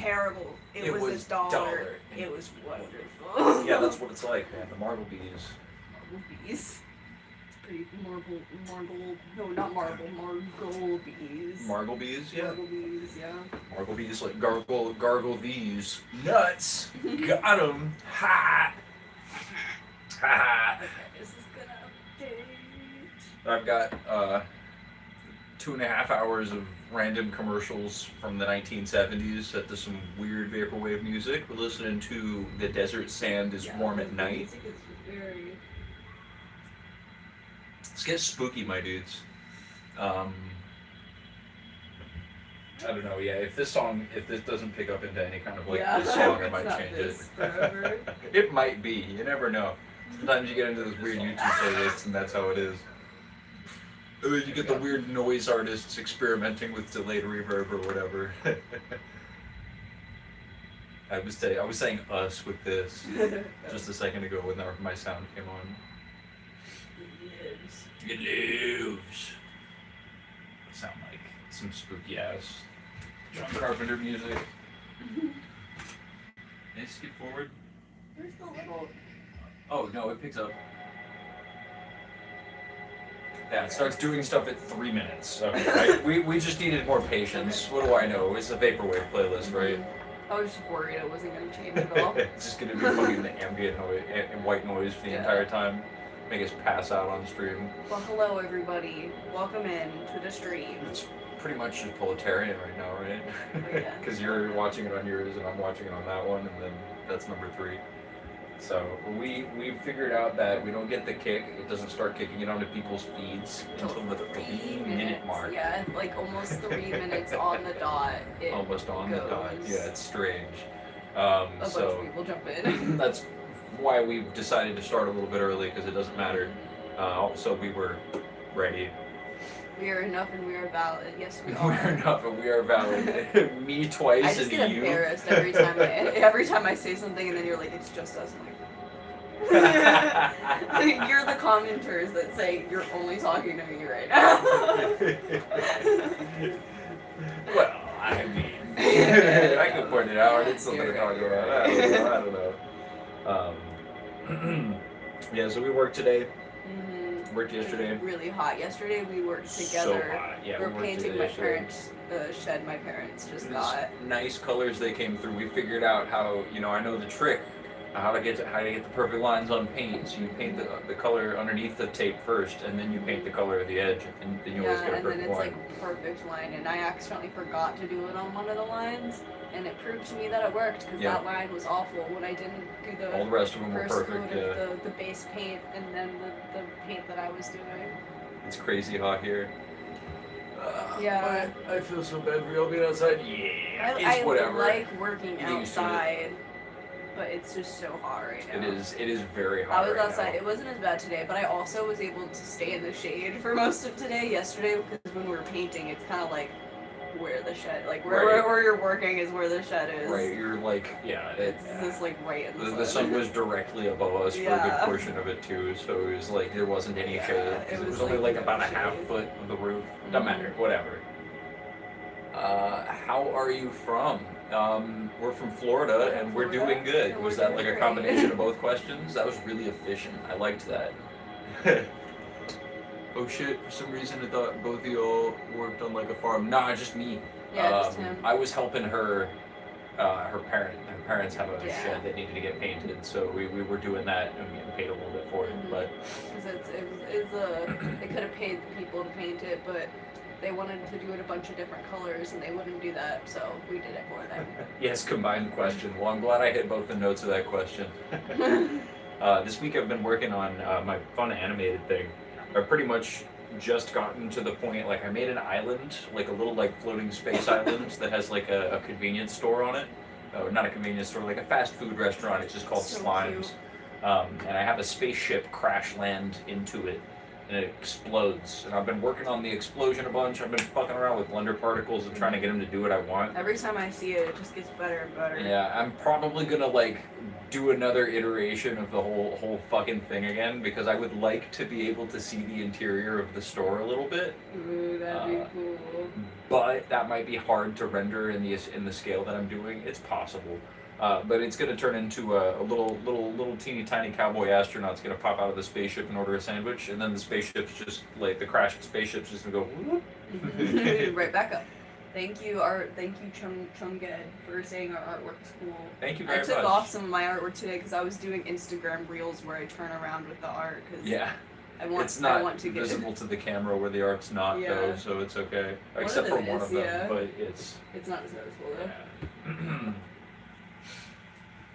terrible. It was $1. It was wonderful. Yeah, that's what it's like, man. The marble bees. Marble bees. It's pretty marble, no, not marble, margle bees. Margle bees, yeah. Marble bees, yeah. Margle bees like gargle these nuts. Got 'em. Ha! Ha! Okay, this is gonna update. I've got 2.5 hours of random commercials from the 1970s set to some weird vaporwave music. We're listening to The Desert Sand is Warm at Night. Music is very... Let's get spooky, my dudes. I don't know, yeah, if this doesn't pick up into any kind of like this song, I might change it. It might be, you never know. Sometimes you get into those weird YouTube playlists and that's how it is. You get the weird noise artists experimenting with delayed reverb or whatever. I was saying us with this just a second ago when my sound came on. It lives. Sound like some spooky ass John Carpenter music. Can I skip forward? Where's the little... Oh no, it picks up. Yeah, it starts doing stuff at 3 minutes. Okay, right? we just needed more patience. What do I know? It's a vaporwave playlist, right? I was just worried it wasn't going to change at all. It's just going to be fucking the ambient noise and white noise for the entire time. Make us pass out on stream. Well, hello everybody. Welcome in to the stream. It's pretty much just proletarian right now, right? Because you're watching it on yours and I'm watching it on that one, and then that's number 3. So we figured out that we don't get the kick. It doesn't start kicking it onto people's feeds until the 3-minute mark. Yeah, like almost 3 minutes on the dot. Almost on the dot. Yeah, it's strange. A bunch of people jump in. That's why we decided to start a little bit early, because it doesn't matter. Also, we were ready. We are enough and we are valid. Yes, we are. We are enough and we are valid. Me twice and you. I just get embarrassed every time I say something, and then you're like, it's just us. I'm like, you're the commenters that say you're only talking to me right now. Well, I mean, I could point it out. It's something to talk about. I don't know. Yeah, so we worked today. Worked yesterday. It was really hot. Yesterday we worked together. So hot. Yeah, we were painting my parents' shed. My parents just got nice colors. They came through. We figured out how, I know the trick, how to get the perfect lines on paint. So you paint the color underneath the tape first, and then you paint the color of the edge, and then you always get a perfect line. And then it's like perfect line. And I accidentally forgot to do it on one of the lines, and it proved to me that it worked, because that line was awful when I didn't do the all the rest of them were first perfect. coat of the base paint, and then the paint that I was doing. It's crazy hot here. Yeah. I feel so bad for y'all being outside. Yeah, I whatever. like working outside, but it's just so hot right now. It is very hot. I was outside. It wasn't as bad today, but I also was able to stay in the shade for most of today. Yesterday, because when we were painting, it's kind of like where the shed, like where you're working is where the shed is. Right, you're like, it's just like right in the sun. The sun was directly above us for a good portion of it too, so it was like there wasn't any shade. It was only like about a half foot of the roof. Doesn't matter, whatever. How are you from? We're from Florida and we're doing good. Was that like a combination of both questions? That was really efficient. I liked that. Oh shit, for some reason I thought both of y'all worked on like a farm. Nah, just me. Yeah, just him. I was helping her, her parents have a shed that needed to get painted, so we were doing that and getting paid a little bit for it, but... Because they could have paid the people to paint it, but they wanted to do it a bunch of different colors and they wouldn't do that, so we did it for them. Yes, combined question. Well, I'm glad I hit both the notes of that question. This week I've been working on my fun animated thing. I've pretty much just gotten to the point, like I made an island, like a little like floating space island that has like a convenience store on it. Not a convenience store, like a fast food restaurant. It's just called Slimes. And I have a spaceship crash land into it, and it explodes. And I've been working on the explosion a bunch. I've been fucking around with blender particles and trying to get them to do what I want. Every time I see it, it just gets better and better. Yeah, I'm probably gonna like do another iteration of the whole fucking thing again, because I would like to be able to see the interior of the store a little bit. Ooh, that'd be cool. but that might be hard to render in the scale that I'm doing. It's possible. But it's going to turn into a little teeny tiny cowboy astronaut's going to pop out of the spaceship and order a sandwich, and then the spaceship's just like the crashed spaceship's just going to go whoop. Right back up. Thank you, Chunged, for saying our artwork's cool. Thank you very much. I took off some of my artwork today because I was doing Instagram reels where I turn around with the art. Cause yeah. It's not visible to the camera where the art's not though, so it's okay. Except for one of them, but it's not as noticeable though. Yeah.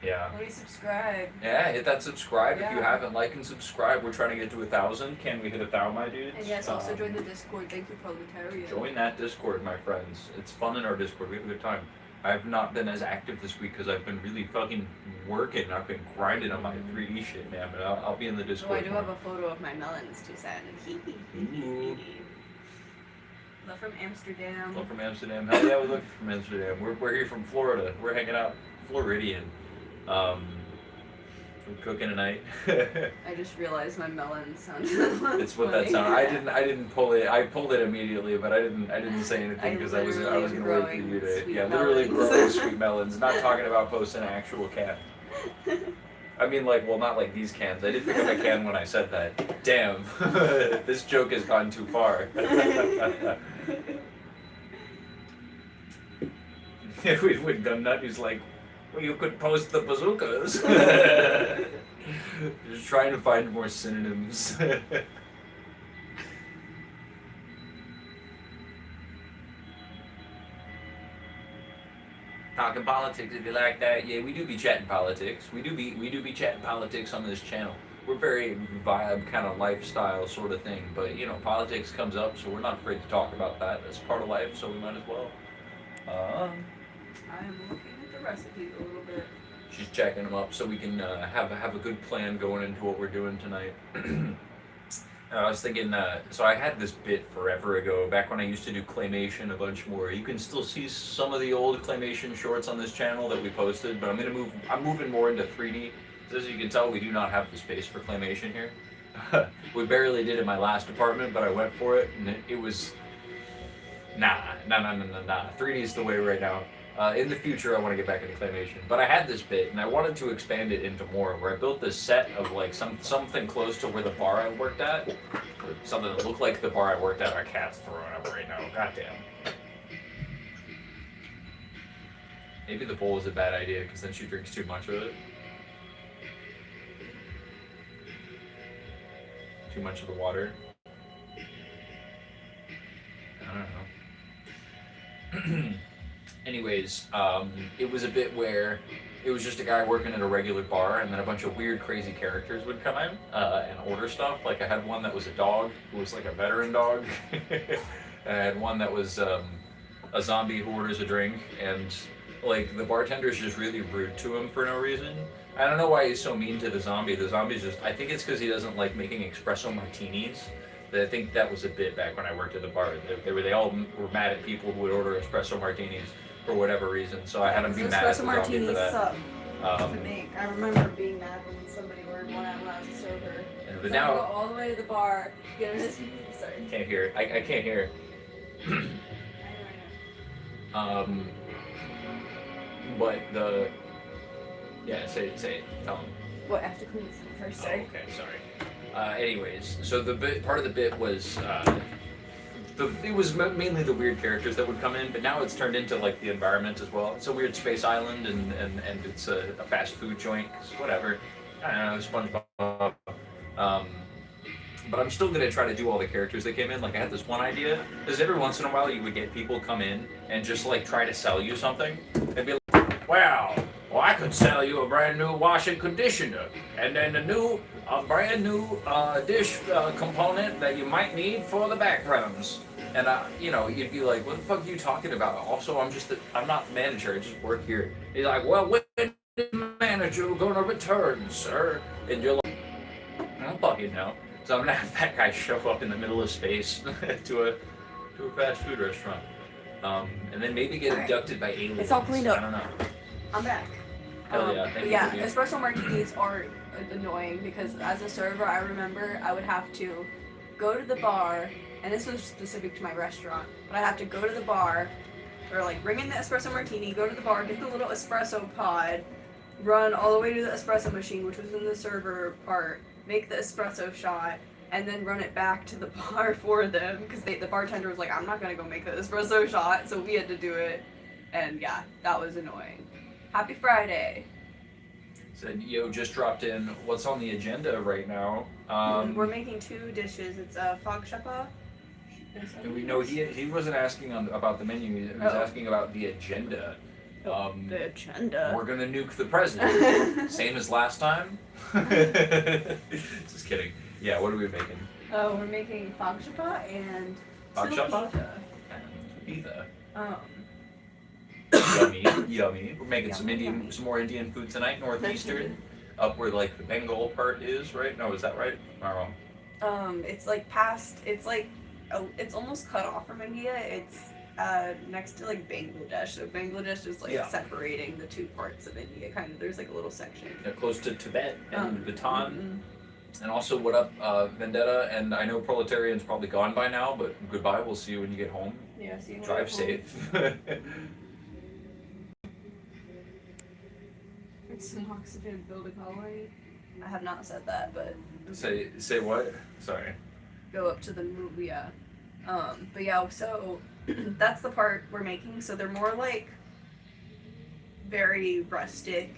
Yeah. Let me subscribe. Yeah, hit that subscribe if you haven't. Like and subscribe. We're trying to get to 1,000. Can we hit 1,000, my dudes? And yes, also join the Discord. Thank you, Proletariat. Join that Discord, my friends. It's fun in our Discord. We have a good time. I've not been as active this week because I've been really fucking working. I've been grinding on my 3D shit, man. But I'll be in the Discord. Oh, I do have a photo of my melons to send. Love from Amsterdam. Love from Amsterdam. Hell yeah, we love you from Amsterdam. We're here from Florida. We're hanging out Floridian. We're cooking tonight. I just realized my melon sounded. It's what that sound. I didn't pull it. I pulled it immediately, but I didn't say anything because I was gonna wait for you to. Yeah, literally growing sweet melons. Not talking about posting an actual can. I mean, like, well, not like these cans. I did pick up a can when I said that. Damn, this joke has gone too far. If we'd done that, he's like, well, you could post the bazookas. Just trying to find more synonyms. Talking politics if you like that. Yeah, we do be chatting politics. We do be chatting politics on this channel. We're very vibe kind of lifestyle sort of thing, but you know, politics comes up, so we're not afraid to talk about that. That's part of life, so we might as well. I'm looking at the recipes a little bit. She's checking them up so we can have a good plan going into what we're doing tonight. I was thinking, so I had this bit forever ago, back when I used to do claymation a bunch more. You can still see some of the old claymation shorts on this channel that we posted, but I'm moving more into 3D. So as you can tell, we do not have the space for claymation here. We barely did it in my last apartment, but I went for it, and it was, nah. 3D is the way right now. In the future, I want to get back into claymation, but I had this bit, and I wanted to expand it into more, where I built this set of like something close to where the bar I worked at, or something that looked like the bar I worked at. My cat's throwing up right now. Goddamn. Maybe the bowl is a bad idea because then she drinks too much of it. Too much of the water. I don't know. Anyways, it was a bit where it was just a guy working at a regular bar, and then a bunch of weird, crazy characters would come in and order stuff. Like I had one that was a dog, who was like a veteran dog. And I had one that was a zombie who orders a drink, and like the bartender's just really rude to him for no reason. I don't know why he's so mean to the zombie. The zombie's just, I think it's because he doesn't like making espresso martinis. I think that was a bit back when I worked at the bar. They all were mad at people who would order espresso martinis for whatever reason. So I had them be mad at the zombie for that. To make. I remember being mad when somebody ordered one when I was a server. Yeah, but now, I go all the way to the bar, get this. Sorry. Can't hear it. I can't hear it. But the say it. Tell them. What? I have to clean this up first. Sorry. Oh, okay, sorry. Anyways, so part of the bit was it was mainly the weird characters that would come in, but now it's turned into like the environment as well. It's a weird space island, and it's a fast food joint, 'cause whatever. I don't know, SpongeBob. But I'm still gonna try to do all the characters that came in. Like I had this one idea, because every once in a while you would get people come in and just like try to sell you something. They'd be like, well, I could sell you a brand new washing conditioner, and then a brand new dish component that you might need for the backgrounds. And you'd be like, what the fuck are you talking about? Also, I'm not the manager, I just work here. He's like, well, when is the manager gonna return, sir? And you're like, I don't fucking know. So I'm gonna have that guy show up in the middle of space to a fast food restaurant. And then maybe get abducted by aliens. It's all cleaned up. I don't know. I'm back. Hell yeah, thank you. Yeah, espresso martinis are annoying because as a server, I remember I would have to go to the bar, and this was specific to my restaurant, but I have to go to the bar, or like bring in the espresso martini, go to the bar, get the little espresso pod, run all the way to the espresso machine, which was in the server part, make the espresso shot, and then run it back to the bar for them, because the bartender was like, I'm not gonna go make the espresso shot, so we had to do it, and yeah, that was annoying. Happy Friday. Said, yo, just dropped in. What's on the agenda right now? We're making 2 dishes. It's a phagshapa. We know he wasn't asking about the menu. He was asking about the agenda. The agenda. We're gonna nuke the president, same as last time. Just kidding. Yeah, what are we making? Oh, we're making phagshapa and Phagshapa? pizza. Yummy, yummy. We're making Yummy. some more Indian food tonight, northeastern, up where like the Bengal part is, right? No, is that right? Am I wrong? It's like past. It's like, it's almost cut off from India. It's next to like Bangladesh. So Bangladesh is like separating the 2 parts of India. Kind of. There's like a little section. Yeah, close to Tibet and Bhutan. And also, what up, Vendetta? And I know Proletarian's probably gone by now, but goodbye. We'll see you when you get home. Yeah. See you. Drive safe. Some oxygen build a colony. I have not said that, but Say what? Sorry. go up to the movie. Yeah. But yeah, so that's the part we're making. So they're more like very rustic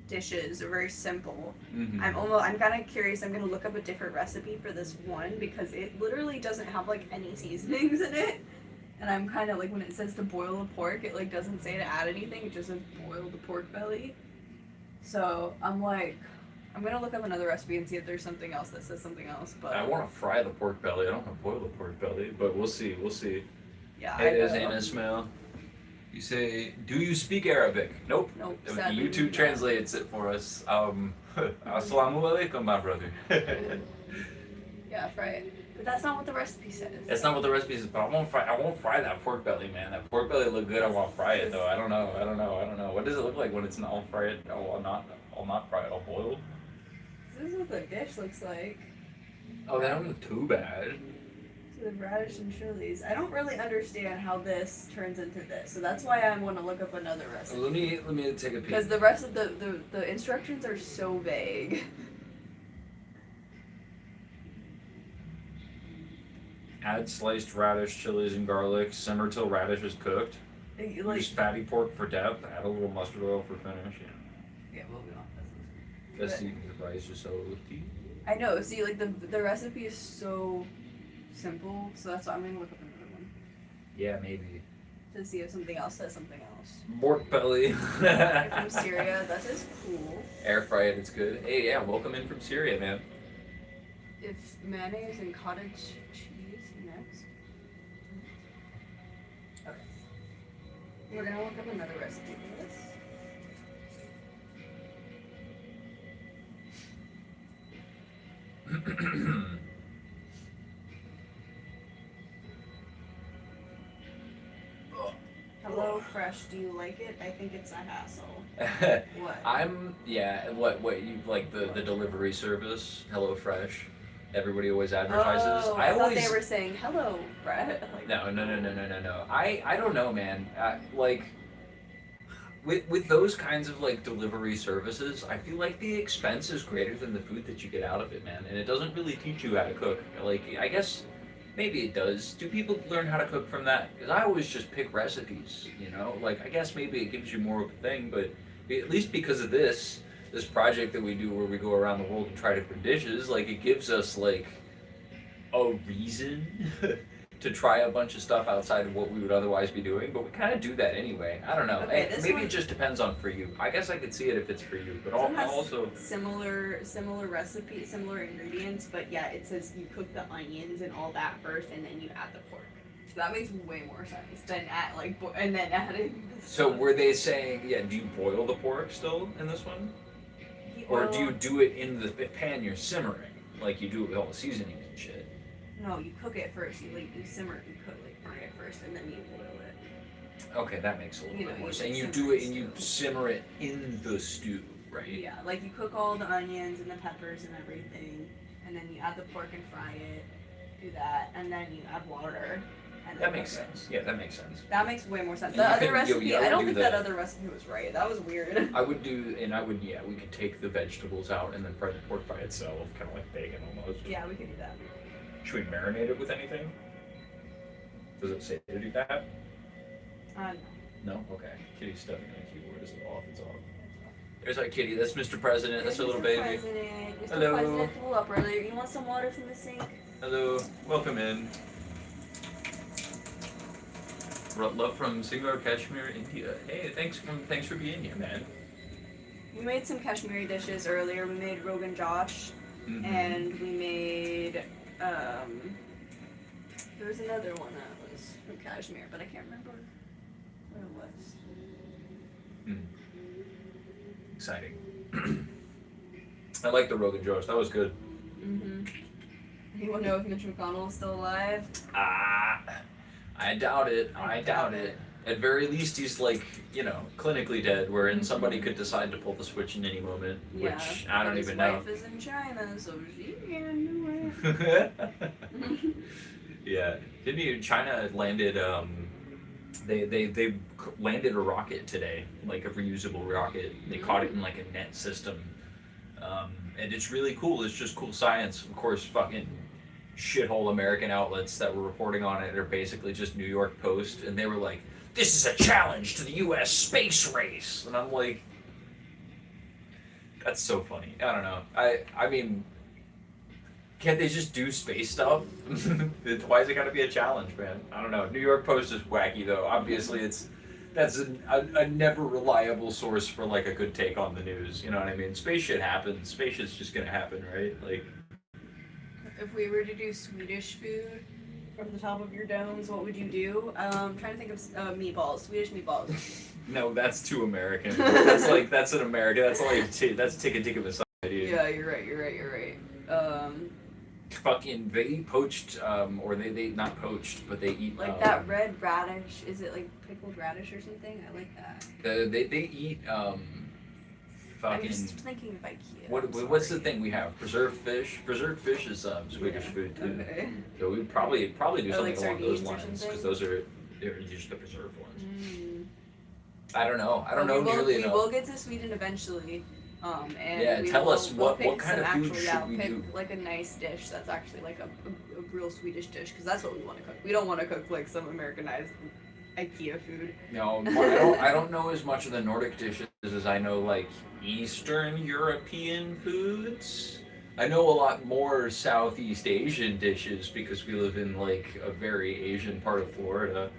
dishes. They're very simple. Mm-hmm. I'm kind of curious. I'm gonna look up a different recipe for this one because it literally doesn't have like any seasonings in it. And I'm kind of like, when it says to boil the pork, it like doesn't say to add anything. It just says boil the pork belly. So I'm like, I'm gonna look up another recipe and see if there's something else that says something else. But I want to fry the pork belly. I don't want to boil the pork belly, but we'll see. We'll see. yeah, Hey, I there's know. Anna Ismail. You say, do you speak Arabic? Nope. Sadly, YouTube no. translates it for us. Assalamu alaikum, my brother. Yeah, fry it. But that's not what the recipe says. That's not what the recipe says, but I won't fry that pork belly, man. That pork belly look good. I won't fry it though. I don't know. What does it look like when it's not fried? I'll not fry it. I'll boil. This is what the dish looks like. Oh, that don't look too bad. So the radish and chilies. I don't really understand how this turns into this, so that's why I want to look up another recipe. Let me take a peek. Because the rest of the instructions are so vague. Add sliced radish, chilies, and garlic. Simmer till radish is cooked. Use fatty pork for depth. Add a little mustard oil for finish. Yeah, well, we don't. Best eating the rice or so with tea. I know. See, like the recipe is so simple, so that's why I'm gonna look up another one Yeah, maybe. to see if something else says something else. Pork belly. From Syria, that is cool. Air fry it, it's good. Hey, yeah, welcome in from Syria, man. If mayonnaise and cottage cheese next. Okay. We're gonna look up another recipe for this. Hello Fresh, do you like it? I think it's a hassle. What? What you like the delivery service, Hello Fresh. Everybody always advertises. Oh, I thought they were saying hello, Fresh. Like, No. I don't know, man. Like with those kinds of like delivery services, I feel like the expense is greater than the food that you get out of it, man. And it doesn't really teach you how to cook. Like, I guess maybe it does. Do people learn how to cook from that? Because I always just pick recipes, you know? Like, I guess maybe it gives you more of a thing, but at least because of this project that we do where we go around the world and try different dishes, like, it gives us, like, a reason to try a bunch of stuff outside of what we would otherwise be doing, but we kind of do that anyway. I don't know. Okay, Maybe it just depends on for you. I guess I could see it if it's for you, but also similar recipe, similar ingredients, but yeah, it says you cook the onions and all that first, and then you add the pork. So that makes way more sense than and then adding. So were they saying, yeah? Do you boil the pork still in this one, or do you do it in the pan you're simmering, like you do it with all the seasonings and shit? No, you cook it first. You simmer it, you cook fry it first, and then you boil it. Okay, that makes a little bit more sense. And you simmer do it it and you simmer it in the stew, right? Yeah, like you cook all the onions and the peppers and everything, and then you add the pork and fry it. Do that, and then you add water. And That makes sense. Yeah, that makes sense. That makes way more sense. And The you other can- recipe, yeah, I don't do think the- that other recipe was right. That was weird. I would do, and I would, yeah, we could take the vegetables out and then fry the pork by itself, kind of like bacon almost. Yeah, we could do that. Should we marinate it with anything? Does it say to do that? No. No? Okay. Kitty's stuffing on the keyboard. Is it off? It's off. There's our kitty. That's Mr. President. That's our little baby. President. Mr. Hello. President flew up earlier. You want some water from the sink? Hello. Welcome in. Love from Singar, Kashmir, India. Hey, thanks for being here, man. We made some Kashmiri dishes earlier. We made Rogan Josh, Mhm. and we made there was another one that was from Kashmir, but I can't remember what it was. Exciting. I like the Rogan Josh. That was good. Anyone know if Mitch McConnell is still alive? I doubt it. I doubt it. At very least, he's like, clinically dead, wherein somebody could decide to pull the switch in any moment, which I don't even know. His wife is in China, so she can't do it. Yeah. China landed, they landed a rocket today, like a reusable rocket. They caught it in like a net system. And it's really cool. It's just cool science. Of course, fucking shithole American outlets that were reporting on it are basically just New York Post, and they were like, "This is a challenge to the U.S. space race," and I'm like, "That's so funny." I don't know. I mean, can't they just do space stuff? Why is it got to be a challenge, man? I don't know. New York Post is wacky though. Obviously, that's a never reliable source for like a good take on the news. You know what I mean? Space shit happens. Space shit's just gonna happen, right? Like. If we were to do Swedish food from the top of your domes, what would you do? I'm trying to think of meatballs, Swedish meatballs. No, that's too American. That's an American. That's like that's take a dig of a side, dude. Yeah, you're right. Fucking they poached, or they not poached, but they eat like that red radish. Is it like pickled radish or something? I like that. They eat I'm fucking. just thinking of IKEA. What's the thing we have? Preserved fish. Preserved fish is Swedish food too. Okay. So we'd probably do Or something like along those sardines or lines because something? they're usually the preserved ones. Mm. I don't know. I don't know nearly enough. We will get to Sweden eventually. And Yeah, we tell will, us we'll what pick kind some of food actual, should we pick do? like a nice dish that's actually like a real Swedish dish, because that's what we want to cook. We don't want to cook like some Americanized IKEA food. No, I don't know as much of the Nordic dishes as I know like Eastern European foods. I know a lot more Southeast Asian dishes because we live in like a very Asian part of Florida.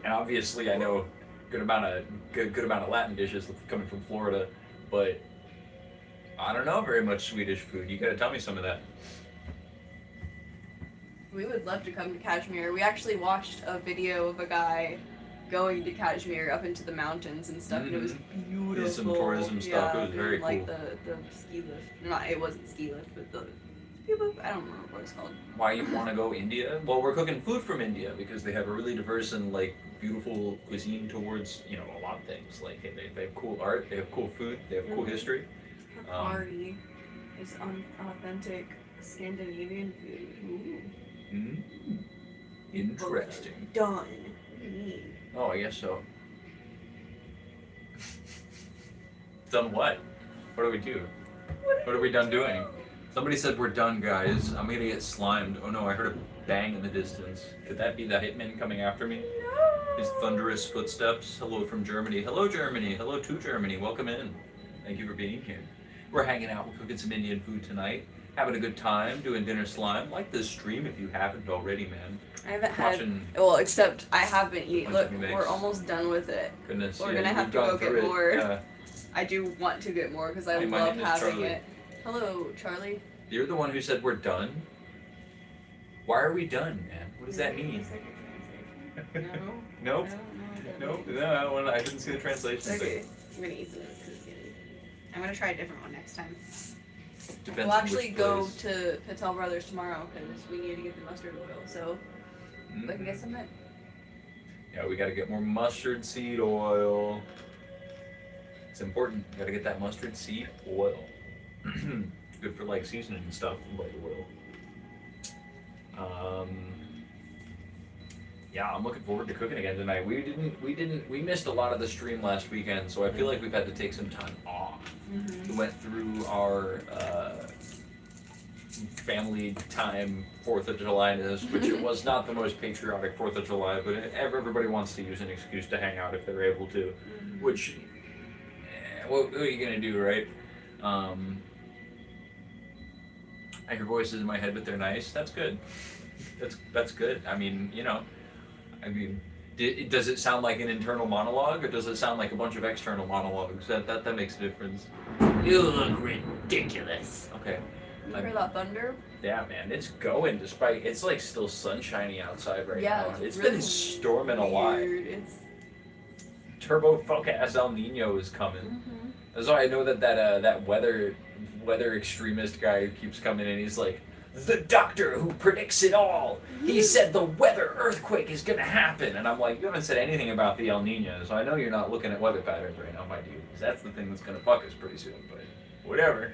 And obviously I know good amount of Latin dishes coming from Florida, but I don't know very much Swedish food. You gotta tell me some of that. We would love to come to Kashmir. We actually watched a video of a guy going to Kashmir up into the mountains and stuff, and it was beautiful. Yeah, some tourism stuff. It was very and, like cool. the ski lift. It wasn't ski lift, but the I don't remember what it's called. Why you want to go India? Well, we're cooking food from India because they have a really diverse and like beautiful cuisine towards a lot of things. Like they have cool art, they have cool food, they have cool history. Party is authentic Scandinavian food. Ooh. Interesting. Done. What do you mean? Oh, I guess so. Done what? What do we do? What are we done doing? Somebody said we're done, guys. I'm gonna get slimed. Oh no, I heard a bang in the distance. Could that be the hitman coming after me? No. His thunderous footsteps. Hello from Germany. Hello, Germany. Hello to Germany. Welcome in. Thank you for being here. We're hanging out. We're cooking some Indian food tonight. Having a good time. Doing dinner slime. Like this stream if you haven't already, man. I haven't Watching, had. Well, except I have been eating. Look, Watching we're almost done with it. Goodness, We're yeah, gonna have we've to gone go through get it. more. Yeah. I do want to get more because I Hey, my love name is having Charlie. it. Hello, Charlie. You're the one who said we're done. Why are we done, man? What does that mean? No. Nope. No. No, I didn't see the translation. Okay. I'm gonna eat some of this because I'm gonna try a different one next time. Depends We'll on actually which go place. to Patel Brothers tomorrow because we need to get the mustard oil. So we can get some of it. Yeah, we gotta get more mustard seed oil. It's important. You gotta get that mustard seed oil. Good for like seasoning and stuff, like oil. Yeah, I'm looking forward to cooking again tonight. We missed a lot of the stream last weekend, so I feel like we've had to take some time off. We went through our family time 4th of July-ness, which it was not the most patriotic 4th of July, but everybody wants to use an excuse to hang out if they're able to, which, what are you gonna do, right? I hear voices in my head, but they're nice. That's good. That's good. I mean, does it sound like an internal monologue, or does it sound like a bunch of external monologues? That makes a difference. You look ridiculous. Okay. You hear that thunder? Yeah, man, it's going despite it's like still sunshiny outside right now. It's really been storming a lot. It's Turbo fuck ass El Nino is coming. That's why I know that weather extremist guy who keeps coming in. He's like, the doctor who predicts it all. He said the weather earthquake is gonna happen, and I'm like, you haven't said anything about the El Nino, so I know you're not looking at weather patterns right now, my dude. Because that's the thing that's gonna fuck us pretty soon. But whatever.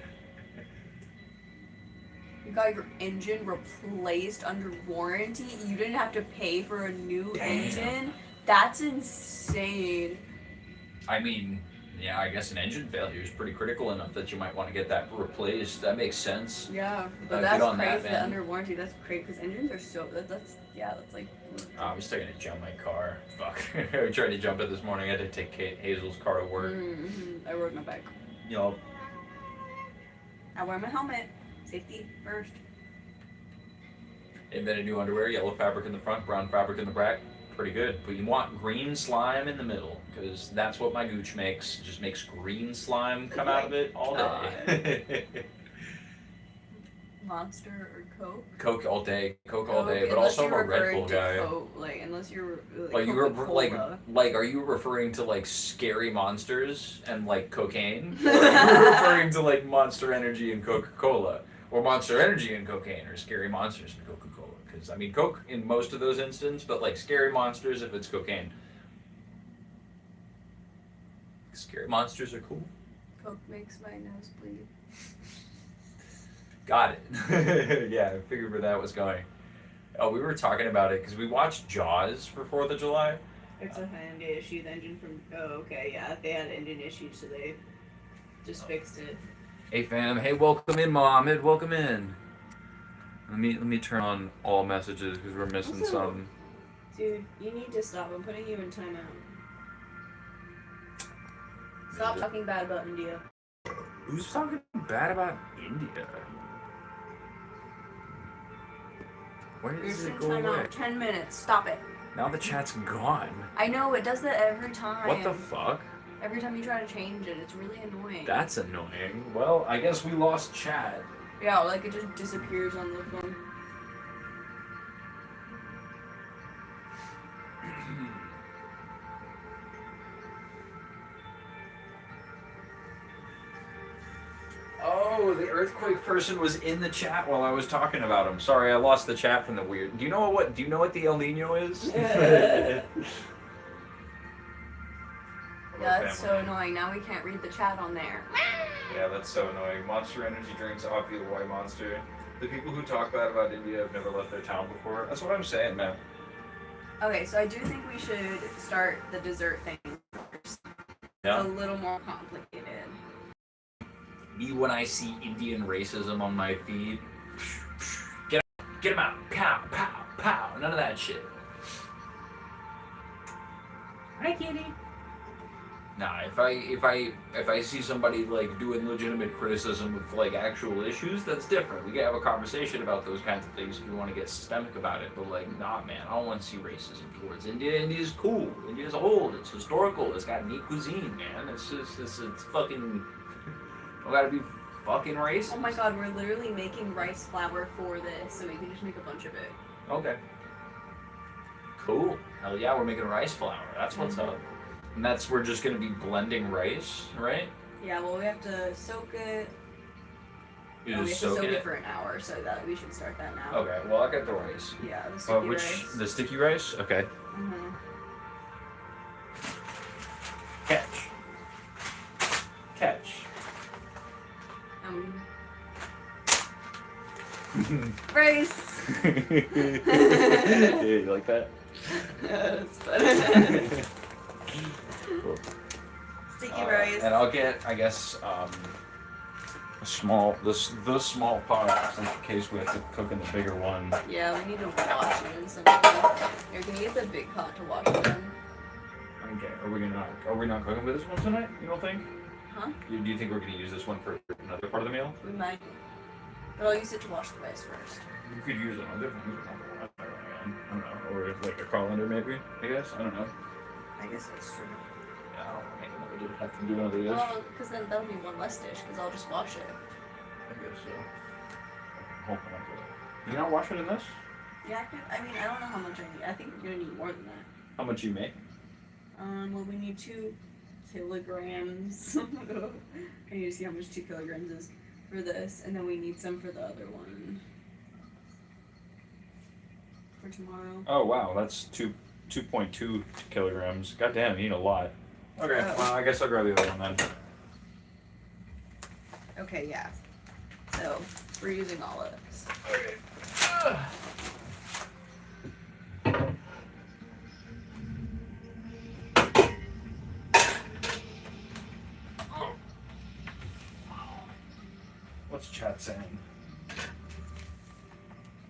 You got your engine replaced under warranty. You didn't have to pay for a new engine. That's insane. I mean, yeah, I guess an engine failure is pretty critical enough that you might want to get that replaced. That makes sense. Yeah, but that's crazy that under warranty. That's crazy because engines are so. That's like. Oh, I was taking a jump my car. Fuck. I tried to jump it this morning. I had to take Hazel's car to work. I rode my bike. Yup. I wear my helmet. Safety first. Invented new underwear, yellow fabric in the front, brown fabric in the back. Pretty good. But you want green slime in the middle, because that's what my gooch makes. Just makes green slime come out of it all day. Monster or Coke? Coke all day. Coke all day. But also I'm a Red Bull guy. Coke, unless you're like you were like, are you referring to like scary monsters and like cocaine? Or are you referring to like Monster Energy and Coca-Cola? Or Monster Energy and cocaine, or scary monsters and Coca-Cola? Because I mean, Coke in most of those instances, but like scary monsters if it's cocaine. Scary monsters are cool. Coke makes my nose bleed. Got it. Yeah, I figured where that was going. Oh, we were talking about it because we watched Jaws for 4th of July. It's a handy issue. The engine from. Oh, okay, yeah. They had engine issues, so they just fixed it. Hey, fam. Hey, welcome in, Mom. Hey, welcome in. Let me turn on all messages because we're missing some. Dude, you need to stop. I'm putting you in timeout. Stop talking bad about India. Who's talking bad about India? Where does it go away? 10 minutes. Stop it. Now the chat's gone. I know, it does that every time. What the fuck? Every time you try to change it, it's really annoying. That's annoying. Well, I guess we lost chat. Yeah, like it just disappears on the phone. Oh, the earthquake person was in the chat while I was talking about him. Sorry, I lost the chat from the weird. Do you know what the El Nino is? Yeah, that's so annoying. Now we can't read the chat on there. Yeah, that's so annoying. Monster Energy drinks obviously the white monster. The people who talk bad about India have never left their town before. That's what I'm saying, man. Okay, so I do think we should start the dessert thing first. Yeah. It's a little more complicated. Me when I see Indian racism on my feed. Get him out. Pow, pow, pow. None of that shit. Hi, kitty. Nah, if I see somebody like doing legitimate criticism of like actual issues, that's different. We can have a conversation about those kinds of things if we want to get systemic about it. But like, nah, man, I don't want to see racism towards India. India's cool. India's old. It's historical. It's got neat cuisine, man. It's fucking. We gotta be fucking racist. Oh my god, we're literally making rice flour for this, so we can just make a bunch of it. Okay. Cool. Hell yeah, we're making rice flour. That's what's up. And we're just gonna be blending rice, right? Yeah, well, we have to soak it. We have to soak it for an hour, so that we should start that now. Okay, well, I got the rice. Yeah, the sticky rice. The sticky rice? Okay. Catch. Rice. Yeah, you like that? That's funny. Cool. Sticky rice. And I'll get, I guess, a small, the small pot, just in case we have to cook in the bigger one. Yeah, we need to wash it in something. You're gonna get the big pot to wash it in. Okay, are we not cooking with this one tonight? You don't think? Huh? Do you think we're gonna use this one for another part of the meal? We might. But I'll use it to wash the rice first. You could use another one. I don't know, or like a colander maybe. I guess I don't know. I guess that's true. Yeah, I don't think we would have to do another dish. Well, because then that'll be one less dish, because I'll just wash it. I guess so. Hoping I could. You not wash it in this? Yeah, I mean, I don't know how much I need. I think we're gonna need more than that. How much you make? Well, we need 2 kilograms. I need to see how much 2 kilograms is for this, and then we need some for the other one for tomorrow. Oh wow, that's 2.2 kilograms. God damn, you need a lot. Okay, well I guess I'll grab the other one then. Okay, yeah. So we're using olives. Okay. What's chat saying?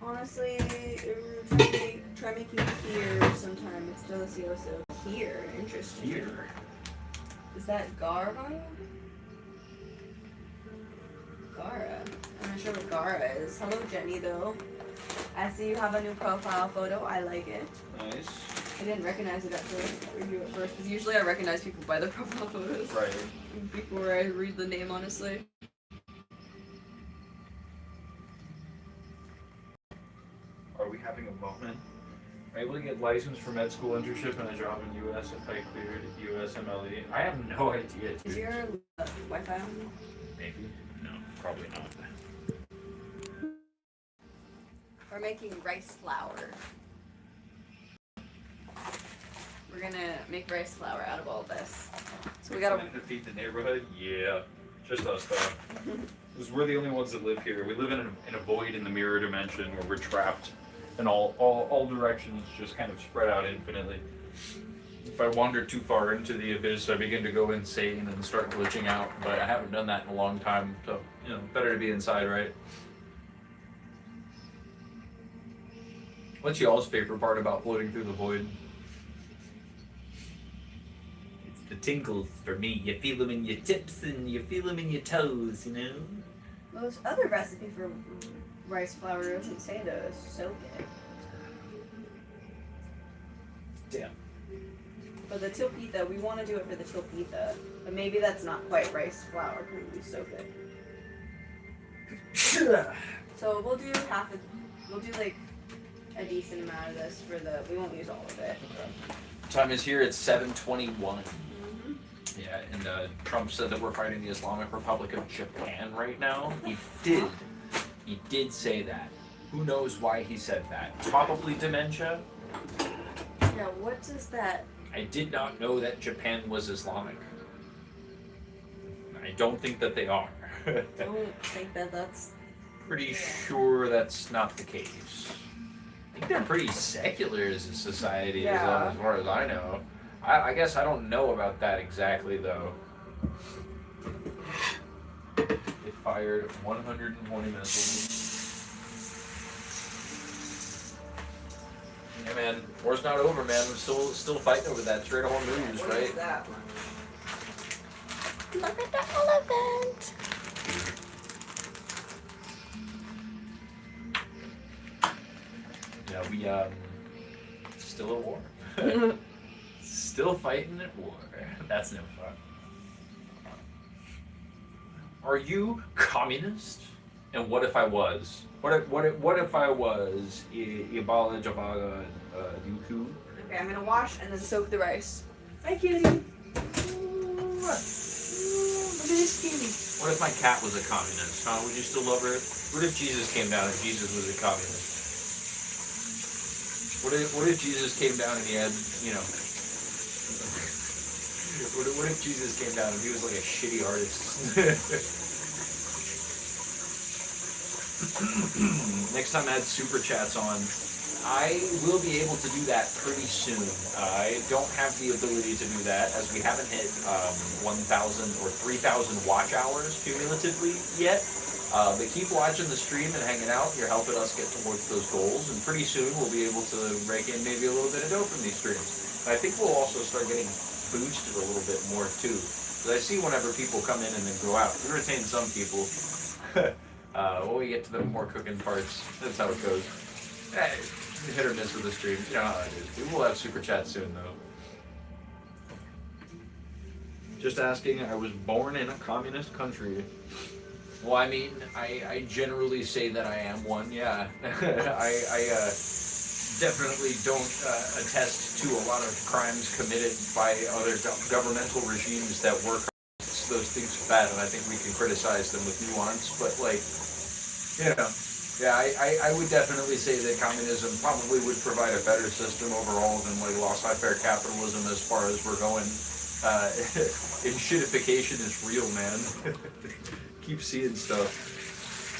Honestly, try making kheer sometime. It's delicioso. Kheer, interesting. Here. Is that Gara? Gara. I'm not sure what Gara is. Hello, Jenny, though. I see you have a new profile photo. I like it. Nice. I didn't recognize it at first, or you at first, because usually I recognize people by their profile photos. Right. Before I read the name, honestly. Are we having a moment? Am I able to get licensed for med school internship and a job in US if I cleared USMLE? I have no idea, dude. Is your Wi-Fi on? Maybe? No, probably not. We're making rice flour. We're gonna make rice flour out of all this. So we gotta defeat the neighborhood? Yeah. Just us though. Because we're the only ones that live here. We live in a void in the mirror dimension where we're trapped in all directions, just kind of spread out infinitely. If I wander too far into the abyss, I begin to go insane and start glitching out, but I haven't done that in a long time, so, you know, better to be inside, right? What's y'all's favorite part about floating through the void? It's the tingles for me. You feel them in your tips and you feel them in your toes, you know? Those other recipe for rice flour doesn't say those. Soak it. Damn. But the tilpitha, we want to do it for the tilpitha, but maybe that's not quite rice flour because we soak it. So we'll do like a decent amount of this for we won't use all of it. Okay. Time is here, it's 7:21. Yeah, and Trump said that we're fighting the Islamic Republic of Japan right now. He did say that. Who knows why he said that? Probably dementia. Yeah, what does that... I did not know that Japan was Islamic. I don't think that they are. don't think that's... Pretty sure that's not the case. I think they're pretty secular as a society, as far as I know. I guess I don't know about that exactly, though. It fired 120 missiles. Hey man, war's not over, man. We're still fighting over that straight on news, What right? is that one? Look at the elephant. Yeah, we still at war. Still fighting at war. That's no fun. Are you communist? And what if I was? What if I was Ibala Javaga Yuku? Okay, I'm gonna wash and then soak the rice. Hi, kitty. Look at this kitty. What if my cat was a communist? Huh? Would you still love her? What if Jesus came down and Jesus was a communist? What if Jesus came down and he had, you know... What if Jesus came down and he was like a shitty artist? Next time I add super chats on, I will be able to do that pretty soon. I don't have the ability to do that as we haven't hit 1,000 or 3,000 watch hours cumulatively yet. But keep watching the stream and hanging out. You're helping us get towards those goals, and pretty soon we'll be able to rake in maybe a little bit of dough from these streams. And I think we'll also start getting boosted a little bit more too. Because I see whenever people come in and then go out, we retain some people. When we get to the more cooking parts, that's how it goes. Hit or miss with the stream. You know how it is. We will have super chat soon, though. Just asking, I was born in a communist country. Well, I mean, I generally say that I am one, yeah. I definitely don't attest to a lot of crimes committed by other governmental regimes that were those things are bad, and I think we can criticize them with nuance, but like, you know, yeah, I would definitely say that communism probably would provide a better system overall than like laissez-faire capitalism as far as we're going. And shitification is real, man. Keep seeing stuff.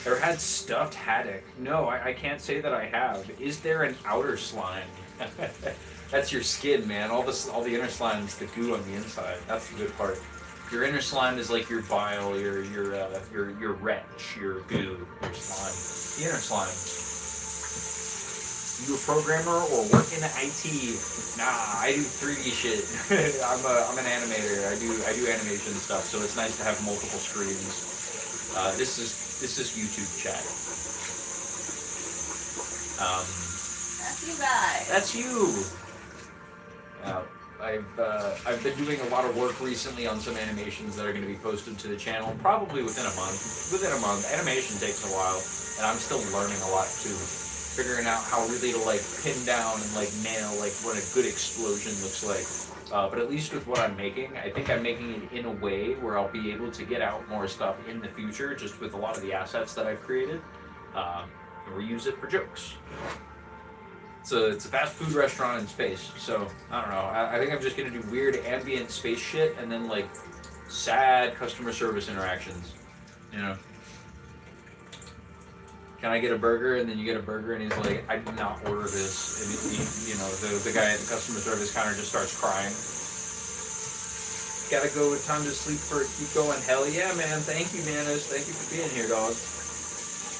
Ever had stuffed haddock? No, I can't say that I have. Is there an outer slime? That's your skin, man. All the inner slime is the goo on the inside. That's the good part. Your inner slime is like your bile, your retch, your goo, your slime. The inner slime. You a programmer or work in IT? Nah, I do 3D shit. I'm an animator. I do animation stuff, so it's nice to have multiple screens. This is YouTube chat. That's you guys. That's you. I've been doing a lot of work recently on some animations that are going to be posted to the channel probably within a month. Animation takes a while, and I'm still learning a lot too. Figuring out how really to like pin down and like nail like what a good explosion looks like. But at least with what I'm making, I think I'm making it in a way where I'll be able to get out more stuff in the future just with a lot of the assets that I've created and reuse it for jokes. So it's a fast food restaurant in space, so I don't know. I think I'm just gonna do weird ambient space shit and then like sad customer service interactions, you know. Can I get a burger? And then you get a burger and he's like, I did not order this. And you know, the guy at the customer service counter just starts crying. Gotta go, time to sleep for it, keep going. Hell yeah, man, thank you, Manis. Thank you for being here, dog.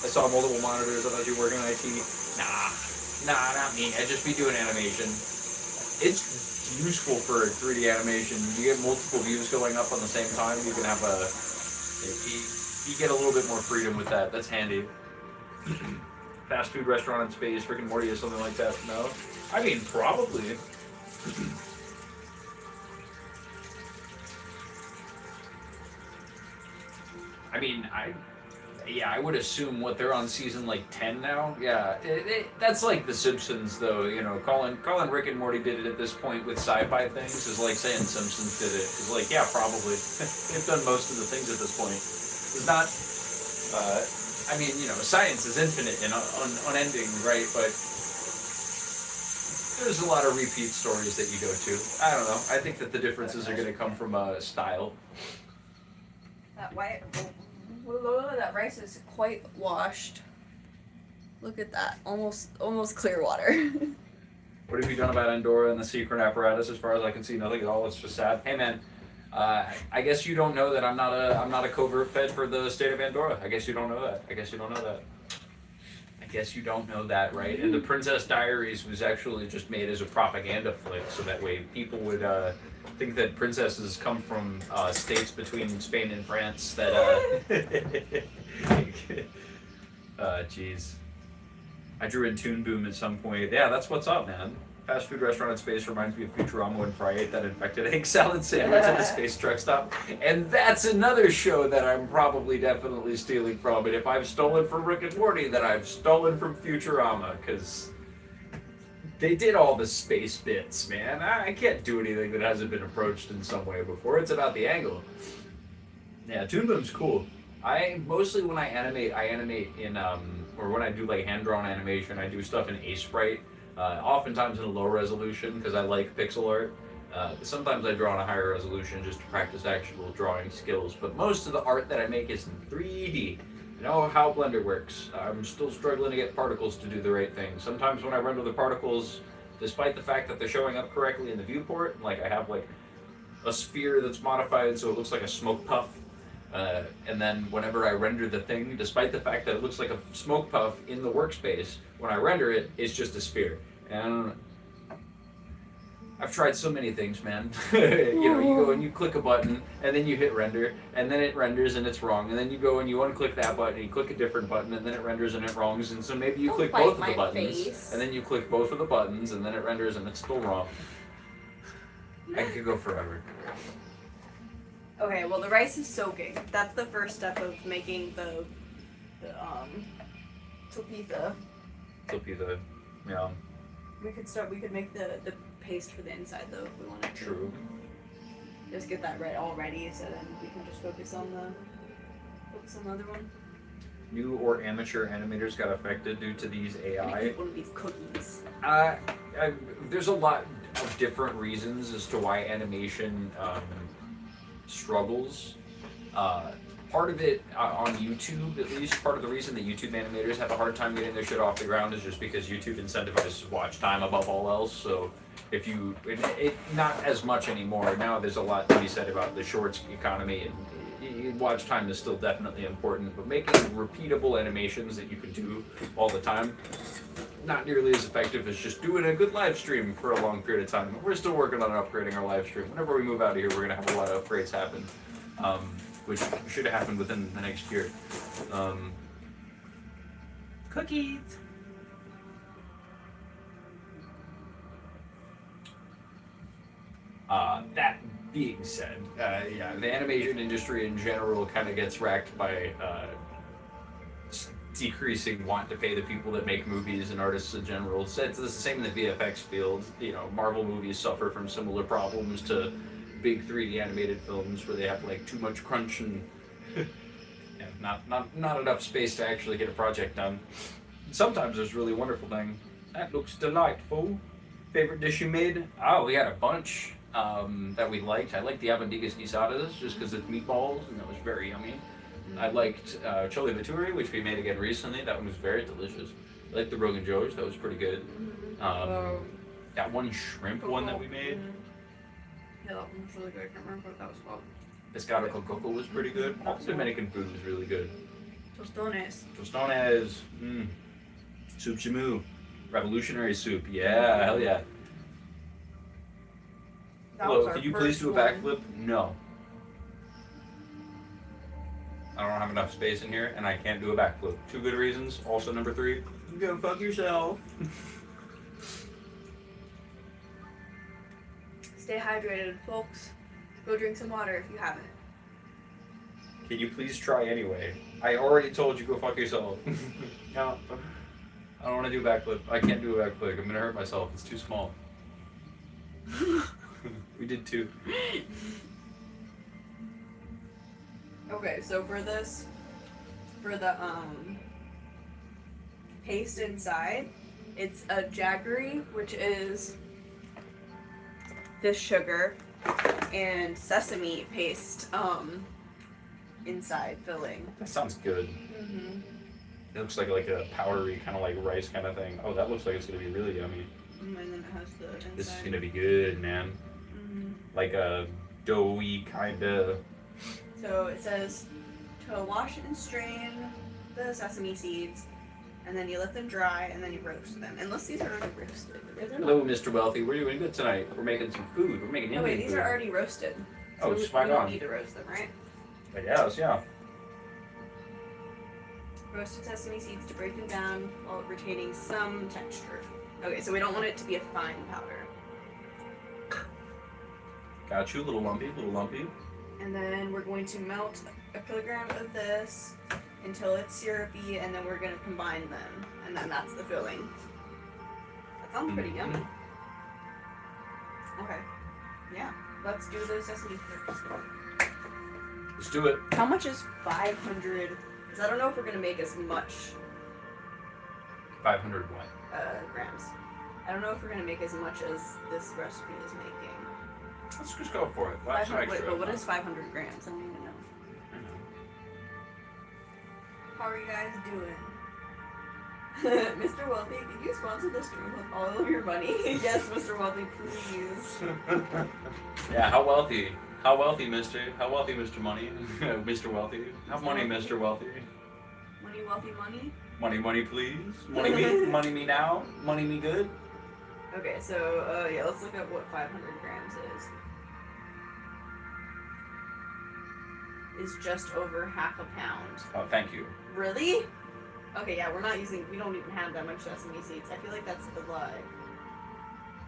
I saw multiple monitors, I thought you were working in IT. Nah, not me. I just be doing animation. It's useful for 3D animation. You get multiple views going up on the same time. You can have you get a little bit more freedom with that. That's handy. Fast food restaurant in space, Rick and Morty or something like that. No? I mean, probably. I mean, I would assume what they're on season like 10 now. Yeah, that's like The Simpsons, though. You know, calling Rick and Morty did it at this point with sci-fi things is like saying Simpsons did it. It's like, yeah, probably. They've done most of the things at this point. It's not. I mean, you know, science is infinite and unending, right? But there's a lot of repeat stories that you go to. I don't know. I think that the differences are going to come from style. That rice is quite washed. Look at that, almost clear water. What have you done about Andorra and the secret apparatus? As far as I can see, nothing at all. It's just sad. Hey man, I guess you don't know that I'm not a covert fed for the state of Andorra. I guess you don't know that. I guess you don't know that, right? And the Princess Diaries was actually just made as a propaganda flick, so that way people would think that princesses come from states between Spain and France. That jeez. I drew in Toon Boom at some point. Yeah, that's what's up, man. Fast food restaurant in space reminds me of Futurama when Fry ate that infected egg salad sandwich at the space truck stop. And that's another show that I'm probably definitely stealing from. And if I've stolen from Rick and Morty, then I've stolen from Futurama, because they did all the space bits, man. I can't do anything that hasn't been approached in some way before. It's about the angle. Yeah, Toon Boom's cool. I mostly when I animate in or when I do like hand-drawn animation, I do stuff in Sprite. Oftentimes in a low resolution because I like pixel art. Sometimes I draw on a higher resolution just to practice actual drawing skills. But most of the art that I make is in 3D. I know how Blender works. I'm still struggling to get particles to do the right thing. Sometimes when I render the particles, despite the fact that they're showing up correctly in the viewport, like I have like a sphere that's modified so it looks like a smoke puff. And then whenever I render the thing, despite the fact that it looks like a smoke puff in the workspace, when I render it, it's just a sphere. And I've tried so many things, man. You know, you go and you click a button, and then you hit render, and then it renders and it's wrong, and then you go and you unclick that button, and you click a different button, and then it renders and it wrongs, and so maybe you click both of the buttons, and then you click both of the buttons, and then it renders and it's still wrong. I could go forever. Okay, well the rice is soaking. That's the first step of making the tortilla. Tortilla, yeah. We could make the paste for the inside though if we wanted to. True. Just get that all ready so then we can just focus on the other one. New or amateur animators got affected due to these I'm gonna AI. eat one of these cookies. There's a lot of different reasons as to why animation struggles. Part of it, on YouTube at least, part of the reason that YouTube animators have a hard time getting their shit off the ground is just because YouTube incentivizes watch time above all else. So if you, not as much anymore, now there's a lot to be said about the shorts economy, and watch time is still definitely important, but making repeatable animations that you can do all the time, not nearly as effective as just doing a good live stream for a long period of time. We're still working on upgrading our live stream. Whenever we move out of here, we're going to have a lot of upgrades happen, which should have happened within the next year. Cookies! That being said, yeah, the animation industry in general kind of gets racked by decreasing want to pay the people that make movies and artists in general. It's the same in the VFX field. You know, Marvel movies suffer from similar problems to big 3D animated films where they have like too much crunch and yeah, not enough space to actually get a project done. Sometimes there's really wonderful thing. That looks delightful. Favorite dish you made? Oh, we had a bunch that we liked. I liked the Abandigas guisadas just because it's meatballs and that was very yummy. I liked chole bhature, which we made again recently. That one was very delicious. I liked the Rogan Josh. That was pretty good. That one shrimp one that we made. Yeah, that one was really good. I can't remember what that was called. Pescado con coco was pretty good. All the Dominican food was really good. Tostones. Tostones. Soup chamu. Revolutionary soup. Yeah, hell yeah. Hello, could you please do a backflip? No. I don't have enough space in here, and I can't do a backflip. Two good reasons. Also, number 3, go fuck yourself. Stay hydrated, folks. Go drink some water if you haven't. Can you please try anyway? I already told you go fuck yourself. No. I don't want to do a backflip. I can't do a backflip. I'm gonna hurt myself. It's too small. We did 2. Okay, so for the paste inside, it's a jaggery, which is this sugar, and sesame paste inside filling. That sounds good. Mm-hmm. It looks like a powdery kind of like rice kind of thing. Oh, that looks like it's gonna be really yummy. And then it has the inside. This is gonna be good, man. Mm-hmm. Like a doughy kind of. So it says to wash and strain the sesame seeds, and then you let them dry, and then you roast them. Unless these are already roasted. Hello, Mr. Wealthy. We're doing good tonight. We're making some food. We're making Indian wait, these food. are already roasted. So Oh, we spot don't on. need to roast them, right? I guess, yeah. Roasted sesame seeds to break them down while retaining some texture. Okay, so we don't want it to be a fine powder. Got you, little lumpy, little lumpy. And then we're going to melt a kilogram of this until it's syrupy, and then we're going to combine them, and then that's the filling. That sounds pretty yummy. Okay, yeah, let's do the sesame first. Let's do it. How much is 500? Because I don't know if we're going to make as much 500 what? grams. I don't know if we're going to make as much as this recipe is making. Let's just go for it. Wait, Wait, but what is 500 grams? I don't even know. I know. How are you guys doing? Mr. Wealthy, can you sponsor the stream with all of your money? Yes, Mr. Wealthy, please. Yeah, how wealthy? How wealthy, Mister? How wealthy, Mr. Money? Mr. Wealthy? How money, Mr. Wealthy? Money, wealthy, money? Money, money, please. Money me, money me now. Money me good. Okay, so, yeah, let's look at what 500 grams is. Is just over half a pound. Oh, thank you. Really? Okay, yeah, we don't even have that much sesame seeds. I feel like that's a lie.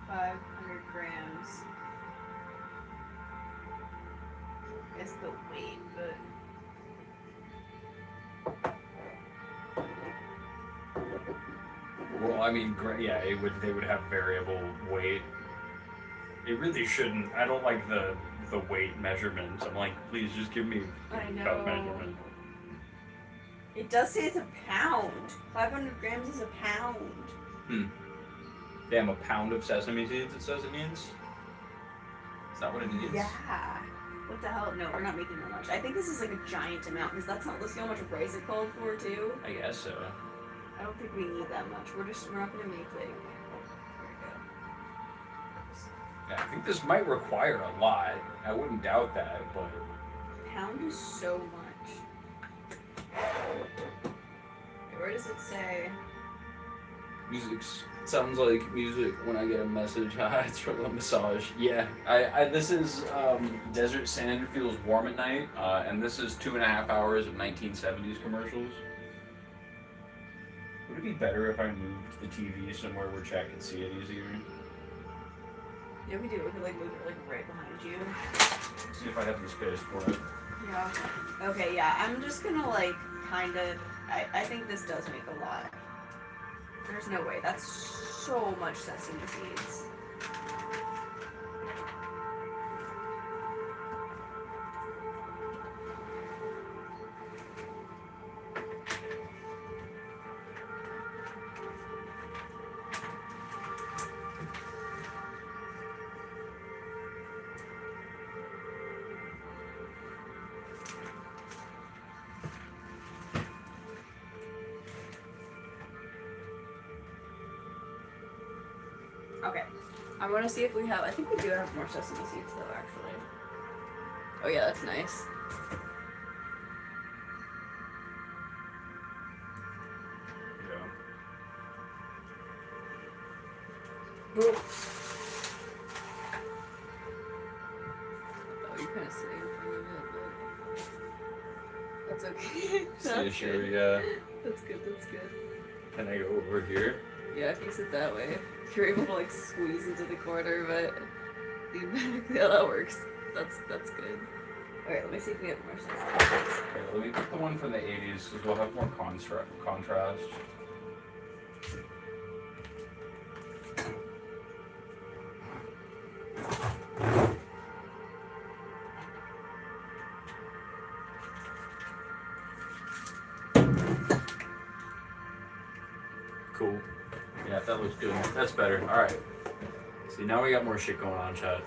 500 grams. I guess the weight, but... Well, I mean, yeah, they would have variable weight. It really shouldn't. I don't like the weight measurements. I'm like, please just give me I know. cup measurement. It does say it's a pound. 500 grams is a pound. Damn, a pound of sesame seeds, it says it means? Is that what it means? Yeah. What the hell? No, we're not making that much. I think this is like a giant amount because that's not listing how much rice it called for too. I guess so. I don't think we need that much. We're not gonna make like. Yeah, I think this might require a lot. I wouldn't doubt that, but... Pound is so much. Where does it say? Music sounds like music when I get a message. It's from a massage. Yeah, this is Desert Sand Feels Warm at Night, and this is 2.5 hours of 1970s commercials. Would it be better if I moved the TV somewhere where chat could see it easier? Yeah, we do. We could like move it like right behind you. See if I have the space for it. Yeah. Okay, yeah. I'm just gonna like kind of. I think this does make a lot. There's no way. That's so much sesame seeds. Okay. I want to see if we have. I think we do have more sesame seeds though, actually. Oh yeah, that's nice. Yeah. Oh, you kind of sitting in front of it, but that's okay. See, sure, yeah. That's good. That's good. Can I go over here? Yeah, if you sit that way, you're able to like squeeze into the corner, but yeah, that works. That's good. Alright, let me see if we have more sesame seeds. Okay, let me pick the one from the 80s because we'll have more contrast. Cool. Yeah, that looks good. That's better. Alright. See, now we got more shit going on, chat.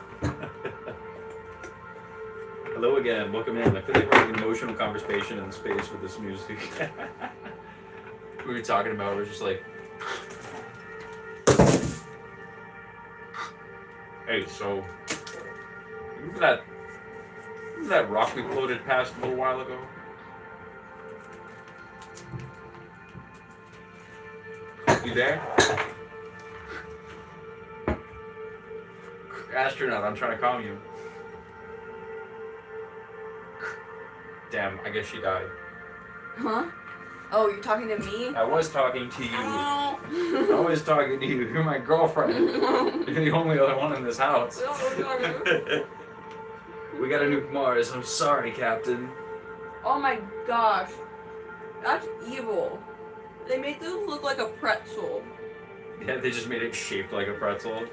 Hello again. Welcome in. I feel like we're having an emotional conversation in space with this music. We were talking about, we're just like... Hey, so... Remember that rock we floated past a little while ago? You there? Astronaut, I'm trying to calm you. Damn, I guess she died. Huh? Oh, you're talking to me? I was talking to you. Oh. I was talking to you. You're my girlfriend. You're the only other one in this house. We got a nuke Mars. I'm sorry, Captain. Oh my gosh. That's evil. They made this look like a pretzel. Yeah, they just made it shaped like a pretzel.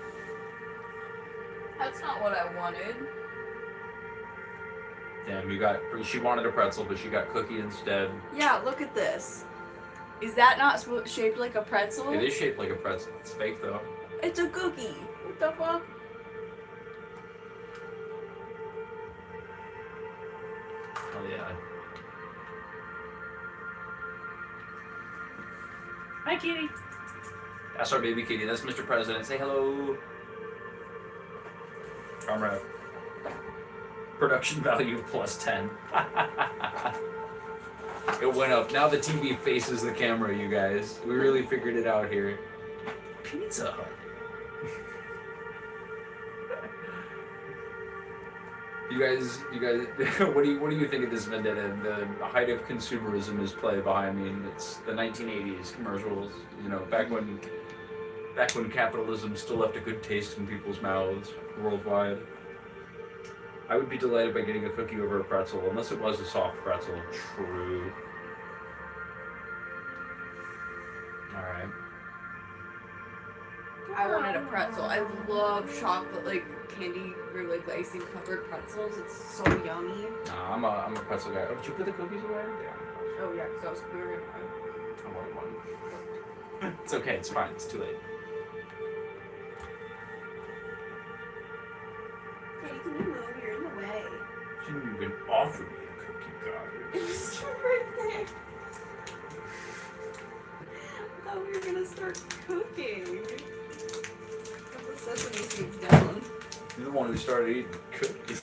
That's not what I wanted. Damn, she wanted a pretzel, but she got cookie instead. Yeah, look at this. Is that not shaped like a pretzel? It is shaped like a pretzel. It's fake, though. It's a cookie. What the fuck? Oh, yeah. Hi, kitty. That's our baby kitty. That's Mr. President. Say hello. Comrade. Production value plus 10. It went up. Now the TV faces the camera, you guys. We really figured it out here. Pizza Hut. You guys, what do you think of this vendetta? The height of consumerism is play behind me. It's the 1980s commercials. You know, back when capitalism still left a good taste in people's mouths worldwide. I would be delighted by getting a cookie over a pretzel, unless it was a soft pretzel. True. All right. I wanted a pretzel. I love chocolate, like candy or like icing covered pretzels. It's so yummy. Nah, I'm a pretzel guy. Oh, did you put the cookies away? Yeah. Oh yeah, because we were gonna. I wanted one. It's okay. It's fine. It's too late. Hey, can you move? You're in the way. She didn't even offer me a cookie, guys. It's right there. I thought we were gonna start cooking. Put the sesame seeds down. You're the one who started eating cookies.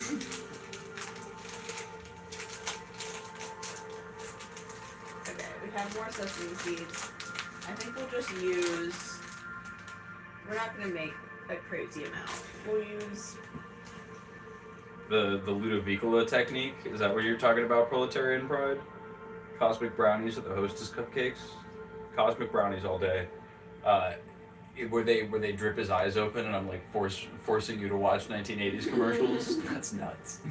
Okay, we have more sesame seeds. I think we'll just use. We're not gonna make a crazy amount. We'll use. The Ludovicola technique? Is that what you're talking about, proletarian pride? Cosmic brownies with the hostess cupcakes? Cosmic brownies all day. Where they drip his eyes open and I'm like forcing you to watch 1980s commercials? That's nuts.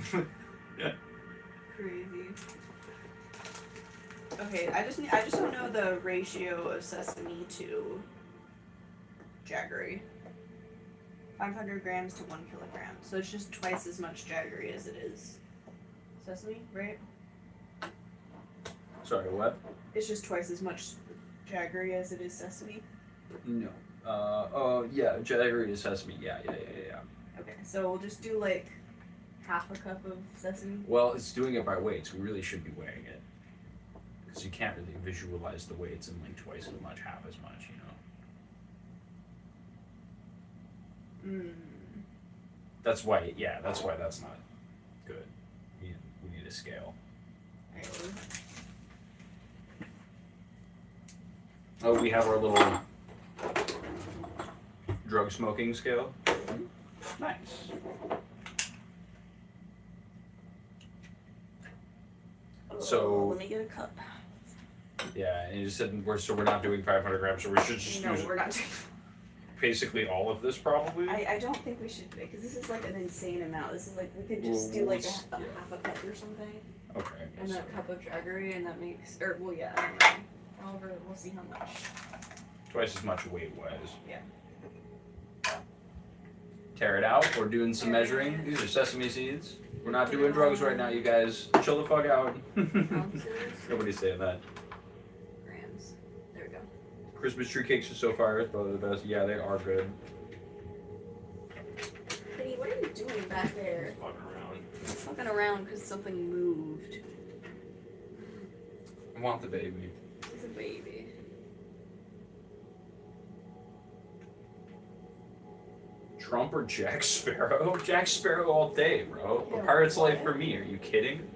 Crazy. Okay, I just don't know the ratio of sesame to jaggery. 500 grams to 1 kilogram. So it's just twice as much jaggery as it is sesame, right? Sorry, what? It's just twice as much jaggery as it is sesame. No. Yeah, jaggery is sesame. Yeah. Okay, so we'll just do like half a cup of sesame. Well, it's doing it by weights. We really should be weighing it. Because you can't really visualize the weights in like twice as much, half as much, you know? That's why that's not good. We need a scale. Oh, we have our little drug smoking scale. Nice. So let me get a cup. Yeah, and you said we're not doing 500 grams, so we should just use we're not doing. Basically all of this probably. I don't think we should because this is like an insane amount. This is like we could just do like half a cup or something. Okay. And then a cup of jaggery, and that makes I don't know. However, we'll see how much. Twice as much weight-wise. Yeah. Tear it out. We're doing some measuring. These are sesame seeds. We're not doing drugs right now, you guys. Chill the fuck out. Nobody's saying that. Grams. There we go. Christmas tree cakes are so fire. It's probably the best. Yeah, they are good. Hey, what are you doing back there? Just fucking around. Fucking around because something moved. I want the baby. It's a baby. Trump or Jack Sparrow? Jack Sparrow all day, bro. A pirate's life for me. Are you kidding?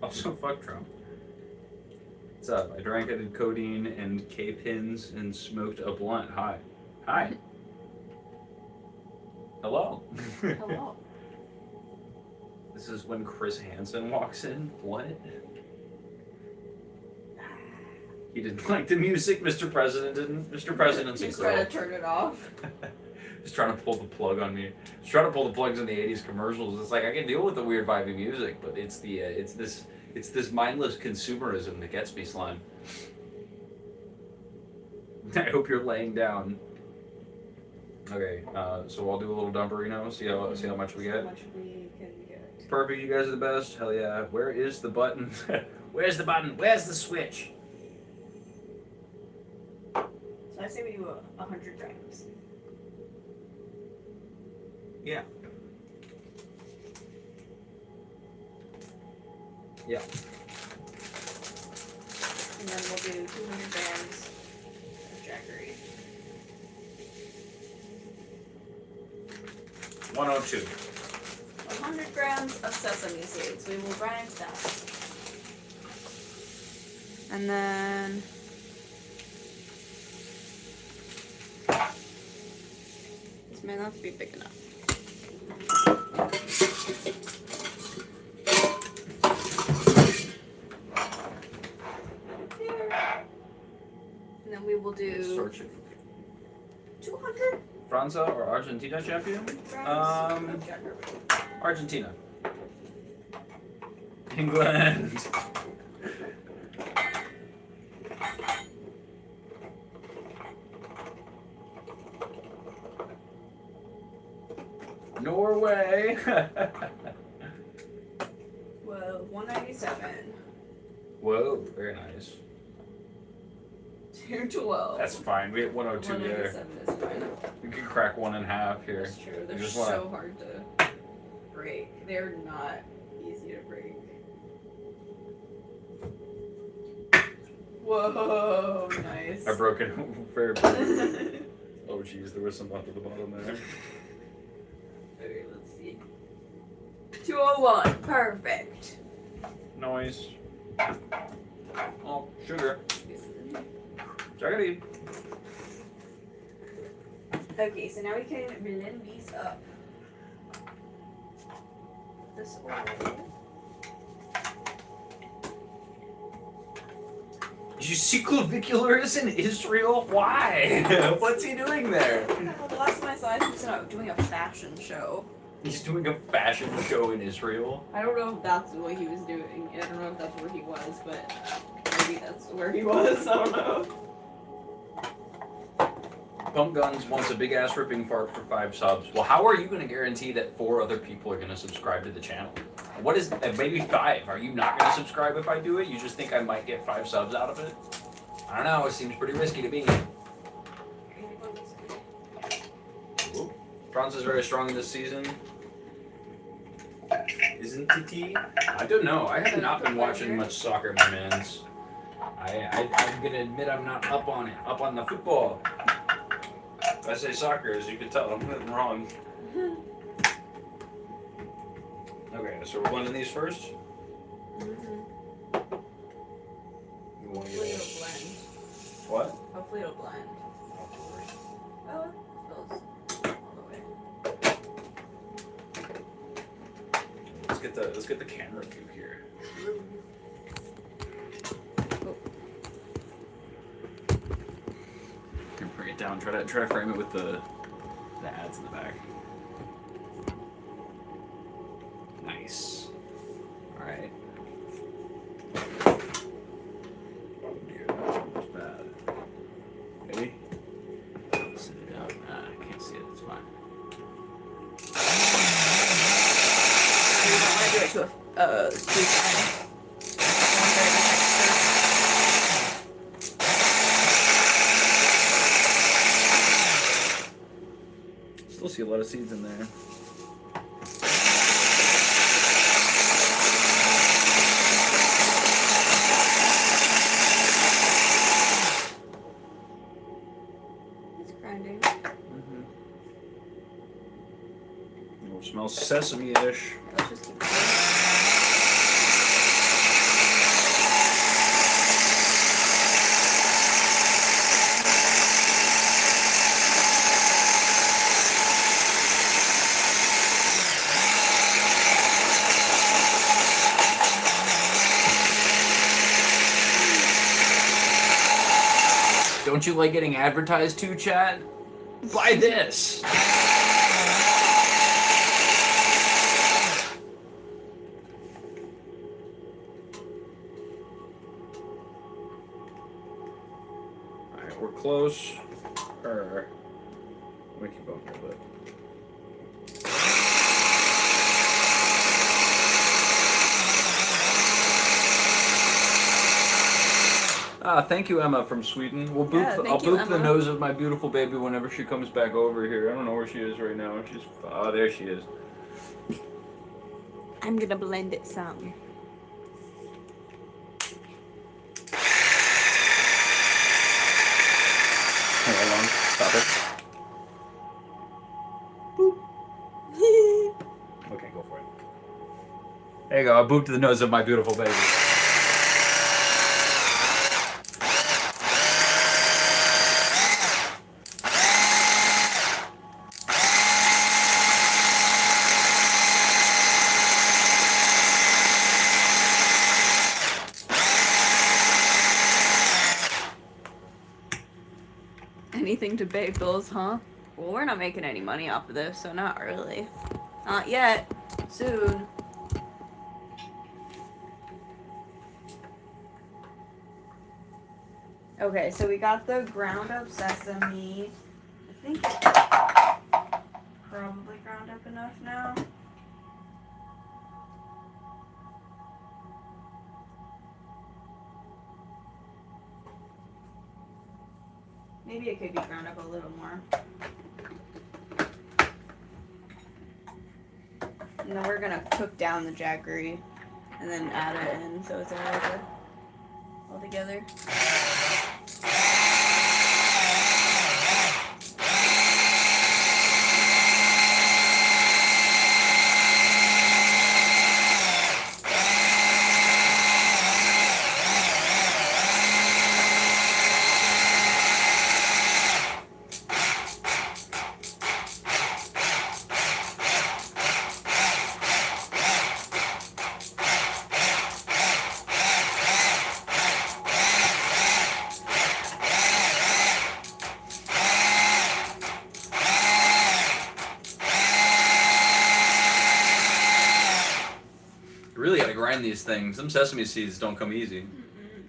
Also, fuck Trump. What's up? I drank it in codeine and K-pins and smoked a blunt. Hi. Hi. Hello. Hello. This is when Chris Hansen walks in. What? He didn't like the music, Mr. President didn't. Mr. President's a girl. He's trying to turn it off. He's trying to pull the plug on me. He's trying to pull the plugs in the 80s commercials. It's like I can deal with the weird vibey music, but it's the it's this mindless consumerism that gets me, slime. I hope you're laying down. Okay, so I'll do a little dumperino. See how much we get. How much we can get. Perfect. You guys are the best. Hell yeah. Where is the button? Where's the button? Where's the switch? So I say we do 100 grams. Yeah. Yeah. And then we'll do 200 grams agree. 102. 100 grams of sesame seeds. We will grind that. And then this may not be big enough. Here. And then we will do Search it. 200 Franza or Argentina champion? grams of Jack Argentina. England. Norway. Whoa, 197. Whoa, very nice. 212. That's fine. We hit 102 there. 197 is fine. We can crack 1.5 here. That's true. They're just so hard to break. They're not easy to break. Whoa, nice. I broke it very briefly. Oh jeez, there was some up at the bottom there. Okay, let's see. 201. Perfect. Noise. Oh, sugar. Jaggedy. Okay, so now we can blend these up. This oil. You see Clavicular is in Israel? Why? What's he doing there? Well, the last time I saw him, he was doing a fashion show. He's doing a fashion show in Israel. I don't know if that's what he was doing. I don't know if that's where he was, but maybe that's where he was. I don't know. Pump Guns wants a big ass ripping fart for 5 subs. Well, how are you going to guarantee that 4 other people are going to subscribe to the channel? What is maybe 5? Are you not going to subscribe if I do it? You just think I might get 5 subs out of it? I don't know. It seems pretty risky to me. Ooh. Franz is very strong this season. Isn't it? I don't know. I have not been watching much soccer, my mans. I'm gonna admit I'm not up on it. Up on the football. If I say soccer, as you can tell, I'm wrong. Okay, so we're blending these first. Mm-hmm. You want to Hopefully get it'll blend. what? Hopefully it'll blend. Oh, it feels all the way. Let's get the camera view here. Oh. Can bring it down. Try to frame it with the ads in the back. Nice. All right. Oh dear, that's almost bad. Ready? Sit it down. I can't see it. It's fine. You don't want to do it to a sweet line. Still see a lot of seeds in there. It's grinding. It smells sesame-ish. Let's just keep going. Don't you like getting advertised to, chat? Buy this! Alright, we're close. Let me keep going a little bit. Thank you, Emma from Sweden. We'll boop. Yeah, I'll thank you, boop the Emma. nose of my beautiful baby whenever she comes back over here. I don't know where she is right now. She's there. She is. I'm gonna blend it some. Stop it. Boop. Okay, go for it. There you go. A boop to the nose of my beautiful baby. Anything to pay bills, huh? Well, we're not making any money off of this, so not really. Not yet. Soon. Okay, so we got the ground up sesame. I think probably ground up enough now. Maybe it could be ground up a little more. And then we're gonna cook down the jaggery and then add it in so it's all together. Really gotta grind these things. Some sesame seeds don't come easy. Mm-mm.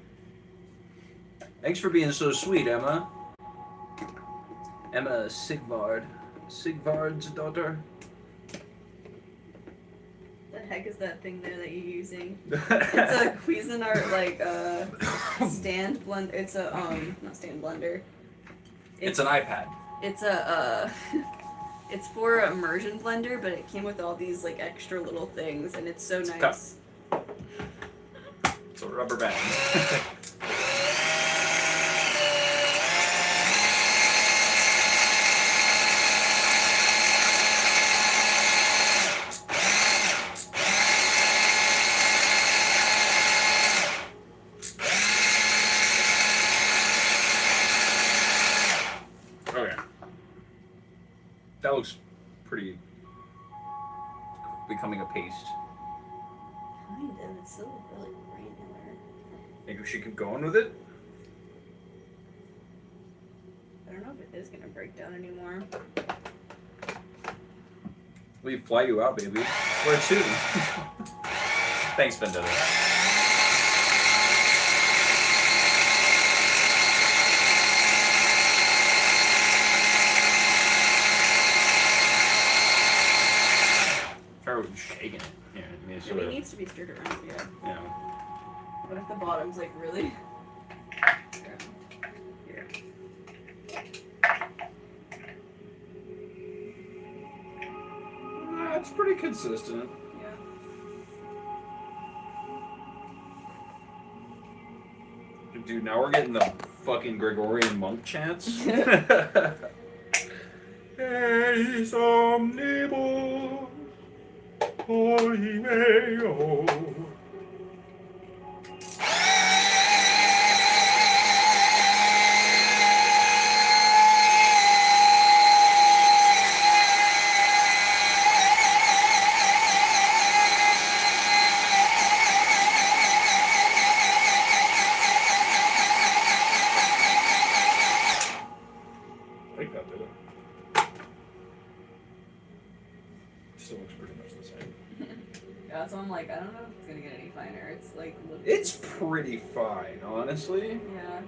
Thanks for being so sweet, Emma. Emma Sigvard. Sigvard's daughter. The heck is that thing there that you're using? It's a Cuisinart stand blender. It's a not stand blender. It's an iPad. It's a it's for an immersion blender, but it came with all these like extra little things, and it's so nice. It's a rubber band. Okay. That looks pretty becoming a paste. Kind of. It's still really granular. Maybe we should keep going with it? I don't know if it is gonna break down anymore. We fly you out, baby. Where to? Thanks, Vendetta. Try shaking it. Yeah, I mean, It needs to be stirred around, yeah. Yeah. What if the bottom's like really? Here. It's pretty consistent. Yeah. Dude, now we're getting the fucking Gregorian monk chants. Eis omnibus poimeo. I think that did it. Still looks pretty much the same. Yeah, so I'm like, I don't know if it's gonna get any finer. It's like looking. It's pretty fine, honestly. Yeah.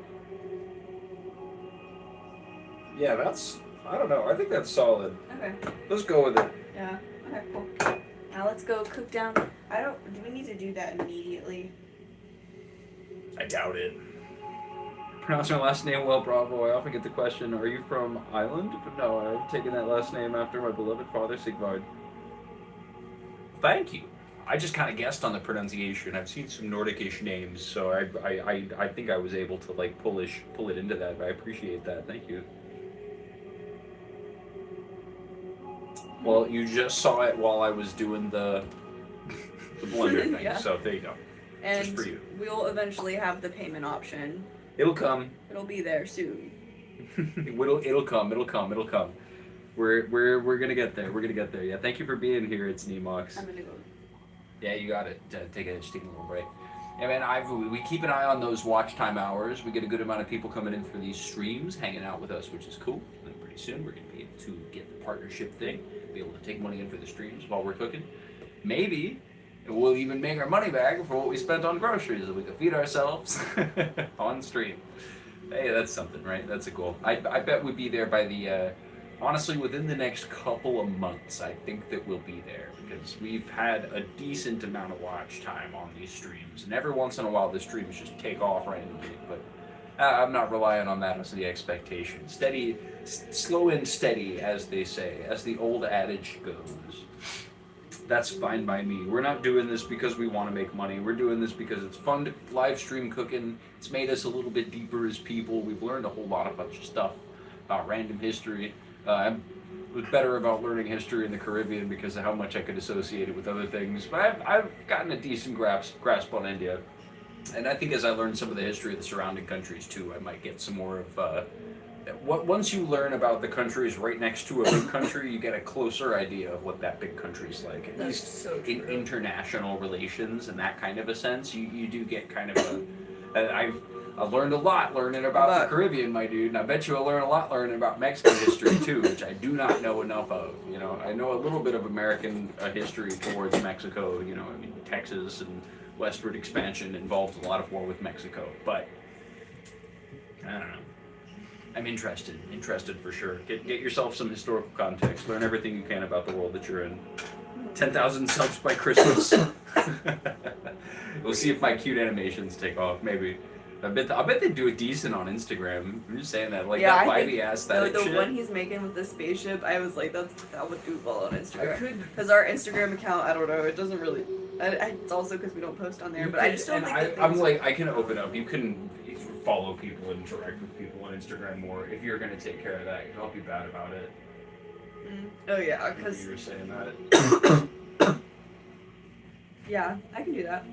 Yeah, that's... I don't know. I think that's solid. Okay. Let's go with it. Yeah. Okay. Cool. Now let's go cook down. Do we need to do that immediately? I doubt it. Pronounce my last name well, Bravo. I often get the question, are you from Ireland? But no, I've taken that last name after my beloved father, Sigvard. Thank you. I just kind of guessed on the pronunciation. I've seen some Nordic-ish names, so I think I was able to like pull it into that. But I appreciate that. Thank you. Well, you just saw it while I was doing the blender thing, Yeah. so there you go. And Just for you. we'll eventually have the payment option. It'll come. It'll be there soon. It'll come. We're gonna get there. We're gonna get there. Yeah. Thank you for being here. It's Nemox. I'm gonna go. Yeah, you got it. Take a little break. Yeah, man. We keep an eye on those watch time hours. We get a good amount of people coming in for these streams, hanging out with us, which is cool. And pretty soon we're gonna be able to get the partnership thing, be able to take money in for the streams while we're cooking. Maybe we'll even make our money back for what we spent on groceries, so we can feed ourselves on stream. Hey, that's something, right? That's a goal. I bet we'd be there by the. Honestly, within the next couple of months, I think that we'll be there because we've had a decent amount of watch time on these streams, and every once in a while the streams just take off randomly. But I'm not relying on that as the expectation. Steady, slow and steady, as they say, as the old adage goes. That's fine by me. We're not doing this because we want to make money. We're doing this because it's fun to live stream cooking. It's made us a little bit deeper as people. We've learned a whole lot of stuff about random history. I was better about learning history in the Caribbean because of how much I could associate it with other things. But I've gotten a decent grasp on India. And I think as I learn some of the history of the surrounding countries too, I might get some more of... once you learn about the countries right next to a big country, you get a closer idea of what that big country's like. At least so in international relations and that kind of a sense, you do get kind of a... I've learned a lot learning about the Caribbean, my dude, and I bet you I'll learn a lot learning about Mexican history too, which I do not know enough of. You know, I know a little bit of American history towards Mexico. You know, I mean, Texas and westward expansion involves a lot of war with Mexico, but I don't know. I'm interested for sure. Get yourself some historical context. Learn everything you can about the world that you're in. 10,000 subs by Christmas. We'll see if my cute animations take off. Maybe. I bet they do it decent on Instagram. I'm just saying that, like that vibey ass that the shit. one he's making with the spaceship, I was like, that would do well on Instagram. I could. Because our Instagram account, I don't know, it doesn't really. It's also because we don't post on there, but I just don't think that I'm like, I can open up. You can follow people and interact with people on Instagram more. If you're gonna take care of that, I'll be bad about it. Oh yeah, because you were saying that. Yeah, I can do that.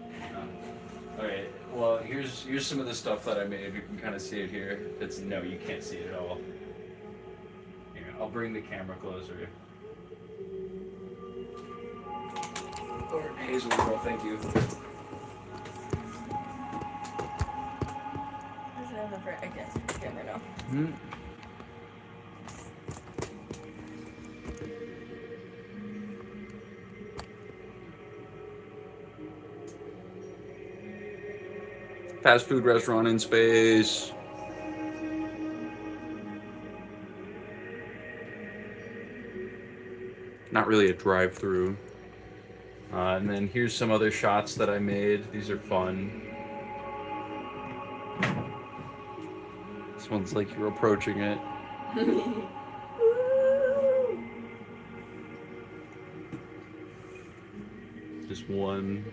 Okay, well, here's some of the stuff that I made. You can kind of see it here. No, you can't see it at all. Here, I'll bring the camera closer. Lord Hazel girl, thank you. I guess the camera now. Hmm. Fast food restaurant in space. Not really a drive-through. And then here's some other shots that I made. These are fun. This one's like you're approaching it. Just one.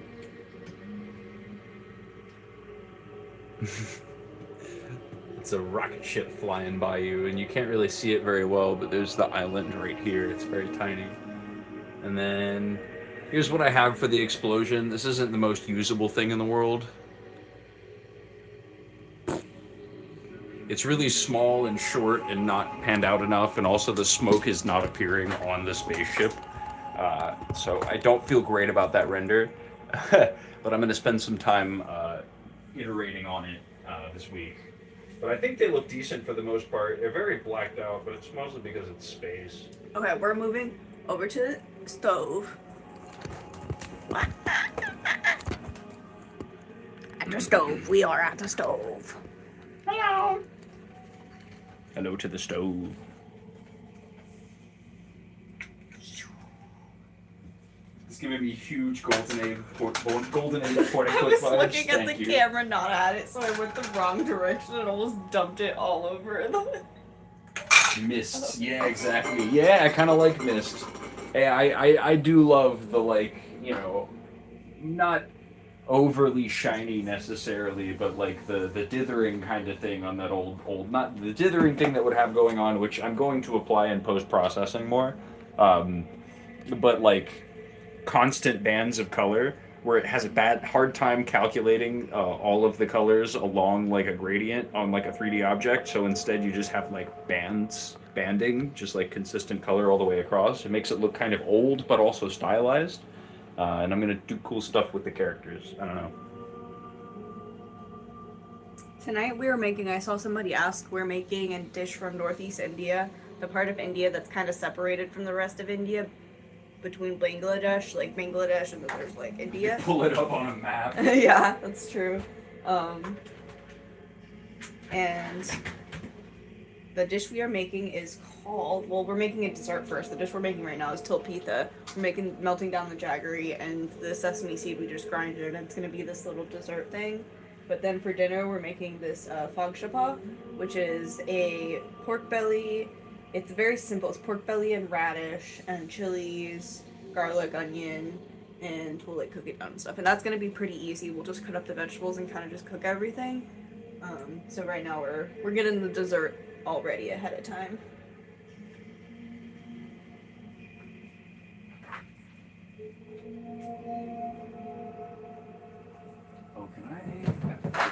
It's a rocket ship flying by you, and you can't really see it very well, but there's the island right here. It's very tiny. And then here's what I have for the explosion. This isn't the most usable thing in the world. It's really small and short and not panned out enough, and also the smoke is not appearing on the spaceship. So I don't feel great about that render, but I'm going to spend some time iterating on it this week. But I think they look decent for the most part. They're very blacked out, but it's mostly because it's space. Okay, we're moving over to the stove. At the stove. We are at the stove. Hello. Hello to the stove. It's giving me huge golden age porta I was looking at the camera, not at it, so I went the wrong direction and almost dumped it all over the Mists. Yeah, exactly. Yeah, I kind of like mist. Hey, I do love the, like, you know, not overly shiny necessarily, but like the dithering kind of thing on that old, not the dithering thing that would have going on, which I'm going to apply in post-processing more. but like constant bands of color where it has a hard time calculating all of the colors along like a gradient on like a 3D object. So instead you just have like banding, just like consistent color all the way across. It makes it look kind of old but also stylized. And I'm gonna do cool stuff with the characters. I don't know. Tonight I saw somebody ask, we're making a dish from Northeast India, the part of India that's kind of separated from the rest of India between Bangladesh, like Bangladesh, and then there's like India. Pull it up on a map. Yeah, that's true. And the dish we are making is called, well, we're making a dessert first. The dish we're making right now is tilpitha. We're melting down the jaggery and the sesame seed we just grinded, and it's going to be this little dessert thing. But then for dinner, we're making this phagshapa, which is a pork belly. It's very simple. It's pork belly and radish and chilies, garlic, onion, and we'll like cook it down and stuff. And that's gonna be pretty easy. We'll just cut up the vegetables and kind of just cook everything. So right now we're getting the dessert already ahead of time. Oh, can I?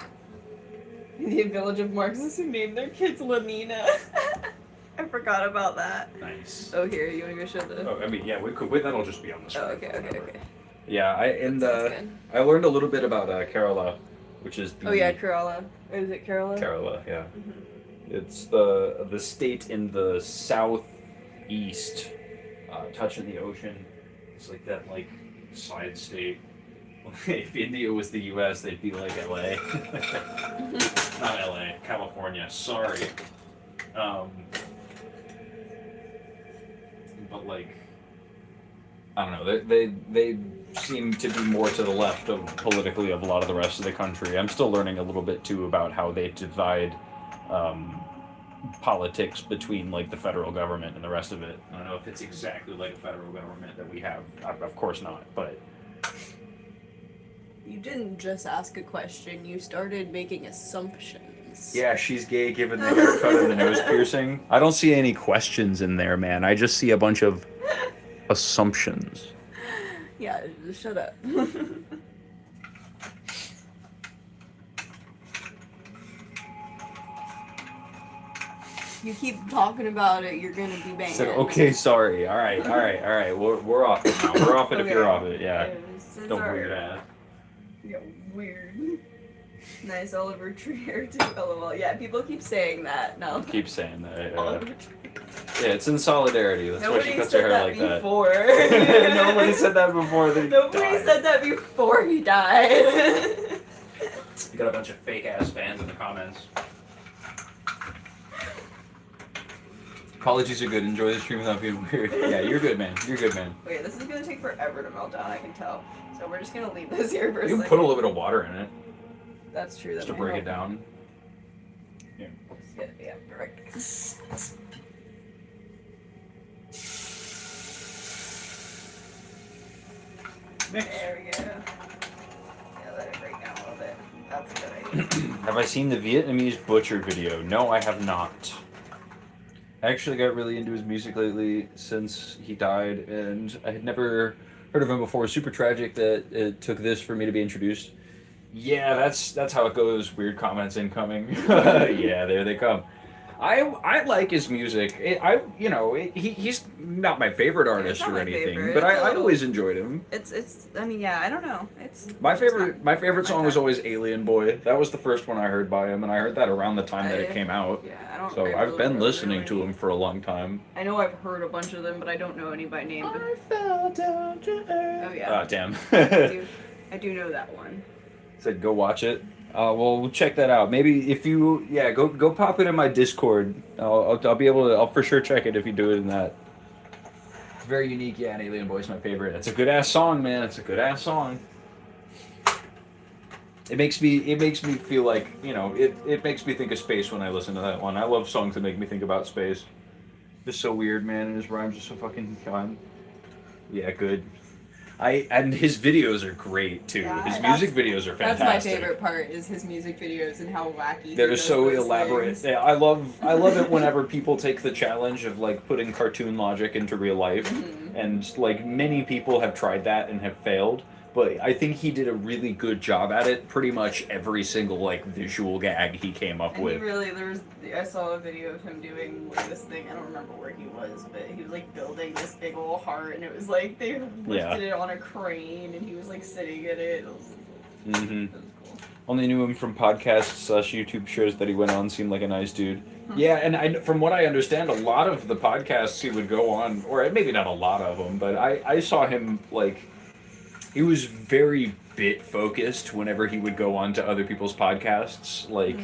The village of Marxists who named their kids Lenina. I forgot about that. Nice. Oh, here, you want to go show the... Oh, I mean, yeah, we could. That'll just be on the screen. Oh, okay. Yeah, I learned a little bit about Kerala, which is the... Oh yeah, Kerala. Is it Kerala? Kerala, yeah. Mm-hmm. It's the state in the southeast, touching the ocean. It's like that side state. If India was the U.S., they'd be like LA. Not LA, California. Sorry. But I don't know. They seem to be more to the left of politically of a lot of the rest of the country. I'm still learning a little bit too about how they divide politics between the federal government and the rest of it. I don't know if it's exactly like a federal government that we have. Of course not, but. You didn't just ask a question, you started making assumptions. Yeah, she's gay given the haircut and the nose piercing. I don't see any questions in there, man. I just see a bunch of assumptions. Yeah, just shut up. You keep talking about it, you're gonna be banned. So, okay, sorry. All right. We're off it now. We're off it Okay. if you're off it. Yeah. It's Don't alright. weird ass. Yeah, weird. Nice Oliver Tree hair too. LOL. Yeah, people keep saying that now. Keep saying that. Oliver Tree. Yeah, it's in solidarity. That's why she Nobody cuts her said hair that like before. that. Nobody said that before. Nobody said that before he died. You got a bunch of fake ass fans in the comments. Apologies are good. Enjoy the stream without being weird. Yeah, you're good, man. You're good, man. Okay, this is gonna take forever to melt down, I can tell. So we're just gonna leave this here for a You second. can put a little bit of water in it, That's true. just to break it down. Yeah, perfect. There we go. Yeah, let it break down a little bit. That's a good idea. Have I seen the Vietnamese Butcher video? No, I have not. I actually got really into his music lately since he died, and I had never heard of him before. Super tragic that it took this for me to be introduced. Yeah, that's how it goes. Weird comments incoming. Yeah, there they come. I like his music. He's not my favorite artist not or my anything, favorite. but It's a I little- always enjoyed him. It's. I mean, yeah. I don't know. It's My it's favorite not song my was type. always Alien Boy. That was the first one I heard by him, and I heard that around the time that it came out. Yeah, I don't. So I I've really been don't listening know to any. him for a long time. I know I've heard a bunch of them, but I don't know any by name. But I fell down to earth. oh yeah. Oh, damn. I do know that one. Said go watch it. Well, we'll check that out. Maybe if you, go pop it in my Discord. I'll be able to. I'll for sure check it if you do it in that. Very unique. Yeah, and Alien Boy's my favorite. It's a good ass song, man. It's a good ass song. It makes me feel like it makes me think of space when I listen to that one. I love songs that make me think about space. Just so weird, man, and his rhymes are so fucking fun. Yeah, good. And his videos are great too. Yeah, His that's- music videos are That's fantastic. my favorite part is his music videos and how wacky. They're he does so those elaborate. things. Yeah, I love it whenever people take the challenge of like putting cartoon logic into real life, and like many people have tried that and have failed. But I think he did a really good job at it. Pretty much every single like visual gag he came up And with. I saw a video of him doing like this thing. I don't remember where he was, but he was like building this big old heart, and it was like they lifted it on a crane, and he was like sitting in it. It was cool. Only knew him from podcasts, YouTube shows that he went on. Seemed like a nice dude. Yeah, and from what I understand, a lot of the podcasts he would go on, or maybe not a lot of them, but I saw him like. He was very bit focused whenever he would go on to other people's podcasts. Like,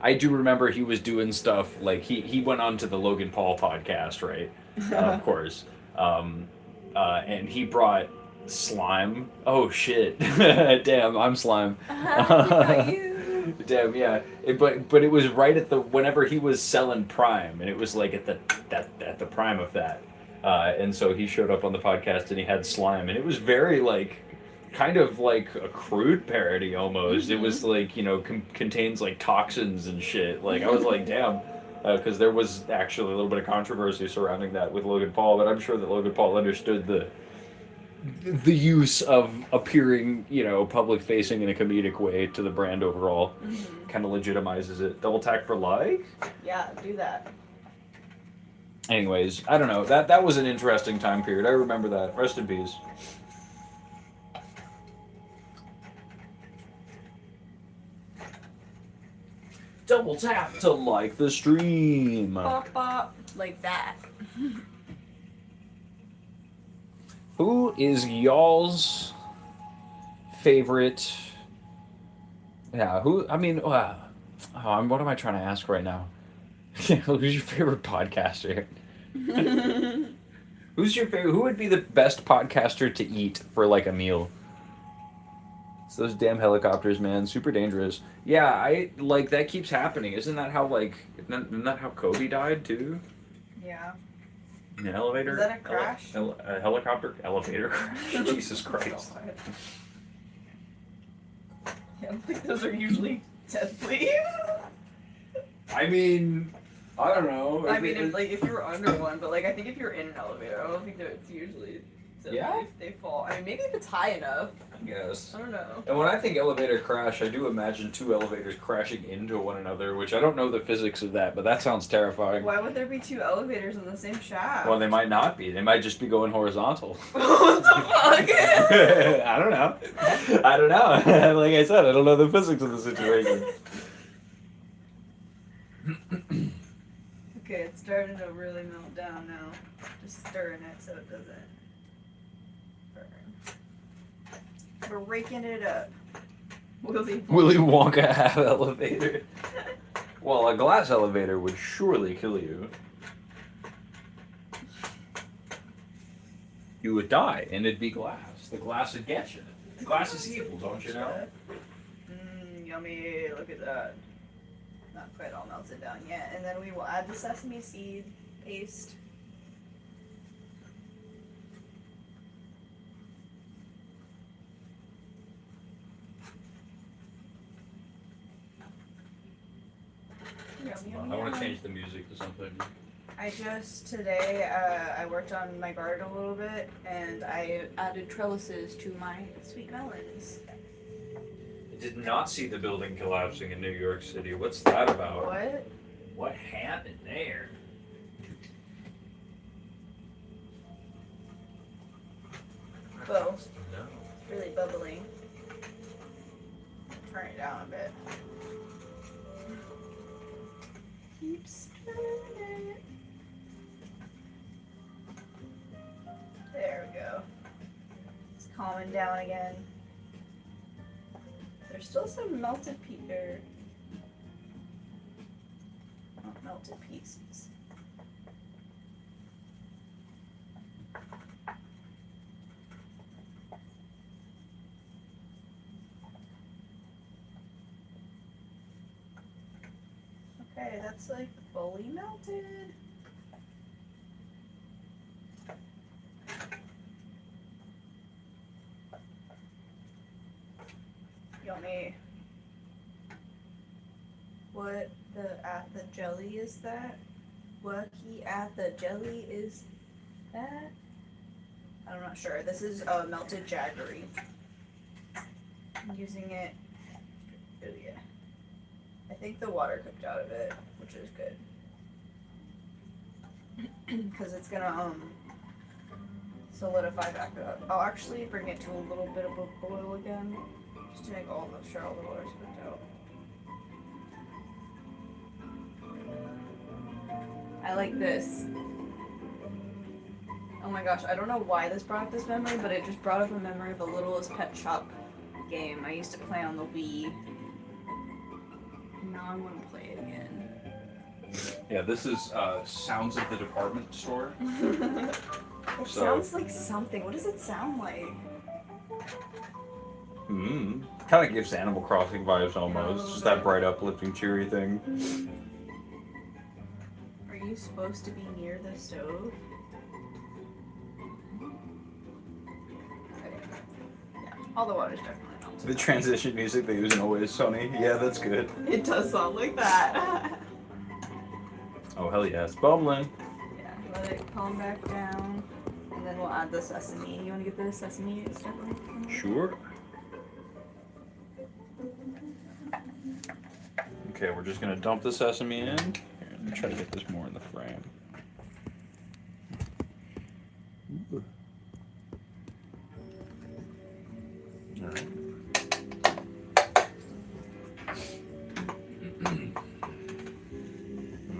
I do remember he was doing stuff like he went on to the Logan Paul podcast, right? Of course. And he brought slime. Oh shit! Damn, I'm slime. Damn, yeah. But it was right at the whenever he was selling Prime, and it was like at the prime of that. And so he showed up on the podcast and he had slime, and it was very like kind of like a crude parody almost. It was like, you know, contains like toxins and shit. Like I was like, damn, because there was actually a little bit of controversy surrounding that with Logan Paul, but I'm sure that Logan Paul understood the use of appearing, you know, public facing in a comedic way to the brand overall. Kind of legitimizes it. Double tap for like? Yeah, do that. Anyways, I don't know. That was an interesting time period. I remember that. Rest in peace. Double tap to like the stream. Bop bop like that. Who is y'all's favorite? Yeah, who? I mean, what am I trying to ask right now? Who's your favorite podcaster? Who's your favorite? Who would be the best podcaster to eat for like a meal? It's those damn helicopters, man. Super dangerous. Yeah, I like that keeps happening. Isn't that how isn't that how Kobe died too? Yeah. In an elevator? Was that a crash? A helicopter elevator crash. Jesus Christ. Yeah, I think those are usually deadly. I mean, I don't know. I mean, if you're under one, but like I think if you're in an elevator, I don't think that it's usually deadly if they fall. I mean, maybe if it's high enough. Yes. I don't know. And when I think elevator crash, I do imagine two elevators crashing into one another, which I don't know the physics of that, but that sounds terrifying. Why would there be two elevators in the same shaft? Well, they might not be. They might just be going horizontal. What the fuck? I don't know. I don't know. Like I said, I don't know the physics of the situation. Okay, it's starting to really melt down now. Just stirring it so it doesn't burn. We're raking it up. Willy Wonka have elevator. Well, a glass elevator would surely kill you. You would die, and it'd be glass. The glass would get you. Glass is evil, don't you know? Yummy. Look at that. Not quite all melted down yet. And then we will add the sesame seed paste. I want to change the music to something. I just today I worked on my garden a little bit and I added trellises to my sweet melons. I did not see the building collapsing in New York City. What's that about? What? What happened there? Whoa, No. really bubbling. Turn it down a bit. Keep stirring it. There we go. It's calming down again. There's still some melted not melted pieces. Okay, that's like fully melted. Yummy. What at the jelly is that? What at the jelly is that? I'm not sure. This is melted jaggery. I'm using it. Oh yeah. I think the water cooked out of it, which is good. Because it's gonna solidify back up. I'll actually bring it to a little bit of a boil again, just to make sure all the water's cooked out. I like this. Oh my gosh, I don't know why this brought up this memory, but it just brought up a memory of a Littlest Pet Shop game I used to play on the Wii. Now I want to play it again. Yeah, this is Sounds of the Department Store. It sounds like something. What does it sound like? Kind of gives Animal Crossing vibes almost. Just that bright, uplifting, cheery thing. Are you supposed to be near the stove? Okay. Yeah, all the water's definitely melted. The transition music they use in Always Sunny. Yeah, that's good. It does sound like that. Oh, hell yeah. It's bubbling. Yeah, let it calm back down. And then we'll add the sesame. You want to get the sesame stuff in? Sure. Okay, we're just going to dump the sesame in. Here, let me try to get this more in the frame. Ooh. All right.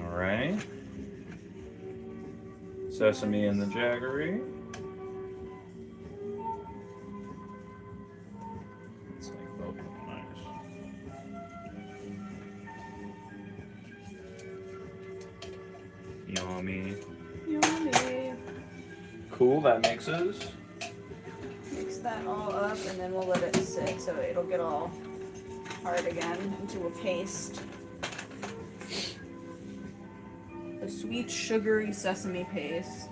All right. Sesame and the jaggery. It's like bubbling nice. Yummy. Yummy. Cool, that mixes. Mix that all up and then we'll let it sit so it'll get all hard again into a paste. A sweet sugary sesame paste.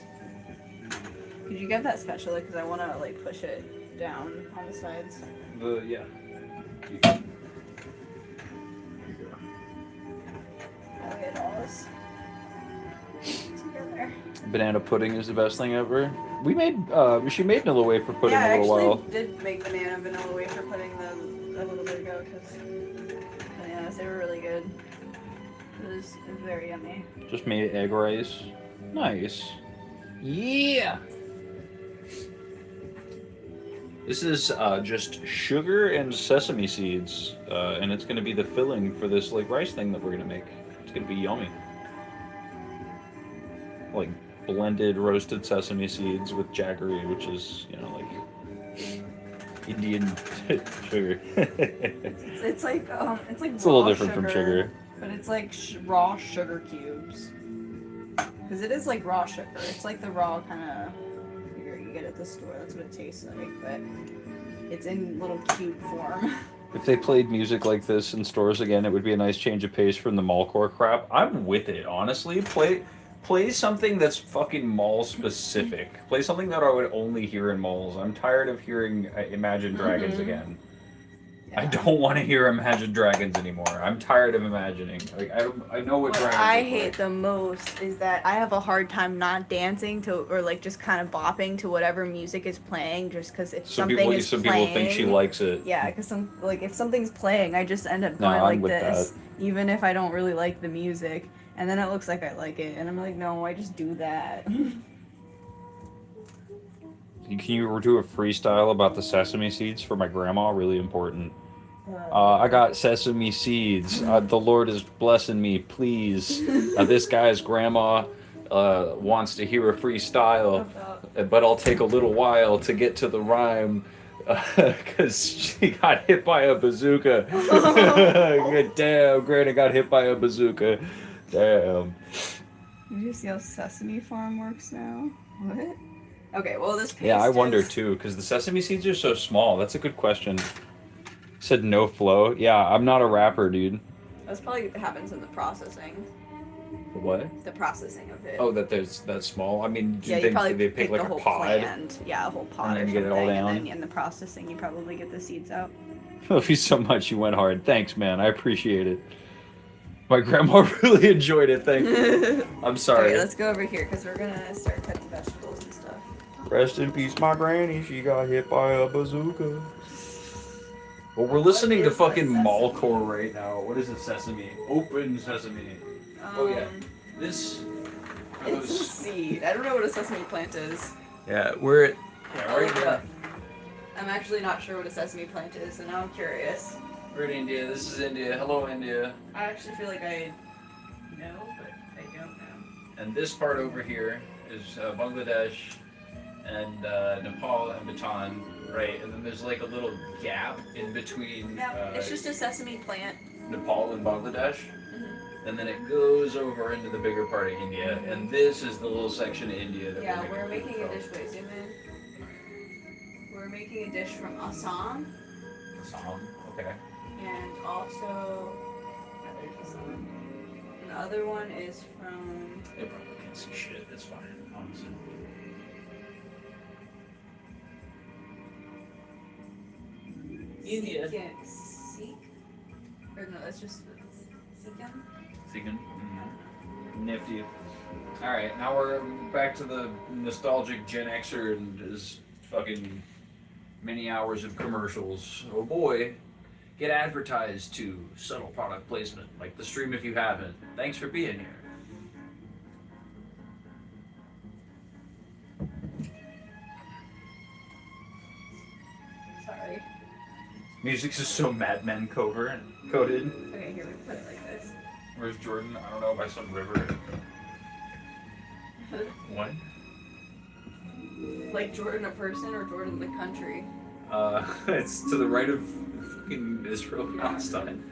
Could you get that spatula because I want to like push it down on the sides? Yeah. That way it all is together. Banana pudding is the best thing ever. We made, she made vanilla wafer pudding Yeah, a little I while. actually did make banana vanilla wafer pudding a little bit ago because bananas, they were really good. It was very yummy. Just made egg rice. Nice. Yeah. This is just sugar and sesame seeds, and it's gonna be the filling for this like rice thing that we're gonna make. It's gonna be yummy. Like blended roasted sesame seeds with jaggery, which is, you know, like Indian sugar. It's like It's a little different from sugar. But it's like raw sugar cubes. Because it is like raw sugar. It's like the raw kind of sugar you get at the store. That's what it tastes like. But it's in little cube form. If they played music like this in stores again, it would be a nice change of pace from the mallcore crap. I'm with it, honestly. Play something that's fucking mall specific. Play something that I would only hear in malls. I'm tired of hearing Imagine Dragons again. Yeah. I don't want to hear Imagine Dragons anymore. I'm tired of imagining. Like I know what dragons I look hate like. the most is that I have a hard time not dancing to, or like just kind of bopping to whatever music is playing, just because if Some something is people playing. think she likes it. Yeah, because if something's playing, I just end up No, going I'm like with this, even if I don't really like the music, and then it looks like I like it, and I'm like, no, I just do that. Can you do a freestyle about the sesame seeds for my grandma? Really important. I got sesame seeds. The Lord is blessing me, please. This guy's grandma wants to hear a freestyle, but I'll take a little while to get to the rhyme because she got hit by a bazooka. Damn, Granny got hit by a bazooka. Damn. You see how Sesame Farm works now? What? Okay, well this paste Yeah, I wonder is- too, because the sesame seeds are so small. That's a good question. Said no flow. Yeah, I'm not a rapper, dude. That's probably happens in the processing. What? The processing of it. Oh, that's small. I mean, do yeah, you you think probably they pick pick like the a whole pod? plant. Yeah, a whole pod And then or you get it all something, down? and then in the processing you probably get the seeds out. Love you so much. You went hard. Thanks, man. I appreciate it. My grandma really enjoyed it. Thank you. I'm sorry. Okay, let's go over here because we're gonna start cutting vegetables and stuff. Rest in peace, my granny. She got hit by a bazooka. Well, we're listening to fucking Mallcore right now. What is it, Sesame? Open Sesame. Oh yeah, this. It's a seed. I don't know what a sesame plant is. Yeah, we're at. Yeah, I'll right look it here. up. I'm actually not sure what a sesame plant is, and now I'm curious. We're in India. This is India. Hello, India. I actually feel like I know, but I don't know. And this part over here is Bangladesh and Nepal and Bhutan, right? And then there's like a little gap in between Yeah, it's just a sesame plant. Nepal and Bangladesh. And then it goes over into the bigger part of India. And this is the little section of India that Yeah, we're we're making food a from. dish. Wait, zoom in. We're making a dish from Assam, Assam, okay. and also there's Assam. And the other one is from. They probably can't see shit. It's fine, honestly. India. Sikh? Or no, that's just Sikkim? Second. Nifty. Alright, now we're back to the nostalgic Gen Xer and his fucking many hours of commercials. Oh boy. Get advertised to subtle product placement, like the stream if you haven't. Thanks for being here. Sorry. Music's just so Mad Men coded. Okay, here we put it like this. Where's Jordan? I don't know, by some river. What? Like Jordan a person or Jordan the country? It's to the right of fucking Israel Palestine.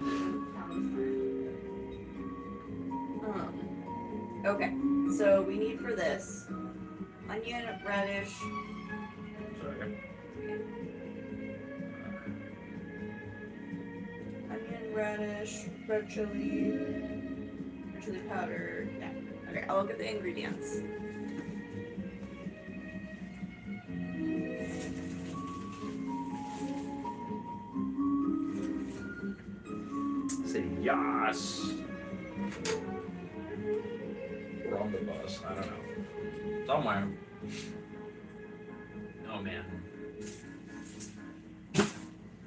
Okay, so we need for this onion, radish, Sorry. onion, radish, red chili powder. Yeah. Okay, I'll look at the ingredients. Say yas. We're on the bus. I don't know. Somewhere. Oh man.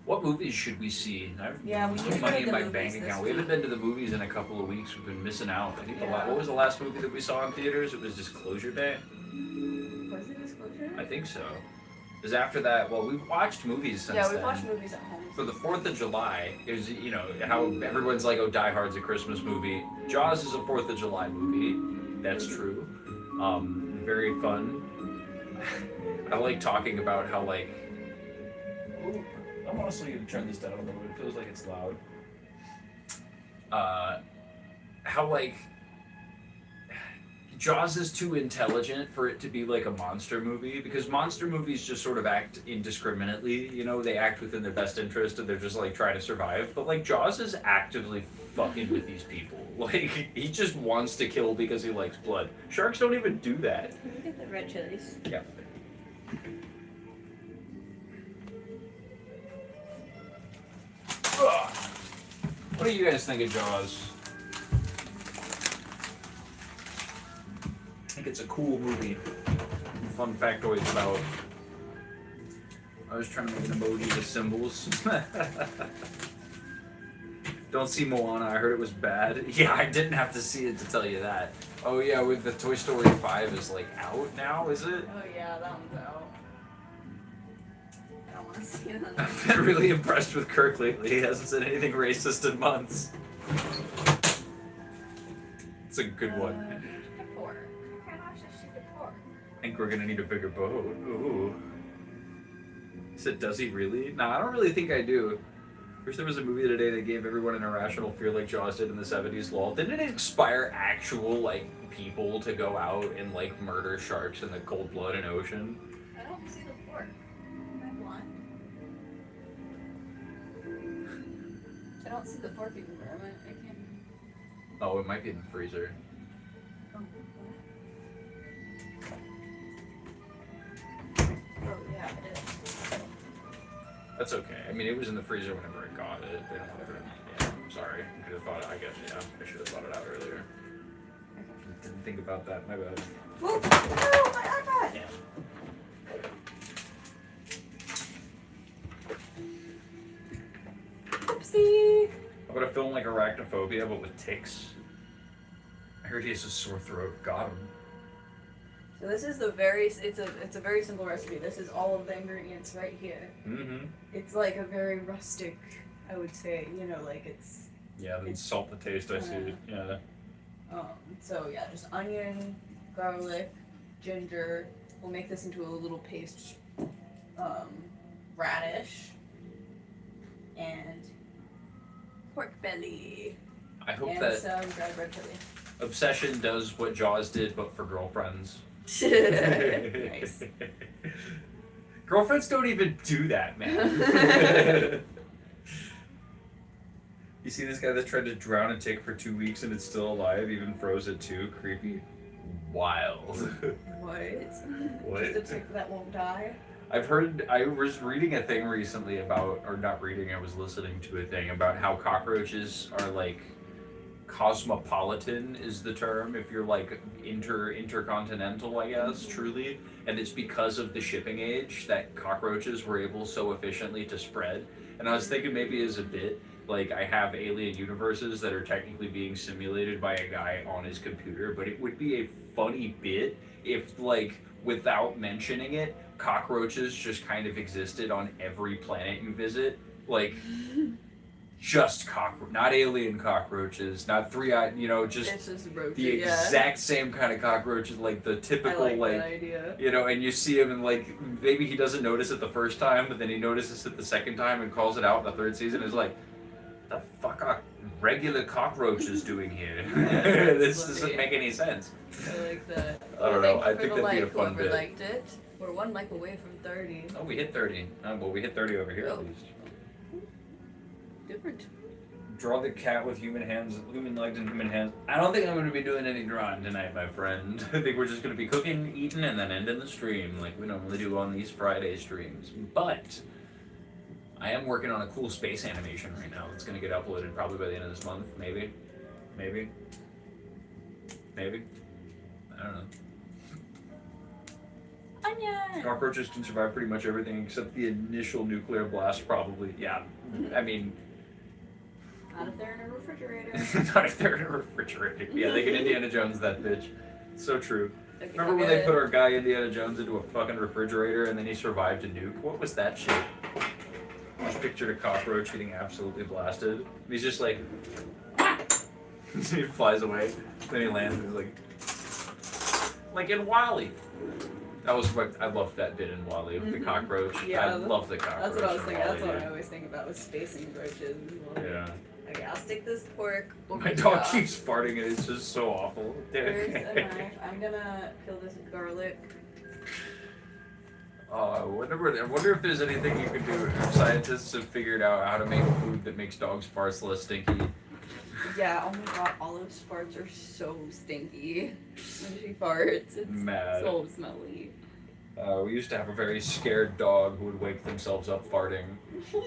What movies should we see? I've Yeah, we need no to go money to in the my movies bank this account. We haven't been to the movies in a couple of weeks. We've been missing out. I think Yeah. what was the last movie that we saw in theaters? It was Disclosure Day. Was it Disclosure? I think so. Because after that, well, we've watched movies since Yeah, we've then. watched movies at home. For the 4th of July, it was, you know, how everyone's like, oh, Die Hard's a Christmas movie. Jaws is a 4th of July movie. That's true. Very fun. I like talking about how, like, ooh, I'm honestly going to turn this down a little bit. It feels like it's loud. How, like, Jaws is too intelligent for it to be like a monster movie, because monster movies just sort of act indiscriminately, you know, they act within their best interest and they're just like trying to survive. But like Jaws is actively fucking with these people. Like he just wants to kill because he likes blood. Sharks don't even do that. Can we get the red chilies? Yeah. Ugh. What do you guys think of Jaws? I think it's a cool movie. Fun factoids about. I was trying to make an emoji with symbols. Don't see Moana. I heard it was bad. Yeah, I didn't have to see it to tell you that. Oh yeah, with the Toy Story 5 is like out now, is it? Oh yeah, that one's out. I don't want to see it. I've been really impressed with Kirk lately. He hasn't said anything racist in months. It's a good one. Pork. I can't watch this stupid pork. I think we're gonna need a bigger boat. Ooh. He said, does he really? No, I don't really think I do. Wish there was a movie today that gave everyone an irrational fear like Jaws did in the 70s. Lol. Didn't it inspire actual, like, people to go out and, like, murder sharks in the cold blood and ocean? I don't see the pork. Am I blind? I don't see the pork anywhere. I can't. Oh, it might be in the freezer. Oh, oh yeah, it is. That's okay. I mean, it was in the freezer whenever I got it. They don't put it in. Yeah, I'm sorry. I could have thought it. I guess, yeah. I should have thought it out earlier. Didn't think about that. My bad. Whoa! No, my iPad! Damn. Oopsie! How about a film like Arachnophobia, but with ticks? I heard he has a sore throat. Got him. So this is it's a very simple recipe. This is all of the ingredients right here. Mm-hmm. It's like a very rustic, I would say, you know, like it's Yeah, then salt the taste, I see. Yeah. so yeah, just onion, garlic, ginger. We'll make this into a little paste, radish, and pork belly, I hope and that some dried red chili. Obsession does what Jaws did, but for girlfriends. Nice. Girlfriends don't even do that, man. You see this guy that tried to drown a tick for 2 weeks and it's still alive, even froze it too? Creepy. Wild. What? What? Just a tick that won't die? I've heard, I was reading a thing recently about, or not reading, I was listening to a thing about how cockroaches are like, cosmopolitan is the term, if you're like intercontinental, I guess, truly. And it's because of the shipping age that cockroaches were able so efficiently to spread. And I was thinking maybe as a bit, like I have alien universes that are technically being simulated by a guy on his computer, but it would be a funny bit if, like, without mentioning it, cockroaches just kind of existed on every planet you visit. Like, just cockroach, not alien cockroaches, not three-eyed, you know, just It's just roaches, the exact same kind of cockroaches, like the typical, I like that idea. you know, and you see him and like maybe he doesn't notice it the first time, but then he notices it the second time and calls it out in the third season. Is like, the fuck are regular cockroaches doing here? This doesn't make any sense. I like that. I don't know. I think that'd be a fun whoever bit. liked it. We're one like away from 30. Oh, we hit 30. Well, we hit 30 over here Oh. at least. Different. Draw the cat with human hands, human legs, and human hands. I don't think I'm going to be doing any drawing tonight, my friend. I think we're just going to be cooking, eating, and then ending the stream like we normally do on these Friday streams. But I am working on a cool space animation right now that's going to get uploaded probably by the end of this month. Maybe. Maybe. Maybe. I don't know. Onion! Cockroaches can survive pretty much everything except the initial nuclear blast, probably. Yeah. I mean, Not if they're in a refrigerator. not if they're in a refrigerator. Yeah, they can Indiana Jones that bitch. So true. They can Remember when cook they it. put our guy Indiana Jones into a fucking refrigerator and then he survived a nuke? What was that shit? I just pictured a cockroach getting absolutely blasted. And he's just like, he flies away. Then he lands and he's like in WALL-E. That was what I loved that bit in WALL-E with the cockroach. Yeah, I love the cockroach. That's what I was in thinking. That's WALL-E, what I dude. always think about with spacing roaches. Yeah. Okay, I'll stick this pork. My dog keeps farting and it's just so awful. Where's a knife? I'm gonna peel this garlic. I wonder if there's anything you could do. If scientists have figured out how to make food that makes dogs' farts less stinky. Yeah, oh my god, Olive's farts are so stinky. When she farts, it's Mad. so smelly. We used to have a very scared dog who would wake themselves up farting.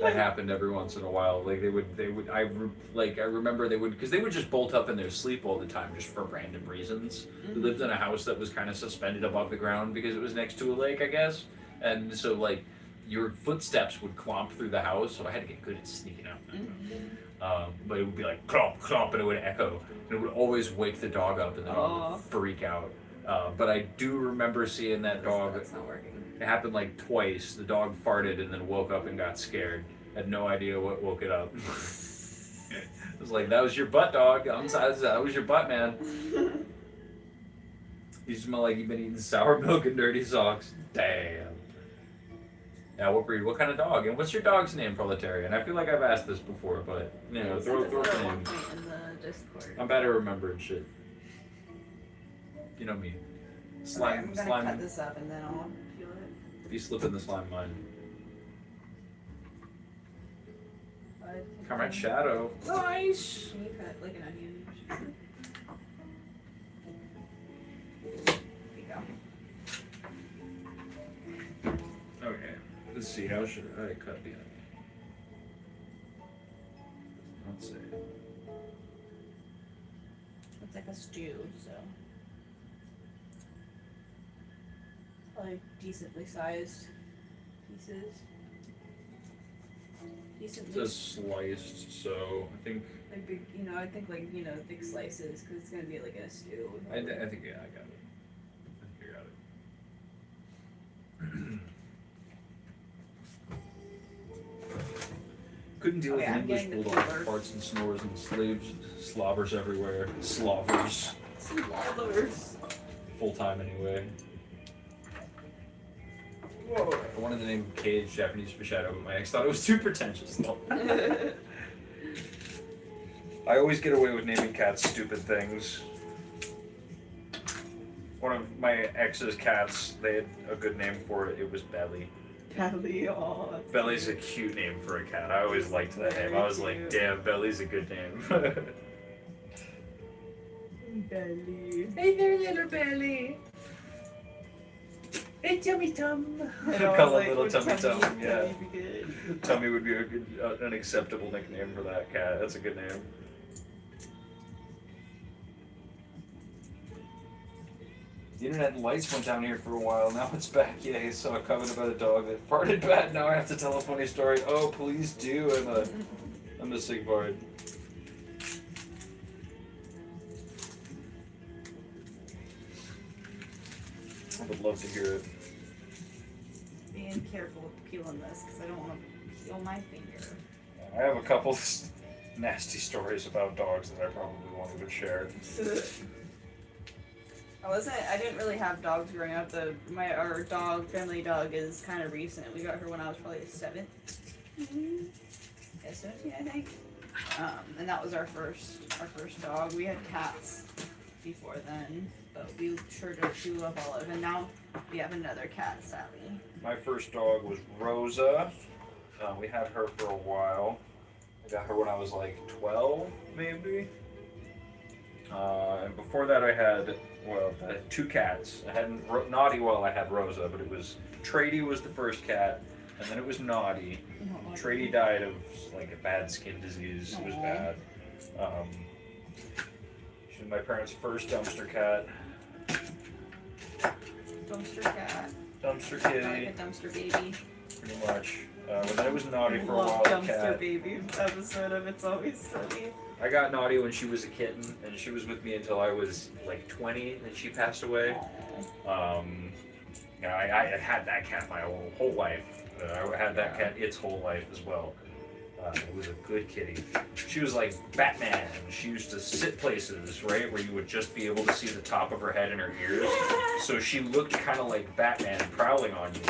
That happened every once in a while. Like I remember they would, because they would just bolt up in their sleep all the time just for random reasons. We lived in a house that was kind of suspended above the ground because it was next to a lake, I guess. And so like your footsteps would clomp through the house, so I had to get good at sneaking out. But it would be like clomp, clomp, and it would echo. And it would always wake the dog up and the dog would freak out. But I do remember seeing that dog. That's not working. It happened like twice. The dog farted and then woke up and got scared. Had no idea what woke it up. It was like, that was your butt, dog. I'm sorry, that was your butt, man. You smell like you've been eating sour milk and dirty socks. Damn. Yeah, what breed? What kind of dog? And what's your dog's name, Proletarian? I feel like I've asked this before, but you know, throw At a one name. point in the Discord. I'm bad at remembering shit. You know me. Slime, I'm gonna slime. cut this up and then I'll peel it. If you slip in the slime mine. Comrade Shadow. Nice. Can you cut like an onion? There you go. Okay. Let's see. How should I cut the onion? Let's see. It's like a stew, so probably decently sized pieces. It Decently says sliced, so I think like big, I think like thick slices because it's gonna be like in a stew. I think I got it. I think I got it. Couldn't deal with I'm an English getting the bulldog. fever. Farts and snores and slaves, slobbers everywhere. Slavers. Slavers. Full time anyway. Whoa. I wanted to name him Cage, Japanese fish shadow, but my ex thought it was too pretentious. I always get away with naming cats stupid things. One of my ex's cats, they had a good name for it. It was Belly. Belly, oh, that's Belly's a cute. cute name for a cat. I always liked that name. I was like, Very damn, Belly's a good name. Belly. Hey there, little Belly. Hey, Tummy Tum. And I Call was him Little would Tummy Tum. Yeah. Tummy be good? Tummy would be a good, an acceptable nickname for that cat. That's a good name. The internet lights went down here for a while. Now it's back. Yay! Saw a comment about a dog that farted bad. Now I have to tell a funny story. Oh, please do. I'm a Sigvard. I would love to hear it. Being careful with peeling this because I don't want to peel my finger. I have a couple nasty stories about dogs that I probably wanted to share. I didn't really have dogs growing up. Our family dog is kind of recent. We got her when I was probably 7. Yeah, 17, I think. And that was our first dog. We had cats before then, but we sure do love Olive. And now we have another cat, Sally. My first dog was Rosa. We had her for a while. I got her when I was like 12, maybe. And before that, I had 2 cats. I had Naughty while I had Rosa, but it was Trady was the first cat, and then it was Naughty. Trady died of like a bad skin disease. It was bad. She was my parents' first dumpster cat. Dumpster cat. Dumpster Like kitty, a dumpster baby. pretty much. But then it was Naughty for a Love while. The dumpster cat. baby episode of It's Always Sunny. I got Naughty when she was a kitten, and she was with me until I was like 20, and she passed away. I had that cat my whole life. I had that cat its whole life as well. It was a good kitty. She was like Batman. She used to sit places, right, where you would just be able to see the top of her head and her ears. So she looked kind of like Batman prowling on you.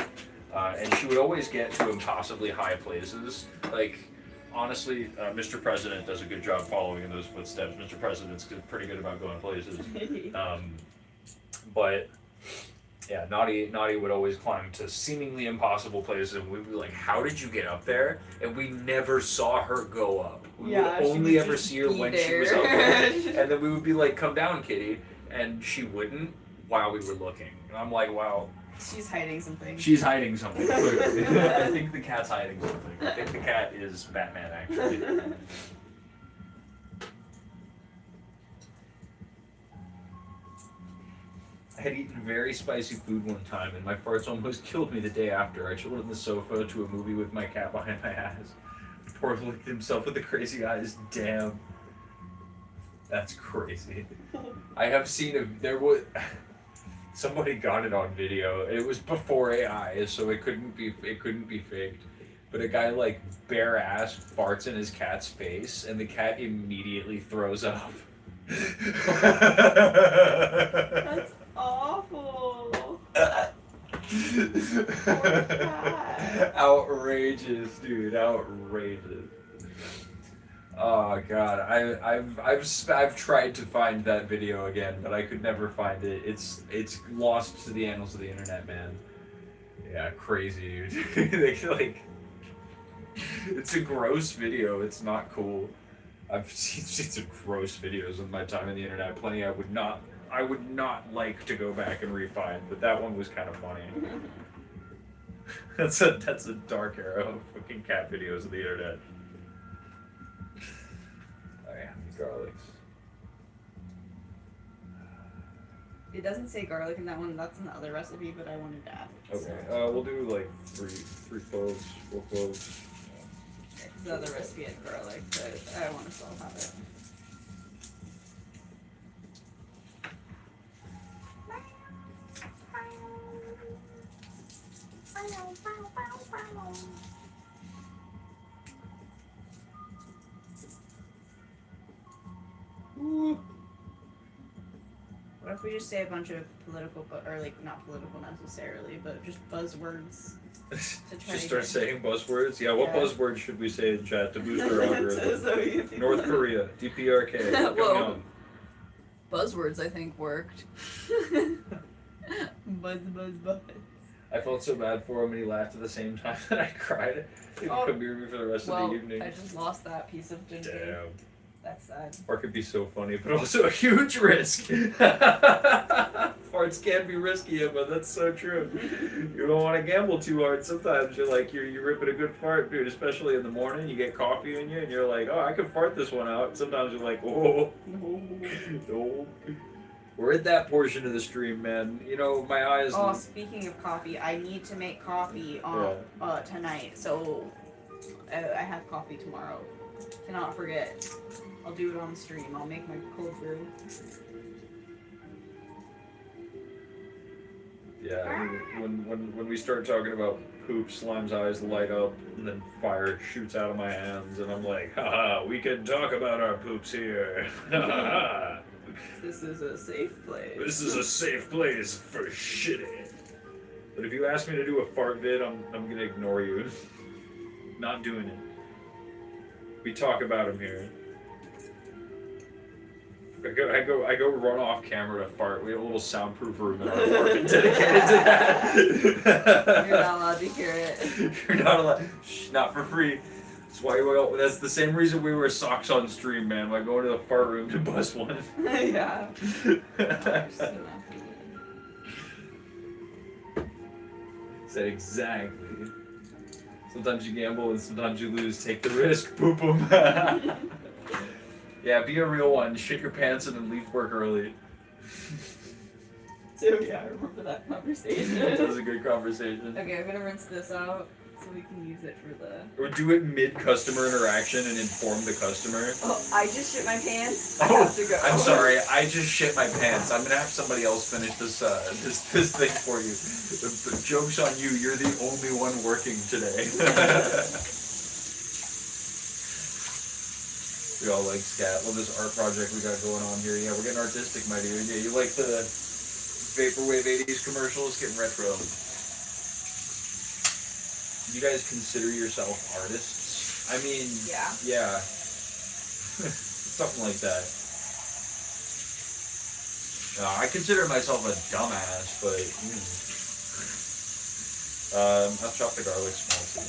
And she would always get to impossibly high places. Like, honestly, Mr. President does a good job following in those footsteps. Mr. President's pretty good about going places. But yeah, Naughty would always climb to seemingly impossible places, and we'd be like, "How did you get up there?" And we never saw her go up. We would only ever see her when she was up there, and then we would be like, "Come down, kitty," and she wouldn't while we were looking. And I'm like, "Wow." She's hiding something. She's hiding something, clearly. I think the cat's hiding something. I think the cat is Batman, actually. I had eaten very spicy food one time, and my farts almost killed me the day after. I chilled on the sofa to a movie with my cat behind my ass. Poor licked himself with the crazy eyes. Damn. That's crazy. I have seen there was... Somebody got it on video. It was before AI, so it couldn't be faked. But a guy like bare ass farts in his cat's face, and the cat immediately throws up. That's awful. Poor cat. Outrageous, dude. Outrageous. Oh god, I've tried to find that video again, but I could never find it. It's lost to the annals of the internet, man. Yeah, crazy, dude. Like, it's a gross video. It's not cool. I've seen some gross videos in my time on the internet. Plenty I would not like to go back and re-find, but that one was kind of funny. That's a dark era of fucking cat videos of the internet. It doesn't say garlic in that one. That's in the other recipe, but I wanted to add it. Okay. We'll do like three cloves, 4 cloves. The other recipe had garlic, but I want to still have it. What if we just say a bunch of political, or like not political necessarily, but just buzzwords to try Just to start get- saying buzzwords. Yeah, what Yeah. buzzwords should we say in chat to boost our algorithm? So you think- North Korea, DPRK. Whoa. Pyongyang. Buzzwords, I think, worked. Buzz, buzz, buzz. I felt so bad for him and he laughed at the same time that I cried. He would Oh. come near me for the rest of Well, the evening. I just lost that piece of ginger. Damn. That's sad. Fart could be so funny, but also a huge risk. Farts can be risky, but that's so true. You don't want to gamble too hard. Sometimes you're like, you're ripping a good fart, dude, especially in the morning. You get coffee in you, and you're like, oh, I could fart this one out. Sometimes you're like, oh, no. We're at that portion of the stream, man. You know, my eyes. Oh, speaking of coffee, I need to make coffee tonight. So I have coffee tomorrow. Cannot forget. I'll do it on the stream. I'll make my cold brew. Yeah, I mean, when we start talking about poop, Slime's eyes light up, and then fire shoots out of my hands, and I'm like, haha, we can talk about our poops here. Haha. This is a safe place. This is a safe place for shitting. But if you ask me to do a fart vid, I'm gonna ignore you. Not doing it. We talk about them here. I go run off camera to fart. We have a little soundproof room in our apartment dedicated to that. You're not allowed to hear it. You're not allowed. Shh, not for free. That's why that's the same reason we wear socks on stream, man. I go into the fart room to bust one. Yeah. Said exactly. Sometimes you gamble and sometimes you lose. Take the risk. Boop 'em. Yeah, be a real one. Shit your pants and then leave work early. So yeah, I remember that conversation. That was a good conversation. Okay, I'm gonna rinse this out so we can use it for the. Or do it mid-customer interaction and inform the customer. Oh, I just shit my pants. I Oh, have to go. I'm sorry. I just shit my pants. I'm gonna have somebody else finish this this thing for you. The joke's on you. You're the only one working today. We all like scat. Love this art project we got going on here. Yeah, we're getting artistic, my dude. Yeah, you like the Vaporwave 80s commercials? Getting retro. You guys consider yourself artists? I mean, yeah. Something like that. I consider myself a dumbass, but I'll chop the garlic small too.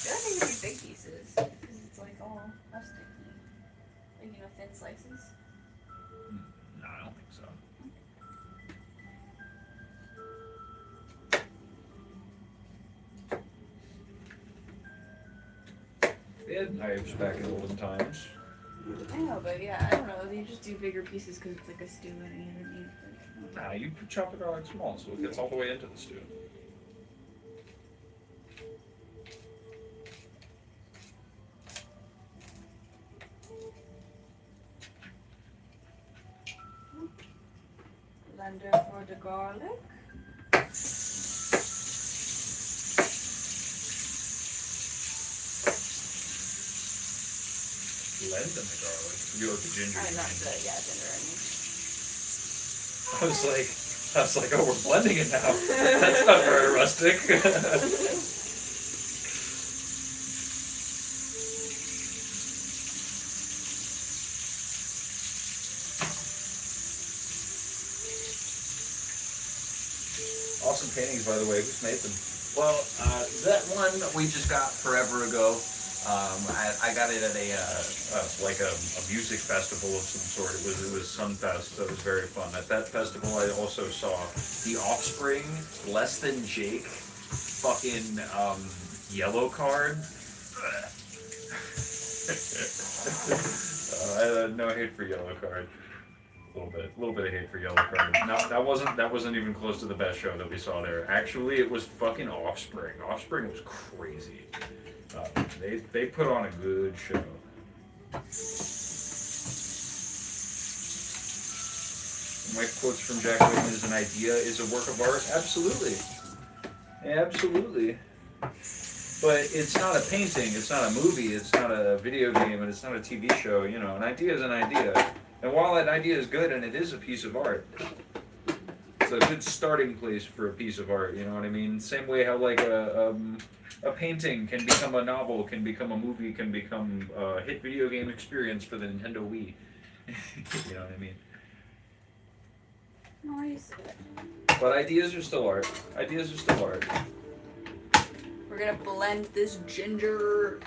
I think it'd be big pieces because it's like all sticky, like thin slices. No, I don't think so. They had knives back in olden times. I know, but yeah, I don't know. They just do bigger pieces because it's like a stew underneath. Nah, you chop the garlic small so it gets all the way into the stew. Blender for the garlic. Blend in the garlic. You like the ginger. Not the ginger. I was like, oh, we're blending it now. That's not very rustic. Awesome paintings, by the way. Who's made them? Well, that one we just got forever ago. I got it at a music festival of some sort. It was Sunfest, so it was very fun. At that festival, I also saw The Offspring, Less Than Jake, fucking Yellow Card. I had no hate for Yellow Card. A little bit of hate for Yellow Card. No, that wasn't even close to the best show that we saw there. Actually, it was fucking Offspring. Offspring was crazy. They put on a good show. My quotes from Jack Whitman is an idea is a work of art. Absolutely. Absolutely. But it's not a painting, it's not a movie, it's not a video game, and it's not a TV show, you know. An idea is an idea. And while that idea is good and it is a piece of art, it's a good starting place for a piece of art, you know what I mean? Same way how like a painting can become a novel, can become a movie, can become a hit video game experience for the Nintendo Wii. You know what I mean? Nice. But ideas are still art. Ideas are still art. We're gonna blend this ginger.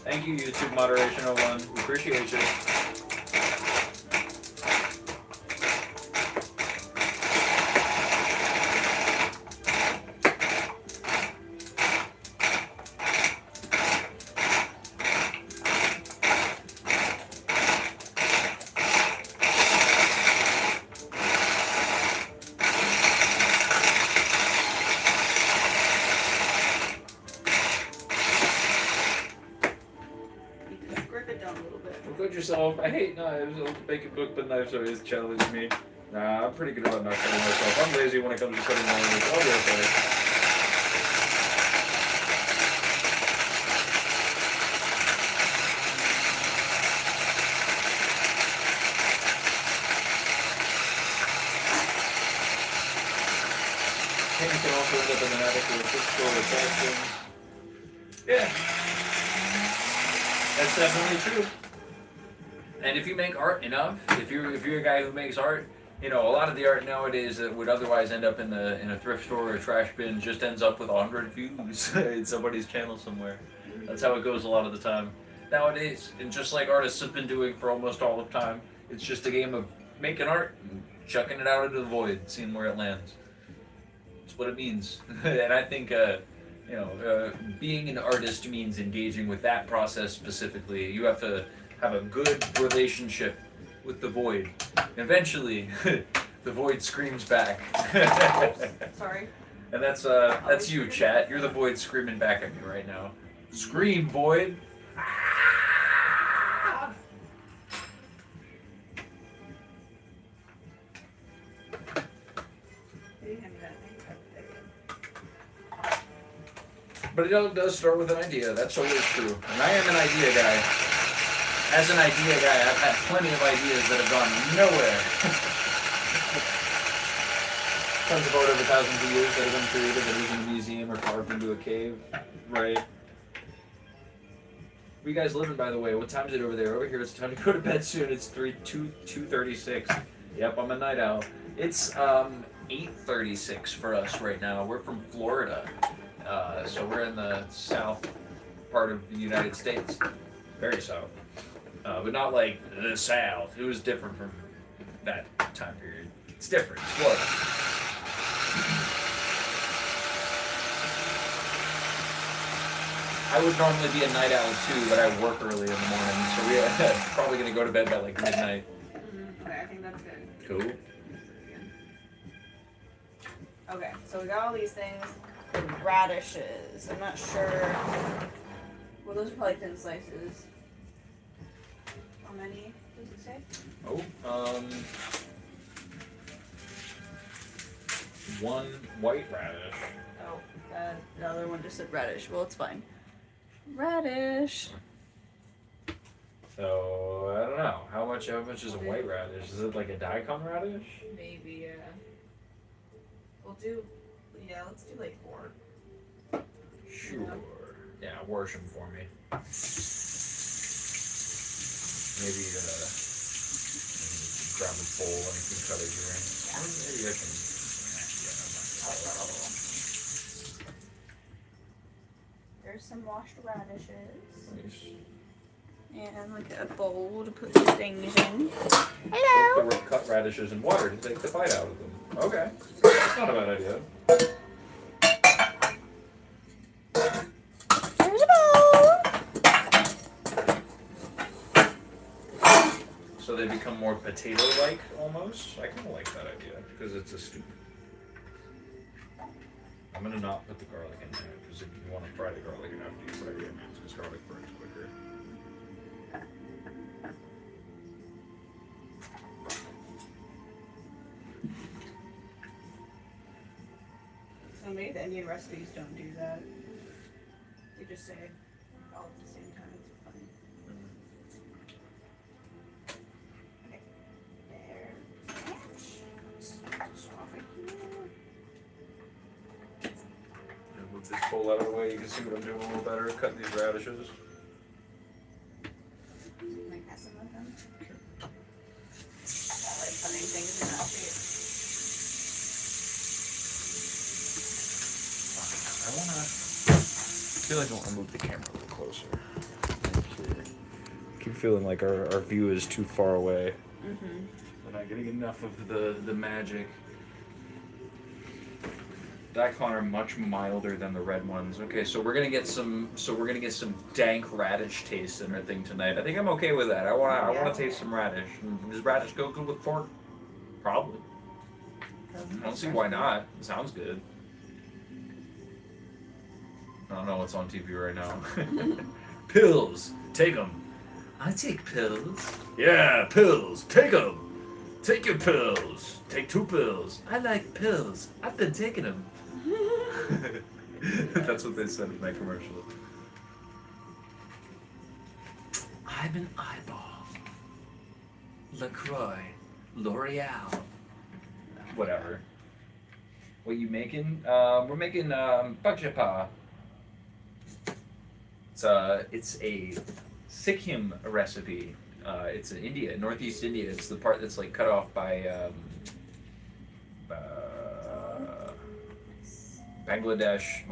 Thank you, YouTube Moderation 01. We appreciate you. Yourself. I hate knives. I'll make a book, but knives always challenge me. Nah, I'm pretty good about not cutting myself. I'm lazy when it comes to cutting knives. I'll be okay. Pain can also end up in an attic or a fixed-floor attraction. Yeah. That's definitely true. And if you make art enough, if you're a guy who makes art, you know, a lot of the art nowadays that would otherwise end up in a thrift store or a trash bin just ends up with 100 views in somebody's channel somewhere. That's how it goes a lot of the time nowadays. And just like artists have been doing for almost all of time, it's just a game of making art and chucking it out into the void, seeing where it lands. That's what it means. And I think being an artist means engaging with that process specifically. You have to have a good relationship with the void. Eventually, the void screams back. Sorry. And that's you, chat. You're the void screaming back at me right now. Scream, void! Ah! But it all does start with an idea. That's always true. And I am an idea guy. As an idea guy, I've had plenty of ideas that have gone nowhere. Tons of art over thousands of years that have been created that is in a museum or carved into a cave, right? Where you guys living, by the way? What time is it over there? Over here, it's time to go to bed soon. It's 2:36. Yep, I'm a night owl. It's 8:36 for us right now. We're from Florida, so we're in the south part of the United States, very south. But not like the South. It was different from that time period. It's different. It's Florida. I would normally be a night owl too, but I work early in the morning, so we're probably going to go to bed by like midnight. Okay, I think that's good. Cool. Okay, so we got all these things. Radishes. I'm not sure. Well, those are probably thin slices. How many does it say? One white radish. Oh, the other one just said radish. Well, it's fine. Radish. So I don't know. How much is a white radish? Is it like a daikon radish? Maybe, yeah. Let's do like 4. Sure. Yeah, wash them for me. Maybe grab a bowl and you can cut it here. Maybe I can. There's some washed radishes. Nice. And like a bowl to put these things in. Hello. Cut radishes in water to take the bite out of them. Okay, that's not a bad idea. So they become more potato-like almost. I kind of like that idea because it's a stew. I'm gonna not put the garlic in there because if you want to fry the garlic, you have to fry the onions because garlic burns quicker. So many of the Indian recipes don't do that. They just say all at the same time. It's funny. Okay. Move this bowl out of the way. You can see what I'm doing a little better. Cut these radishes. Can I pass some of them? I like putting things in that shape. I feel like I want to move the camera a little closer. I keep feeling like our view is too far away. Mm-hmm. We're not getting enough of the magic. Daikon are much milder than the red ones. Okay, so we're gonna get some dank radish taste in our thing tonight. I think I'm okay with that. I wanna taste some radish. Does radish go good with pork? Probably. I don't see why not. It sounds good. I don't know what's on TV right now. Pills, take them. I take pills. Yeah, pills, take them. Take your pills. Take 2 pills. I like pills. I've been taking them. That's what they said in my commercial. I'm an eyeball. LaCroix. L'Oreal. Whatever. What you making? We're making phagshapa. It's a Sikkim recipe. It's in India, northeast India. It's the part that's like cut off by Bangladesh,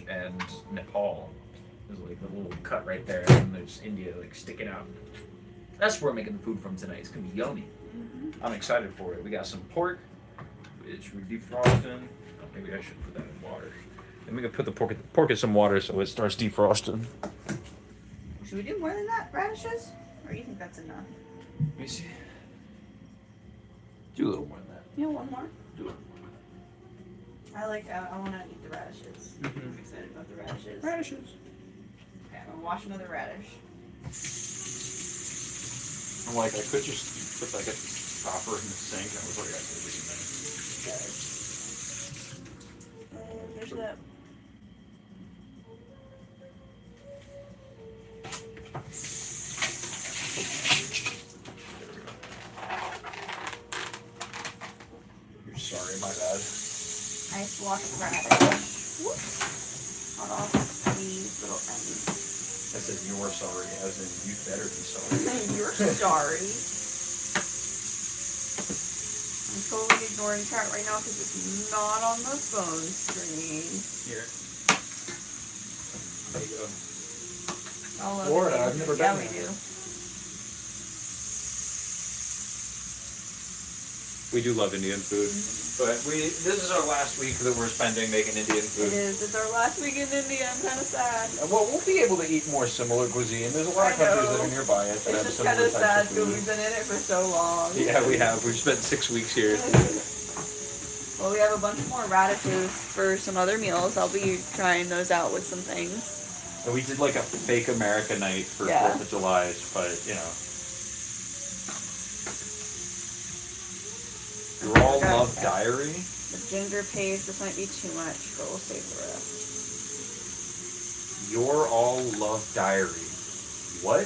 and Nepal. There's like a little cut right there, and there's India like sticking out. That's where we're making the food from tonight. It's gonna be yummy. Mm-hmm. I'm excited for it. We got some pork, which we're defrosting. Oh, maybe I should put that in water. And we can put the pork in some water so it starts defrosting. Should we do more than that, radishes? Or do you think that's enough? Let me see. Do a little more than that. Yeah, one more. Do it. I want to eat the radishes. Mhm. I'm excited about the radishes. Radishes. Okay, I'm going to wash another radish. I'm like, I could just put like a stopper in the sink. I was like, I could leave it. There's that. You're sorry, my bad. Nice washed radish. Whoops. Cut off these little ends. I said you're sorry, as in you better be sorry. You're sorry. I'm totally ignoring chat right now because it's not on the phone screen. Here. There you go. I love Florida, it. I've never Yeah, been we there. do. We do love Indian food. But this is our last week that we're spending making Indian It food. is. It's our last week in India. I'm kind of sad. Well, we'll be able to eat more similar cuisine. There's a lot of I countries know. that are nearby us that have It's just similar kind of types sad of because food. we've been in it for so long. Yeah, we have. We've spent 6 weeks here. Well, we have a bunch more radishes for some other meals. I'll be trying those out with some things. And we did like a fake America night for Yeah. 4th of July, but you know. Your all Okay. love diary? The ginger paste. This might be too much, but we'll save the rest. Your all love diary. What?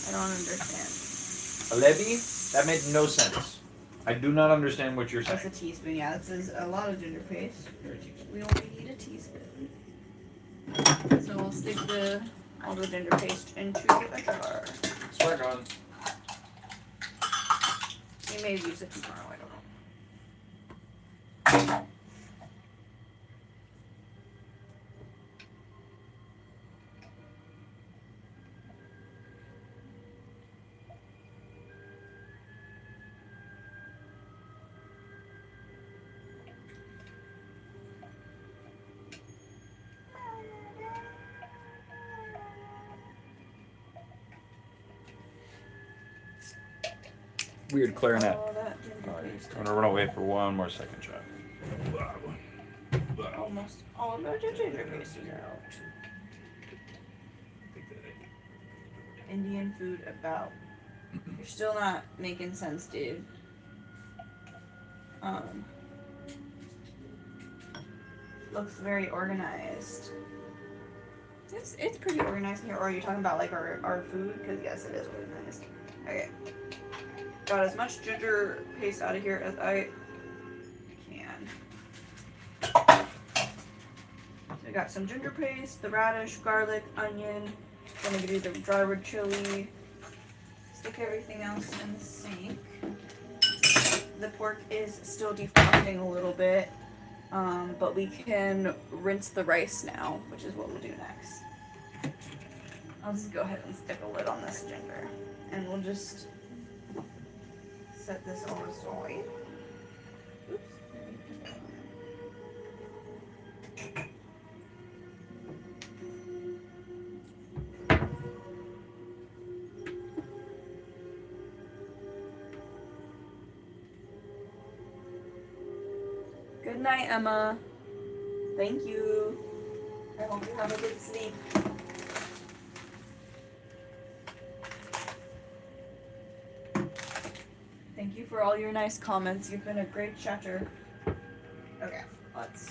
I don't understand. Alebi? That made no sense. I do not understand what you're That's a saying. teaspoon. Yeah, this is a lot of ginger paste. We only need a teaspoon. So we'll stick all the ginger paste into a jar. Swear on. We may use it tomorrow. I don't know. weird clarinet. All that ginger Alright, paste. I'm gonna run away for one more second, chat. Almost all of the ginger paste is out. Indian food about. You're still not making sense, dude. Looks very organized. It's pretty organized here. Or are you talking about like our food? Because yes, it is organized. Okay. Got as much ginger paste out of here as I can. So we got some ginger paste, the radish, garlic, onion. Gonna do the dry wood chili. Stick everything else in the sink. The pork is still defrosting a little bit, but we can rinse the rice now, which is what we'll do next. I'll just go ahead and stick a lid on this ginger, and we'll just set this on the side. Oops. Good night, Emma. Thank you. I hope you have a good sleep. Thank you for all your nice comments. You've been a great chatter. Okay, let's.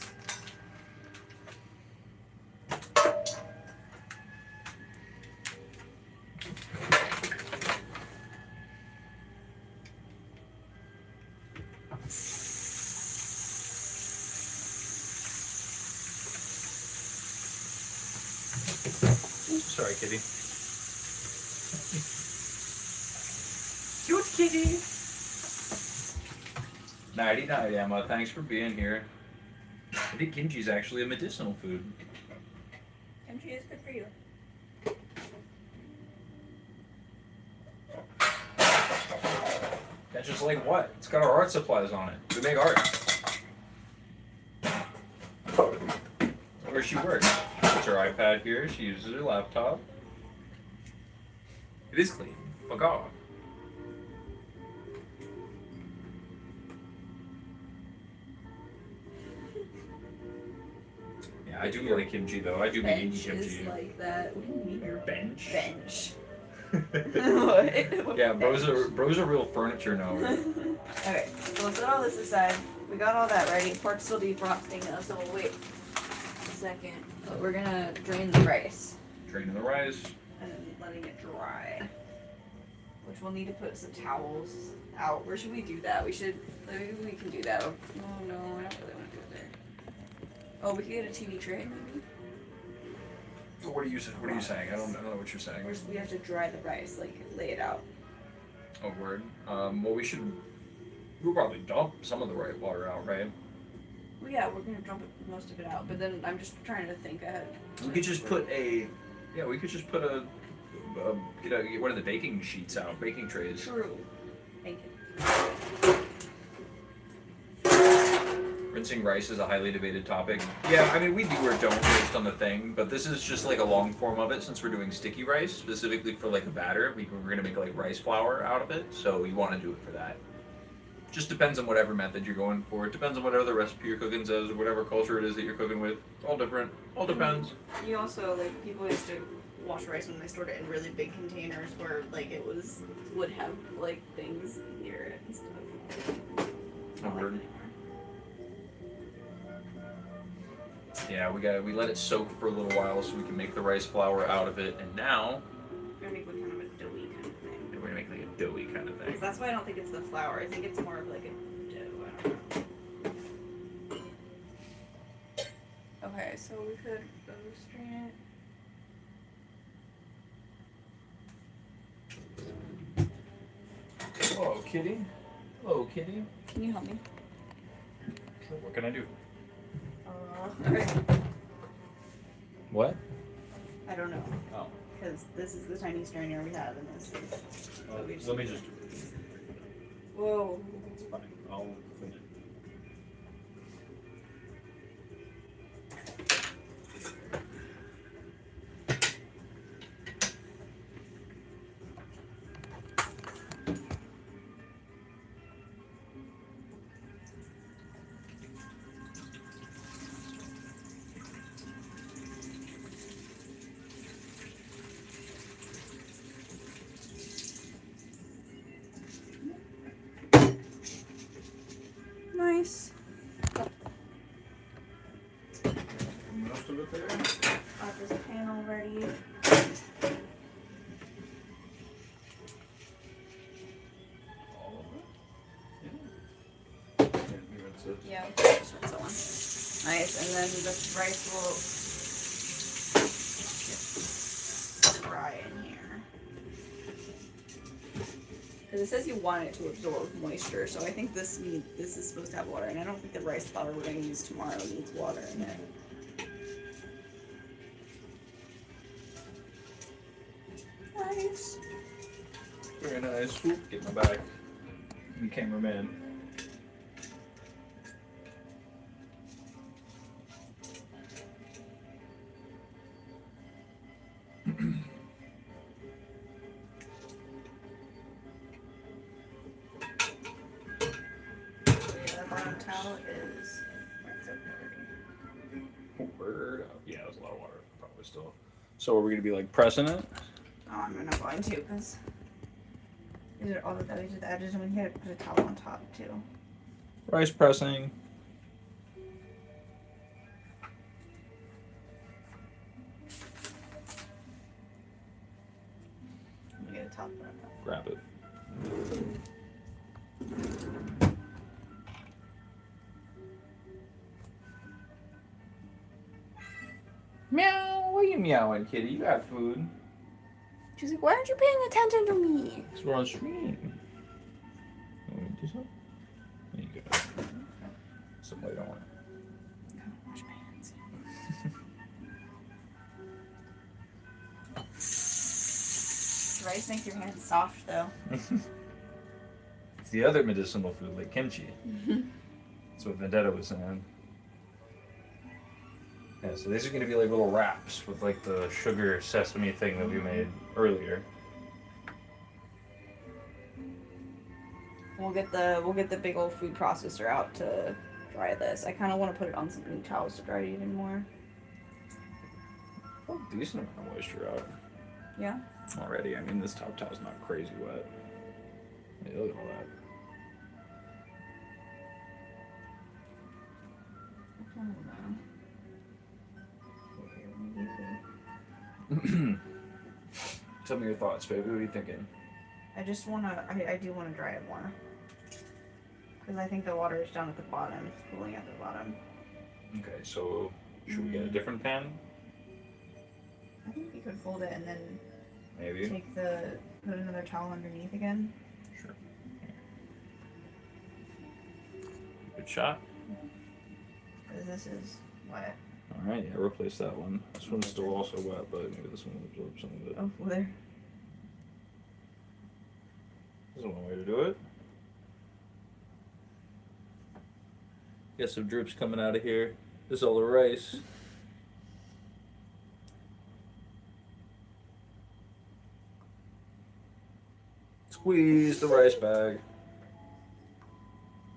Sorry, kitty. Cute kitty. Nighty night, Emma. Thanks for being here. I think kimchi's actually a medicinal food. Kimchi is good for you. That's just like what? It's got our art supplies on it. We make art. Where she works. It's her iPad here. She uses her laptop. It is clean. Fuck off. Yeah, I do like kimchi though. I do be eating Bench kimchi. is like that. What do you mean? Your bench. Bench. What? Yeah, bro's a real furniture knower. Okay, so let's set all this aside. We got all that ready. Pork's still defrosting though, so we'll wait a second. But we're gonna drain the rice Draining the rice. and then letting it dry. Which we'll need to put some towels out. Where should we do that? Maybe we can do that. Oh no, I don't really want to do it there. Oh, we could get a TV tray maybe? What are you saying? I don't know what you're saying. Or we have to dry the rice, like lay it out. Oh, word. Well, we'll probably dump some of the right water out, right? Well, yeah, we're gonna dump most of it out, but then I'm just trying to think ahead. We could just put get one of the baking sheets out, baking trays. True. Thank you. Rinsing rice is a highly debated topic. Yeah, I mean, we do or don't based on the thing, but this is just like a long form of it since we're doing sticky rice, specifically for like a batter. We're gonna make like rice flour out of it, so you want to do it for that. Just depends on whatever method you're going for. It depends on whatever the recipe you're cooking says, or whatever culture it is that you're cooking with. All different. All depends. You also, like, people used to wash rice when they stored it in really big containers where, like, would have, like, things near it and stuff. Oh, word. Anymore. Yeah, we let it soak for a little while so we can make the rice flour out of it, and now We're gonna make like kind of a doughy kind of thing. we're gonna make like a doughy kind of thing. Because that's why I don't think it's the flour. I think it's more of like a dough. I don't know. Okay, so we could go strain it. Hello, kitty. Hello, kitty. Can you help me? What can I do? Alright. What? I don't know. Oh. Because this is the tiny strainer we have, and this is. Let me just do it. Whoa. It's fine. I'll clean it. it. Yeah, just rinse that one. Nice, and then the rice will get dry in here. Because it says you want it to absorb moisture, so I think this is supposed to have water, and I don't think the rice flour we're going to use tomorrow needs water in it. Nice. Very nice. Oop, get my bag. The cameraman. The bottom towel is Word up. Yeah, there's a lot of water. Probably still. So are we gonna be like pressing it? Oh, I'm not going to, because these are all the edges, and we had to put a towel on top too. Rice pressing. Let me get a top one. Grab it. Meow. What are you meowing, kitty? You got food. She's like, why aren't you paying attention to me? Because we're on stream. Want me to do something? There you go. Some light on. Wash my hands. Rice makes your hands soft, though. It's the other medicinal food, like kimchi. That's what Vendetta was saying. Yeah, so these are going to be like little wraps with like the sugar sesame thing that we made earlier. We'll get the big old food processor out to dry this. I kind of want to put it on some new towels to dry it even more. Oh, decent amount of moisture out Yeah. already. I mean, this top towel's not crazy wet. Yeah, look at all that. Tell me your thoughts, baby. What are you thinking? I just wanna. I do want to dry it more. Because I think the water is down at the bottom. It's cooling at the bottom. Okay, so should we get a different pan? I think you could fold it and then Maybe. put another towel underneath again. Sure. Good shot. Because this is wet. Alright, yeah, replace that one. This one's still also wet, but maybe this one will absorb some of it. Oh, well, there. This is one way to do it. Get some drips coming out of here. This is all the rice. Squeeze the rice bag.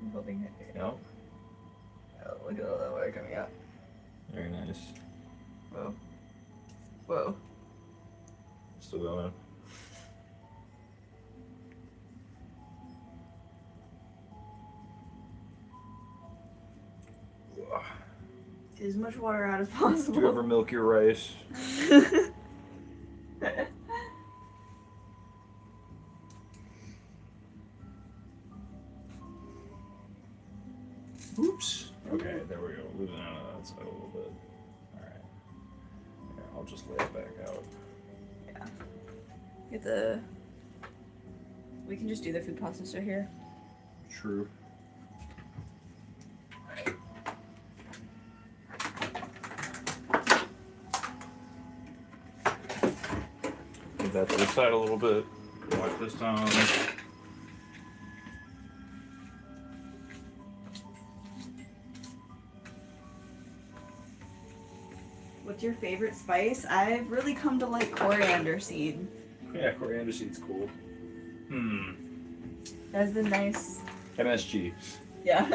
I'm hoping it. Yep. Oh, look at all that water coming out. Very nice. Whoa. Whoa. Still going. Get as much water out as possible. Do you ever milk your rice? Oops. Okay, there we go. Losing out of that side a little bit. Alright. Here, I'll just lay it back out. Yeah. Get the. We can just do the food processor here. True. Move that to the side a little bit. Watch this down. What's your favorite spice? I've really come to like coriander seed. Yeah, coriander seed's cool. That's the nice. MSG. Yeah.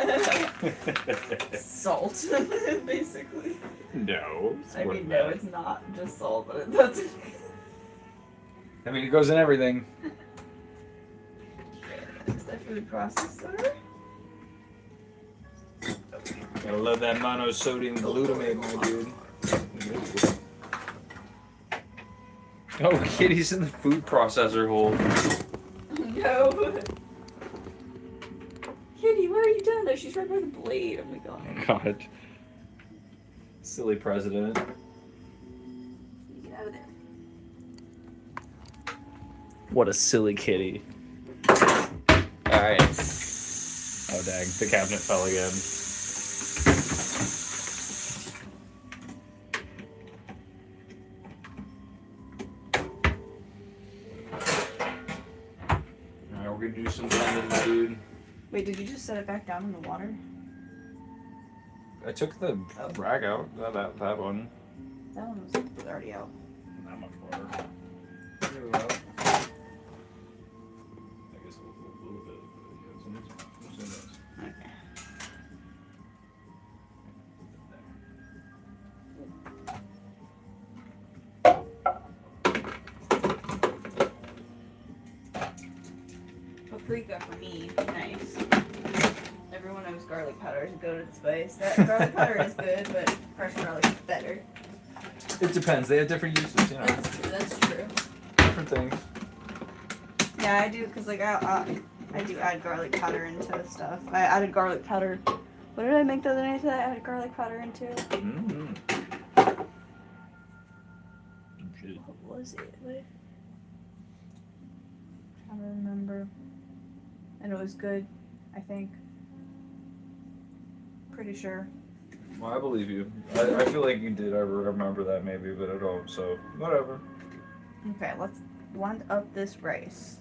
Salt, basically. No. I mean, no, it's not just salt, but that's. I mean, it goes in everything. There's the food processor. Gotta love that monosodium glutamate, my dude. Oh, Kitty's in the food processor hole. No. Kitty, what are you doing? there. She's right by the blade. Oh my god. God. Silly president. Get out of there. What a silly kitty. Alright. Oh dang, the cabinet fell again. Alright, we're gonna do some blending, dude. Wait, did you just set it back down in the water? I took the rag out, that one. That one was already out. Not much water. I guess a little bit. Okay. Paprika for me, nice. Everyone knows garlic powder is go to the spice. That garlic powder is good, but fresh garlic is better. It depends. They have different uses, you know. That's true. Different things. Yeah, I do, because like I do add garlic powder into stuff. I added garlic powder. What did I make the other night that I added garlic powder into? Mm-hmm. What was it? What? I'm trying to remember. And it was good, I think. Pretty sure. Well, I believe you. I feel like you did. I remember that maybe, but I don't. So whatever. Okay, let's blend up this rice.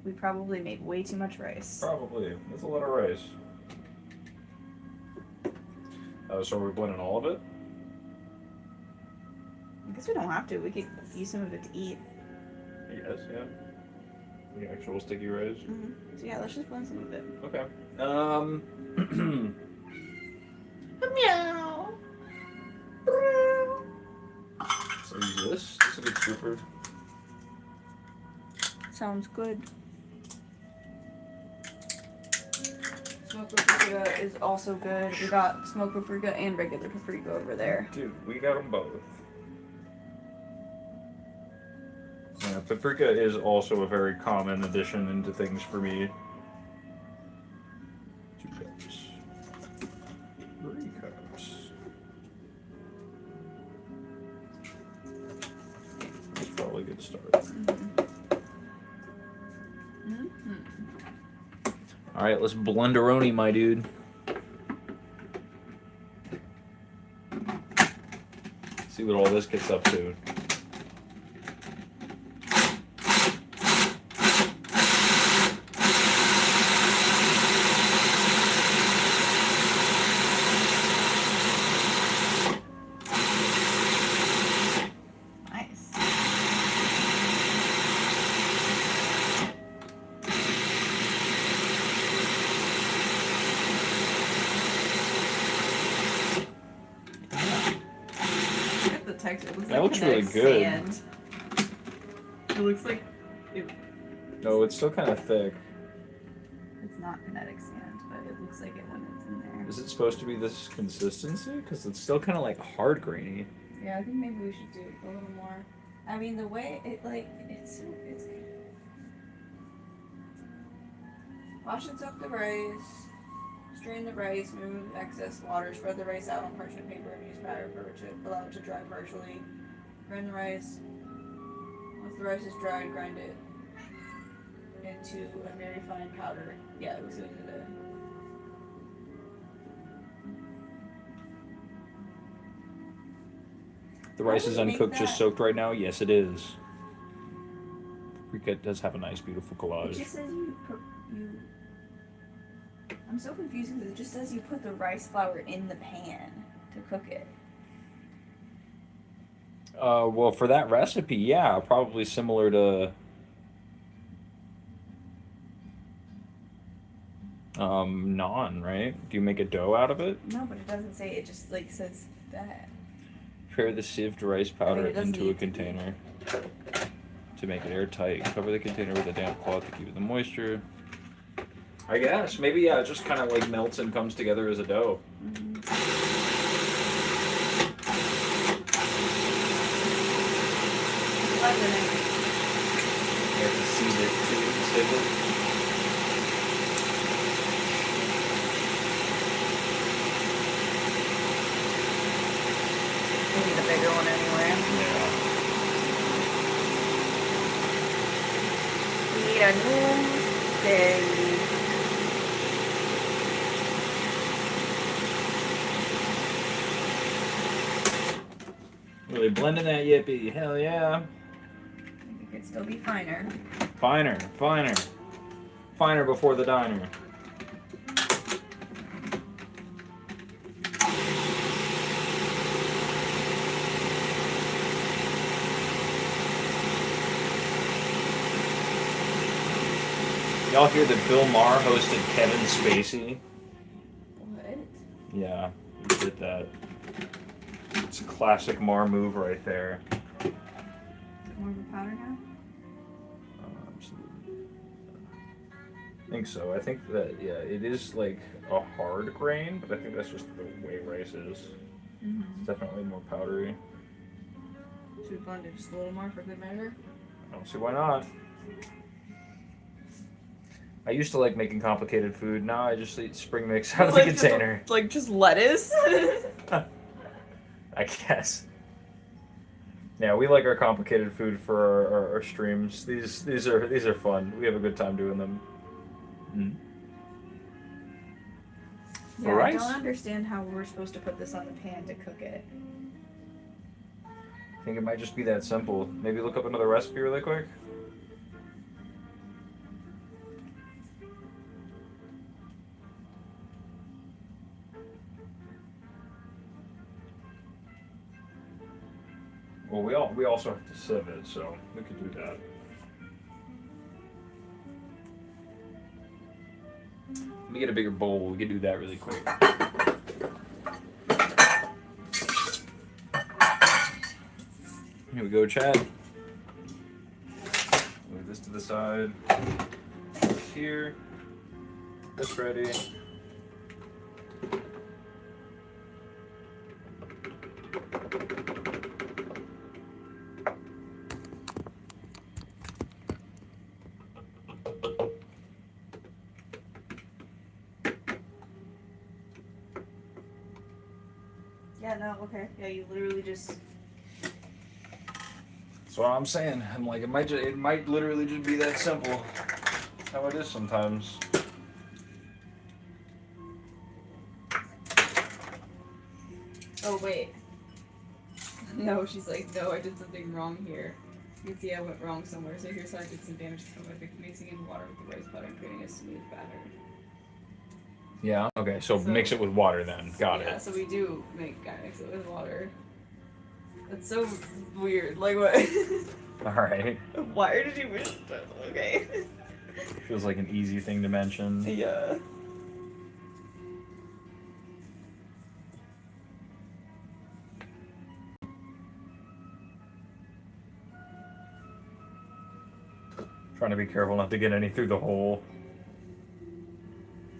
We probably made way too much rice. Probably. That's a lot of rice. So we're blending all of it? I guess we don't have to. We could use some of it to eat. I guess, yeah. The actual sticky rice. Mm-hmm. So yeah, let's just blend some of it. Okay. Meow. So use this. This will be super. Sounds good. Smoked paprika is also good. We got smoked paprika and regular paprika over there. Dude, we got them both. Yeah, paprika is also a very common addition into things for me. 2 cups. 3 cups. That's probably a good start. All right, let's blenderoni, my dude. See what all this gets up to. Texture. It looks That like looks really kinetic good. Sand. It looks like No, it's still kind of thick. it's not kinetic sand, but it looks like it when it's in there. Is it supposed to be this consistency? Because it's still kind of like hard grainy. Yeah, I think maybe we should do a little more. I mean, the way it it's wash and soak the rice. Strain the rice, remove excess water, spread the rice out on parchment paper and use batter to allow it to dry partially. Grind the rice. Once the rice is dried, grind it into a very fine powder. Yeah, it was good today. The rice is would make uncooked, just that- soaked right now? Yes, it is. Paprika does have a nice, beautiful It collage. just says you. I'm so confused because it just says you put the rice flour in the pan to cook it. Well, for that recipe, yeah, probably similar to naan, right? Do you make a dough out of it? No, but it doesn't say. It just like says that. Prepare the sieved rice powder it doesn't into a need- container to make it airtight. Cover the container with a damp cloth to keep it the moisture. I guess. Maybe, yeah, it just kind of like melts and comes together as a dough. You have to seed it too, sieve it. anunci. Really blending that yippee. Hell yeah. It could still be finer. Finer, finer. Finer before the diner. Y'all hear that Bill Maher hosted Kevin Spacey? What? Yeah, he did that. It's a classic Maher move right there. Is it more of a powder now? Absolutely. I think so. I think that, yeah, it is like a hard grain, but I think that's just the way rice is. Mm-hmm. It's definitely more powdery. Should we blend it just a little more for good measure? I don't see why not. I used to like making complicated food. Now I just eat spring mix out of the container. Like just lettuce. I guess. Yeah, we like our complicated food for our streams. These are fun. We have a good time doing them. Mm. Yeah, For rice? I don't understand how we're supposed to put this on the pan to cook it. I think it might just be that simple. Maybe look up another recipe really quick. Well, we also have to sieve it, so we could do that. Let me get a bigger bowl. We could do that really quick. Here we go, Chad. Move this to the side. This here. This ready. Yeah, no, okay. Yeah, you literally just... That's what I'm saying. I'm like, it might literally just be that simple. That's how it is sometimes. Oh wait. No, she's like, no, I did something wrong here. You can see I went wrong somewhere, so here's how I did some damage to by mixing in water with the rice powder and creating a smooth batter. Yeah. Okay. So mix it with water then. Got Yeah, it. so we do mix it with water. That's so weird. Like what? All right. Why did you miss that? Okay. Feels like an easy thing to mention. Yeah. Trying to be careful not to get any through the hole.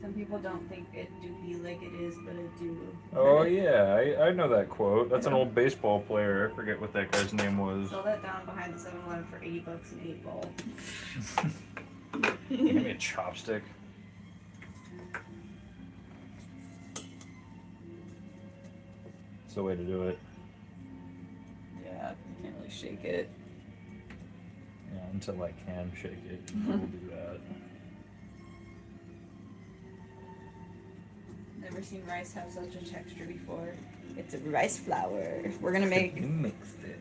Some people don't think it do be like it is, but it do. Oh yeah, I know that quote. That's an old baseball player. I forget what that guy's name was. Sell that down behind the 7-Eleven for $80 an 8-ball. Give me a chopstick. It's the way to do it. Yeah, you can't really shake it. Yeah, until I can shake it, we'll do that. Never seen rice have such a texture before. It's a rice flour. We're gonna make. You mixed it.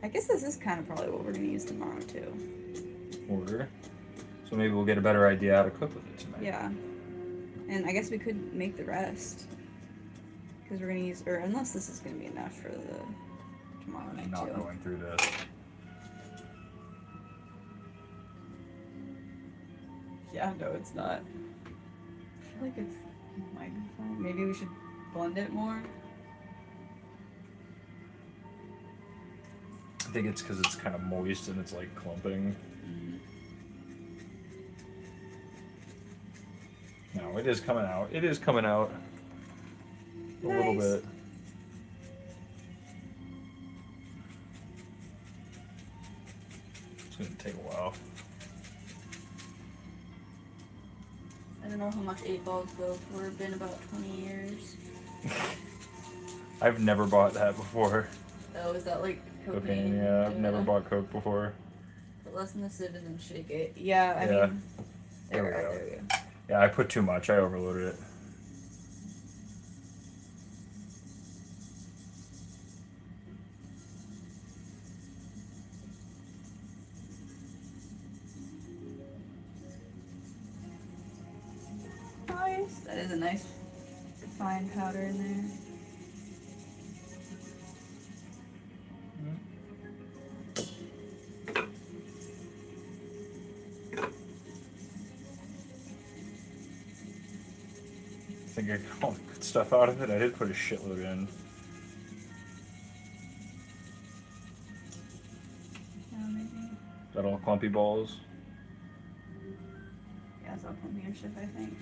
I guess this is kind of probably what we're gonna use tomorrow too. Order. So maybe we'll get a better idea how to cook with it tonight. Yeah. And I guess we could make the rest. Because we're gonna use, or unless this is gonna be enough for the tomorrow I'm night not too. going through this. Yeah, no, it's not. I feel like it might be fine. Maybe we should blend it more. I think it's because it's kind of moist and it's like clumping. No, it is coming out. It is coming out. A little Nice. bit. It's gonna take a while. I don't know how much 8-balls go for. It's been about 20 years. I've never bought that before. Oh, is that like Cocaine, cocaine? yeah. I've never bought Coke before. Put less in the sieve and then shake it. Yeah, I Yeah. mean, There we there go. we go. Yeah, I put too much. I overloaded it. Nice. That is a nice fine powder in there. I think I got all the good stuff out of it. I did put a shitload in. Maybe. Is that all clumpy balls? Yeah, it's all clumpy and shit, I think.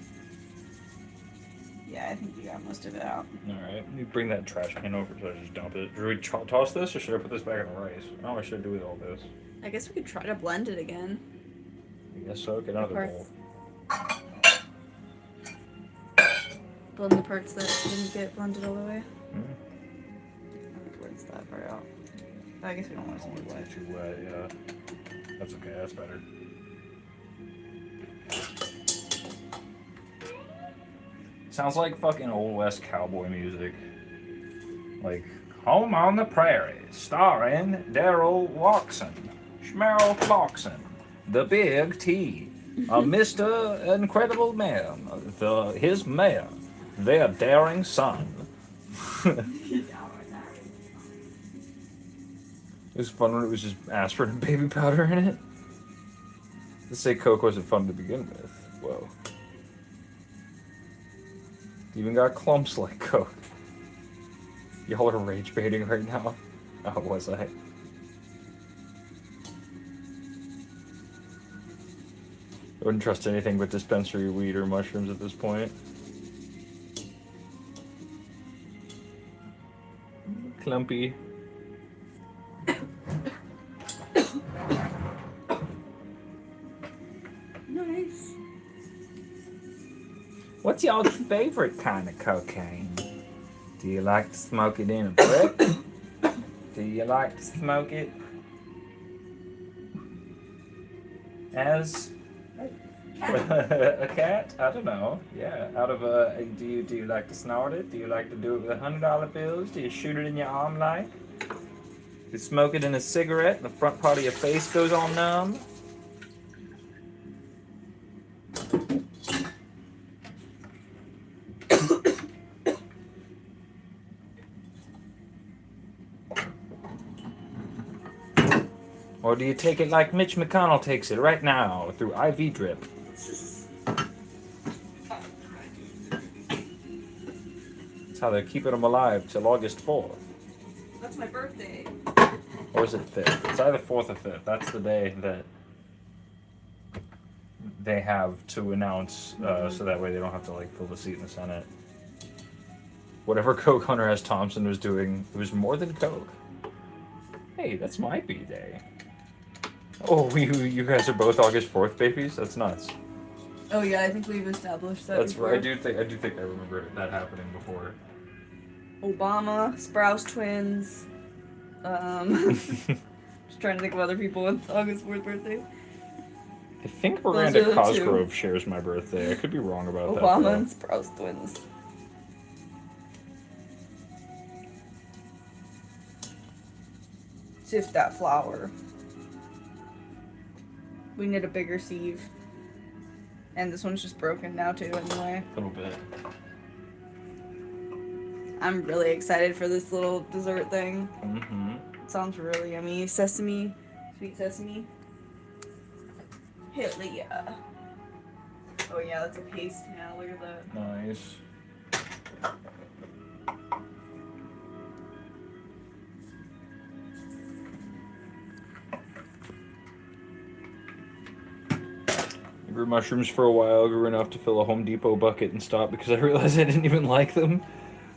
Yeah, I think you got most of it out. Alright, let me bring that trash can over so I just dump it. Should we toss this or should I put this back in the rice? I don't know what I should do with all this. I guess we could try to blend it again. I guess so. Get out of the bowl. Blend the parts that didn't get blended all the way. Mm. I think rinse that part out. I guess we don't want I it don't to want be it wet. too wet, yeah. That's okay, that's better. Sounds like fucking Old West cowboy music. Like, Home on the Prairie, starring Daryl Watson, Schmerl Floxen, the Big T, a Mr. Incredible Man, his mayor, their daring son. It was fun when it was just aspirin and baby powder in it. Let's say Coke wasn't fun to begin with. Whoa. Even got clumps like Coke. Y'all are rage baiting right now. Oh, was I? I wouldn't trust anything but dispensary weed or mushrooms at this point. Clumpy. Nice. What's y'all's favorite kind of cocaine? Do you like to smoke it in a brick? Do you like to smoke it as a cat? I don't know. Yeah, out of a. Do you like to snort it? Do you like to do it with $100 bills? Do you shoot it in your arm like? Do you smoke it in a cigarette and the front part of your face goes all numb? Or do you take it like Mitch McConnell takes it right now, through IV drip? That's how they're keeping them alive till August 4th. That's my birthday. Or is it 5th? It's either 4th or 5th. That's the day that they have to announce, so that way they don't have to like fill the seat in the Senate. Whatever Coke Hunter S. Thompson was doing, it was more than Coke. Hey, that's my B-Day. Oh, you guys are both August 4th babies? That's nuts. Oh yeah, I think we've established that. That's before. right. I do think I remember that happening before. Obama, Sprouse twins. Just trying to think of other people with August 4th birthdays. I think Those Miranda are the two. Cosgrove shares my birthday. I could be wrong about that. Obama though. and Sprouse twins. Sift that flour. We need a bigger sieve. And this one's just broken now too, anyway. A little bit. I'm really excited for this little dessert thing. Mm-hmm. It sounds really yummy. Sesame, sweet sesame. Hell yeah. Oh yeah, that's a paste now. Look at that. Nice. I grew mushrooms for a while, grew enough to fill a Home Depot bucket and stop because I realized I didn't even like them.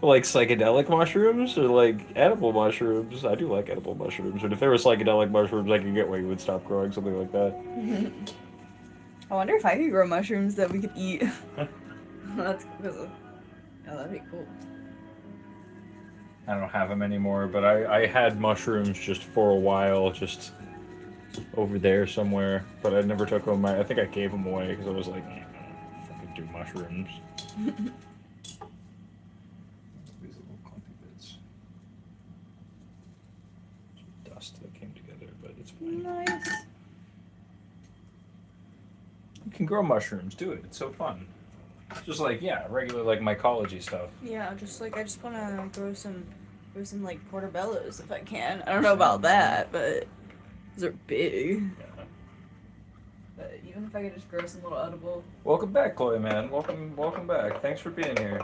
Like psychedelic mushrooms or like edible mushrooms. I do like edible mushrooms, but if they were psychedelic mushrooms, I could get why you would stop growing something like that. I wonder if I could grow mushrooms that we could eat. That's cool. Oh, that'd be cool. I don't have them anymore, but I had mushrooms just for a while, just over there somewhere, but I never took them. I think I gave them away because I was like, I could do mushrooms. These little clumpy bits. Some dust that came together, but it's fine. Nice. You can grow mushrooms, do it. It's so fun. Just like, yeah, regular like mycology stuff. Yeah, just like I just wanna grow some like portobellos if I can. I don't know about that, but those are big. Yeah. But even if I could just grow some little edible. Welcome back, Chloe, man. Welcome back. Thanks for being here.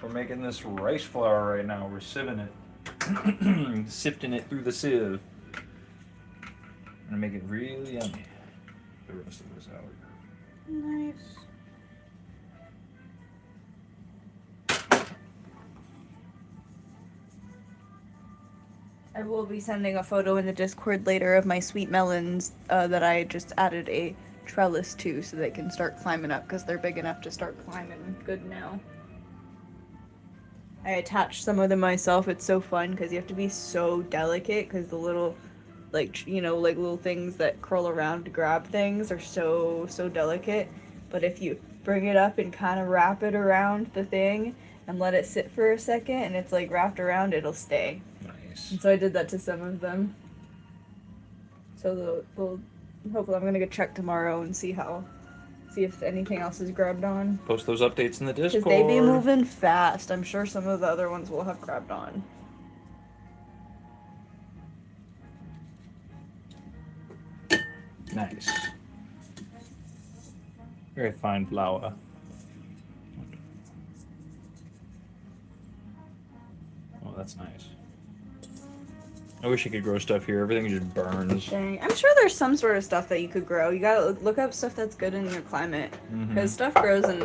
We're making this rice flour right now. We're sieving it. Sifting it through the sieve. Gonna make it really yummy. The rest of this out. Nice. I will be sending a photo in the Discord later of my sweet melons that I just added a trellis to so they can start climbing up because they're big enough to start climbing good now. I attached some of them myself. It's so fun because you have to be so delicate because the little, like, you know, like little things that curl around to grab things are so delicate. But if you bring it up and kind of wrap it around the thing and let it sit for a second and it's like wrapped around, it'll stay. Nice. And so I did that to some of them. So they'll hopefully I'm gonna go check tomorrow and see if anything else is grabbed on. Post those updates in the Discord. Because they be moving fast. I'm sure some of the other ones will have grabbed on. Nice. Very fine flour. Oh, that's nice. I wish I could grow stuff here. Everything just burns. Dang. I'm sure there's some sort of stuff that you could grow. You gotta look up stuff that's good in your climate. Because stuff grows in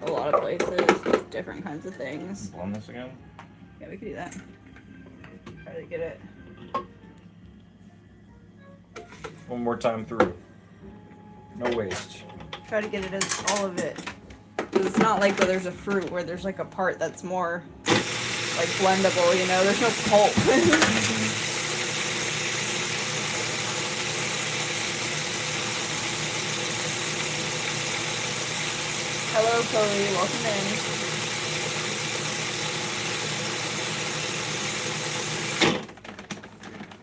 a lot of places. Different kinds of things. Blend this again? Yeah, we could do that. Try to get it. One more time through. No waste. Try to get it as all of it. 'Cause it's not like where there's a fruit where there's like a part that's more like blendable, you know? There's no pulp. Hello, Chloe. Welcome in.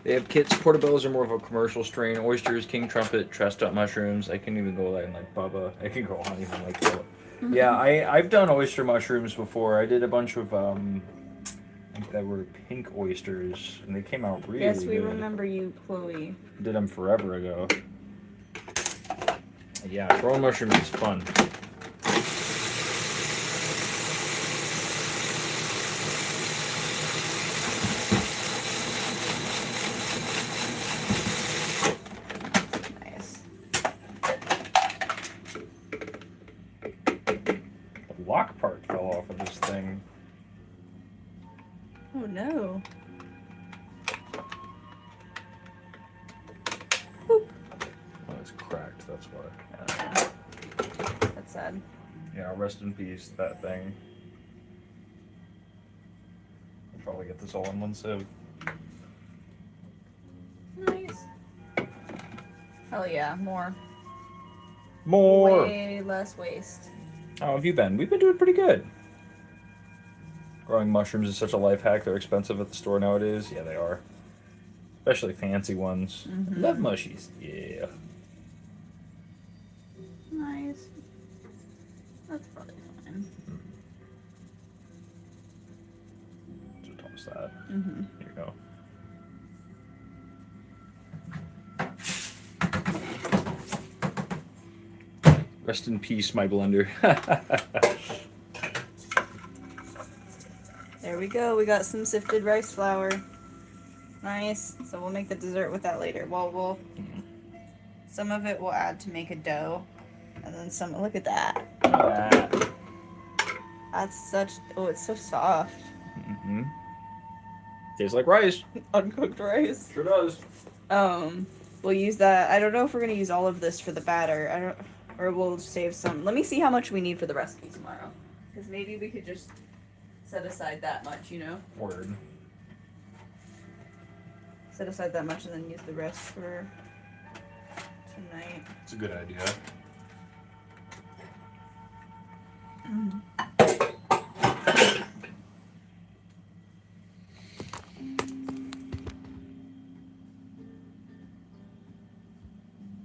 They have kits. Portobellos are more of a commercial strain. Oysters, king trumpet, chestnut mushrooms. I can even go like Bubba. I can go on even like that. Yeah, I've done oyster mushrooms before. I did a bunch of I think that were pink oysters, and they came out really Yes, we good. remember you, Chloe. Did them forever ago. Yeah, growing mushrooms is fun. Nice. The lock part fell off of this thing. Oh no. Oh, it's cracked, that's why. That's sad. Yeah, rest in peace, that thing. I'll probably get this all in one sieve. Nice. Hell yeah, more. More! Way less waste. How have you been? We've been doing pretty good. Growing mushrooms is such a life hack. They're expensive at the store nowadays. Yeah, they are. Especially fancy ones. Mhm. Love mushies. Yeah. Nice. That's probably fine. Just toss that. Mm-hmm. Here you go. Rest in peace, my blender. There we go. We got some sifted rice flour. Nice. So we'll make the dessert with that later. Well, some of it we'll add to make a dough, and then some. Look at that. That's such. Oh, it's so soft. Mm-hmm. Tastes like rice. Uncooked rice. Sure does. We'll use that. I don't know if we're gonna use all of this for the batter. Or we'll save some. Let me see how much we need for the recipe tomorrow, because maybe we could just set aside that much, you know. Word. Set aside that much and then use the rest for tonight. It's a good idea.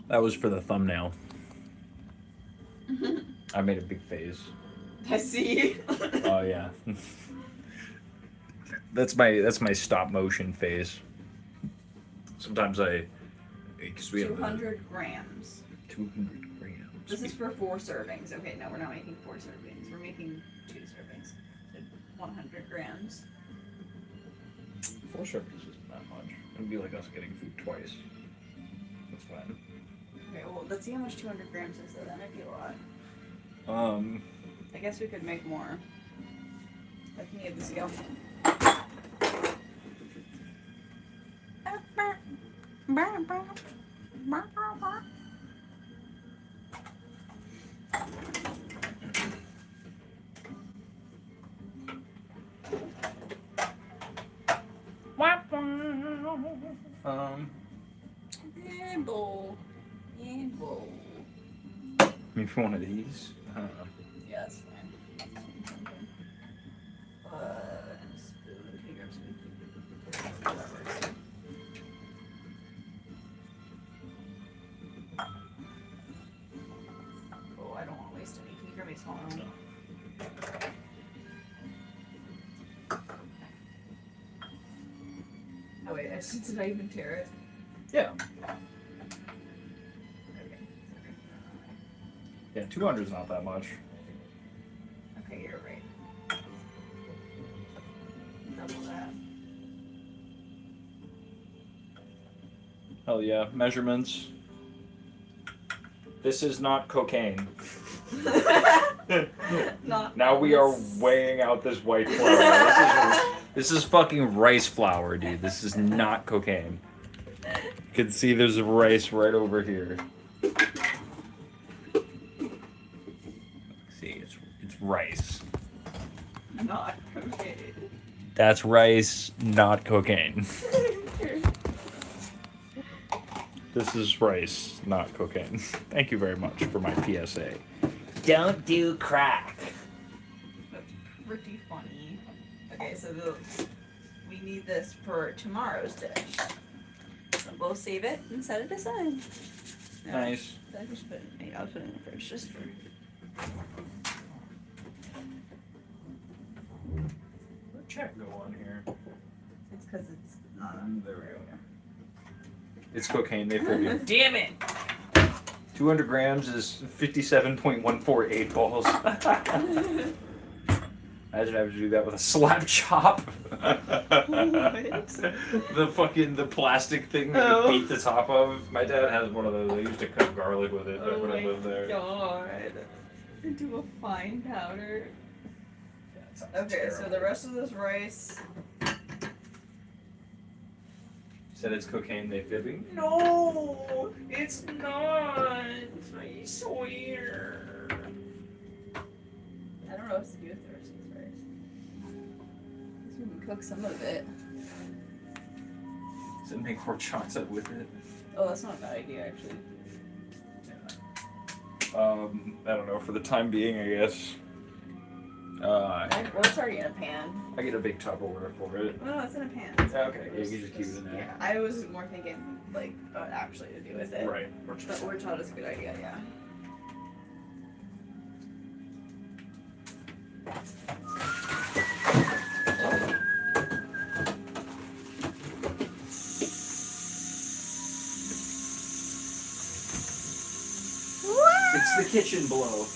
That was for the thumbnail. I made a big face. I see. Oh yeah. That's my stop motion face. Sometimes because we have 200 grams. 200 grams. This is for 4 servings. Okay, no, we're not making 4 servings. We're making 2 servings. So 100 grams. 4 servings isn't that much. It'd be like us getting food twice. That's fine. Okay, well, let's see how much 200 grams is, though. That might be a lot. I guess we could make more. I can get the scale. Bowl. Yeah, bowl. Maybe one of these. I don't know. Yeah, that's fine. And a spoon. Can you grab a spoon? That works. Oh, I don't want to waste any. Can you grab me a small one? Oh wait, did I even tear it? Yeah. Okay. Yeah, 200 is not that much. Okay, you're right. Double that. Hell yeah. Measurements. This is not cocaine. Not Now we are weighing out this white flour. This is fucking rice flour, dude. This is not cocaine. You can see there's rice right over here. See, it's rice. not cocaine. That's rice, not cocaine. This is rice, not cocaine. Thank you very much for my PSA. Don't do crack. That's pretty funny. Okay, so we need this for tomorrow's dish. So we'll save it and set it aside. No, Nice. I just put it, I'll put it in the fridge just for. Where'd check go on here? It's because it's not on. There we go. It's cocaine, they figured. you. Damn it! 200 grams is 57.148 balls. Imagine having to do that with a slap chop. The plastic thing that you beat the top of. My dad has one of those. I used to cut garlic with it back when I lived there. God. Into a fine powder. Yeah, it sounds Okay, terrible. so the rest of this rice. Said it's cocaine, they fibbing. No, it's not. I swear. I don't know what to do with the rest of this rice. Guess we can cook some of it. Does it make pork chocolate with it? Oh, that's not a bad idea, actually. I don't know, for the time being, I guess. Well, it's already in a pan. I get a big Tupperware for it. No, it's in a pan. Okay, yeah, you can just keep it in there. Yeah, I was more thinking, like, what actually to do with it. Right. But horchata is a good idea, yeah. It's the kitchen blow.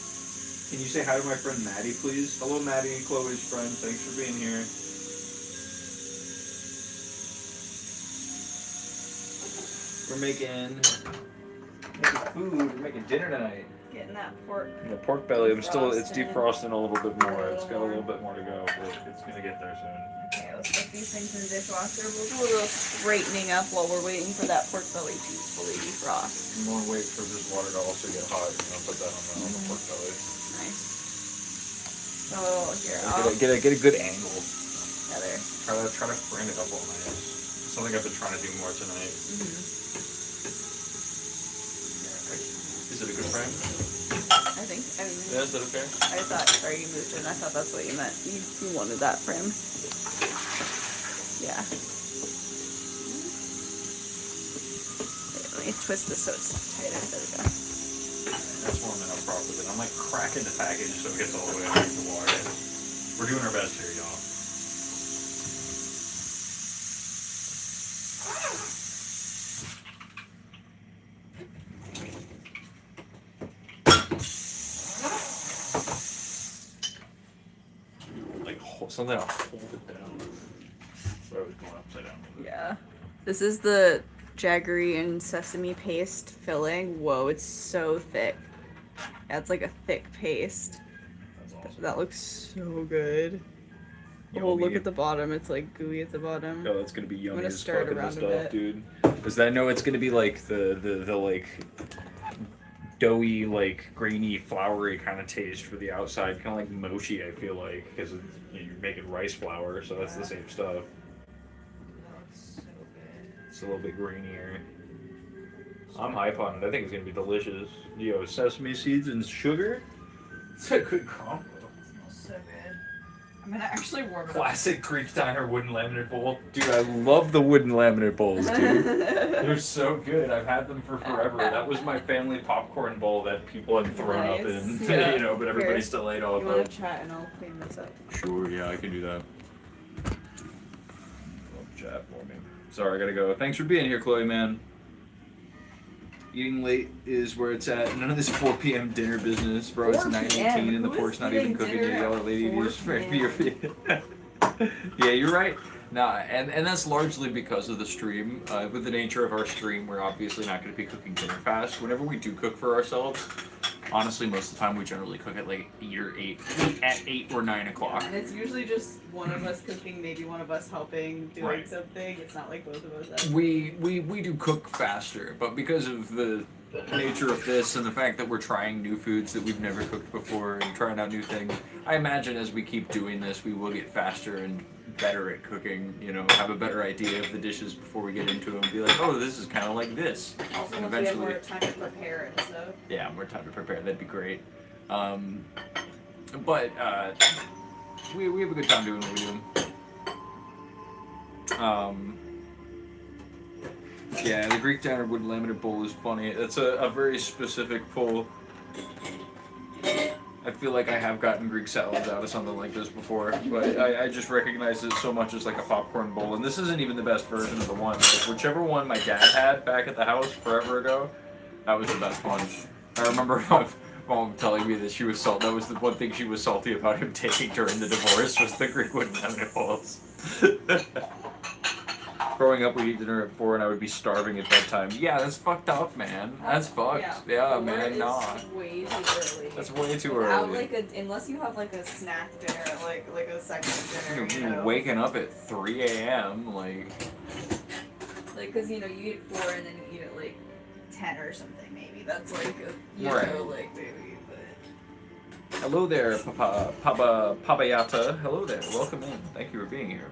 Can you say hi to my friend Maddie, please? Hello, Maddie, Chloe's friend. Thanks for being here. We're making food. We're making dinner tonight. Getting that pork. The pork belly. It's Defrosted. defrosting a little bit more. It's got a little bit more to go, but it's gonna get there soon. Okay, let's put these things in the dishwasher. We'll do a little straightening up while we're waiting for that pork belly to fully defrost. I'm gonna wait for this water to also get hot. And I'll put that on the pork belly. Nice. So here, I'll Get a good angle. together. Try to bring it up all night. Something I've been trying to do more tonight. Here, Is it a good frame? I think. I mean, Yeah, is that okay? I thought. Sorry, you moved it. And I thought that's what you meant. You wanted that frame. Yeah. Wait, let me twist this so it's tighter. There we go. That's warming up properly. I'm like cracking the package so it gets all the way underneath the water. We're doing our best here, y'all. Like something I'll hold it down. So I was going upside down. Yeah. This is the jaggery and sesame paste filling. Whoa, it's so thick. Yeah, it's like a thick paste. That's awesome. That looks so good. Oh, look at the bottom. It's like gooey at the bottom. Oh, that's gonna be yummy gonna as stir it fucking around a stuff, bit. dude. Because I know it's gonna be like the like doughy, like grainy, floury kind of taste for the outside, kind of like mochi. I feel like because you're making rice flour, so that's the same stuff. It's a little bit grainier. I'm hype on it. I think it's gonna be delicious. Yo, sesame seeds and sugar. It's a good combo. So good. I'm gonna actually warm it up. Classic Greek diner wooden laminate bowl. Dude, I love the wooden laminate bowls, dude. They're so good. I've had them for forever. That was my family popcorn bowl that people had thrown up in, Nice. Yeah. you know, but everybody Here. still ate all You of want them. to chat and I'll clean this up. Sure, yeah, I can do that. Oh, chat for me. Sorry, I gotta go. Thanks for being here, Chloe, man. Eating late is where it's at. None of this 4 p.m. dinner business, bro. It's 4 9:18 and the Who pork's is not even eating cooking dinner yet. Y'all are at lady 4 just for p.m.? Yeah, you're right. Nah, and that's largely because of the stream. With the nature of our stream, we're obviously not going to be cooking dinner fast. Whenever we do cook for ourselves, honestly, most of the time we generally cook at like 8 or 9 o'clock. And it's usually just one of us cooking, maybe one of us helping doing Right. something. It's not like both of us. Have We do cook faster, but because of the nature of this and the fact that we're trying new foods that we've never cooked before and trying out new things, I imagine as we keep doing this, we will get faster and better at cooking, you know, have a better idea of the dishes before we get into them, be like, oh, this is kind of like this. Also, And if we have eventually, more time to prepare and stuff. yeah, more time to prepare, that'd be great. We have a good time doing what we do. Yeah, the Greek diner wooden laminate bowl is funny. It's a very specific pull. I feel like I have gotten Greek salads out of something like this before, but I just recognize it so much as like a popcorn bowl. And this isn't even the best version of the one. Like, whichever one my dad had back at the house forever ago, that was the best one. I remember my mom telling me that she was salty. That was the one thing she was salty about him taking during the divorce was the Greek wooden laminate bowls. Growing up, we'd eat dinner at 4 and I would be starving at bedtime. Yeah, that's fucked up, man. That's fucked. Yeah, Four man, is nah. way too early. That's way too Without, early. like unless you have like a snack dinner, like a second dinner. You You're know? waking up at 3 a.m. like Like, you eat at 4 and then you eat at like 10 or something. Maybe that's like Right. like maybe. But hello there, Pabayata. Hello there. Welcome in. Thank you for being here.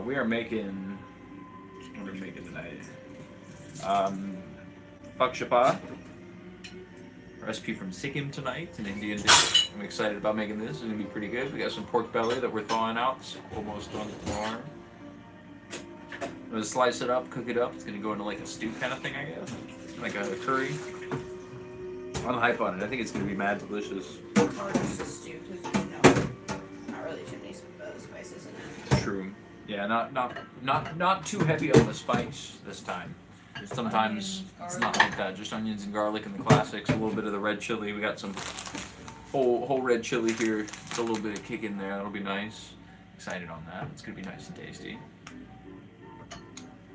We are making. What are we making tonight? Phagshapa. Recipe from Sikkim tonight, an Indian dish. I'm excited about making this. It's gonna be pretty good. We got some pork belly that we're thawing out. It's almost done tomorrow. I'm gonna slice it up, cook it up. It's gonna go into like a stew kind of thing, I guess. Like a curry. I'm hype on it. I think it's gonna be mad delicious. or just a stew because not really too many spices in it. True. Yeah, not too heavy on the spice this time. Sometimes it's not like that. Just onions and garlic and the classics. A little bit of the red chili. We got some whole red chili here. Just a little bit of kick in there. That'll be nice. Excited on that. It's gonna be nice and tasty.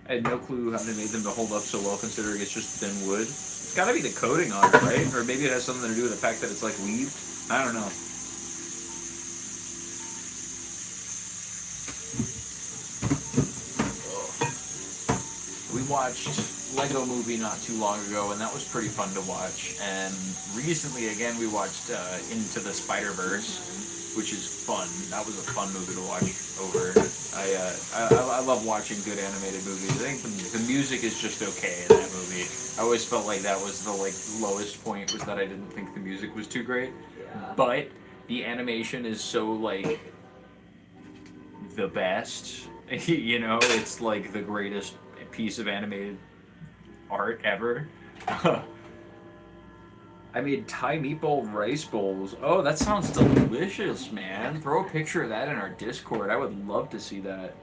I had no clue how they made them to hold up so well, considering it's just thin wood. It's gotta be the coating on it, right? Or maybe it has something to do with the fact that it's like weaved. I don't know. We watched Lego Movie not too long ago, and that was pretty fun to watch. And recently, again, we watched Into the Spider-Verse. which is fun. That was a fun movie to watch over. I love watching good animated movies. I think the music is just okay in that movie. I always felt like that was the lowest point, was that I didn't think the music was too great. Yeah. But the animation is so like the best. You know, it's like the greatest piece of animated art ever. I made Thai meatball rice bowls. Oh, that sounds delicious, man. Throw a picture of that in our Discord. I would love to see that.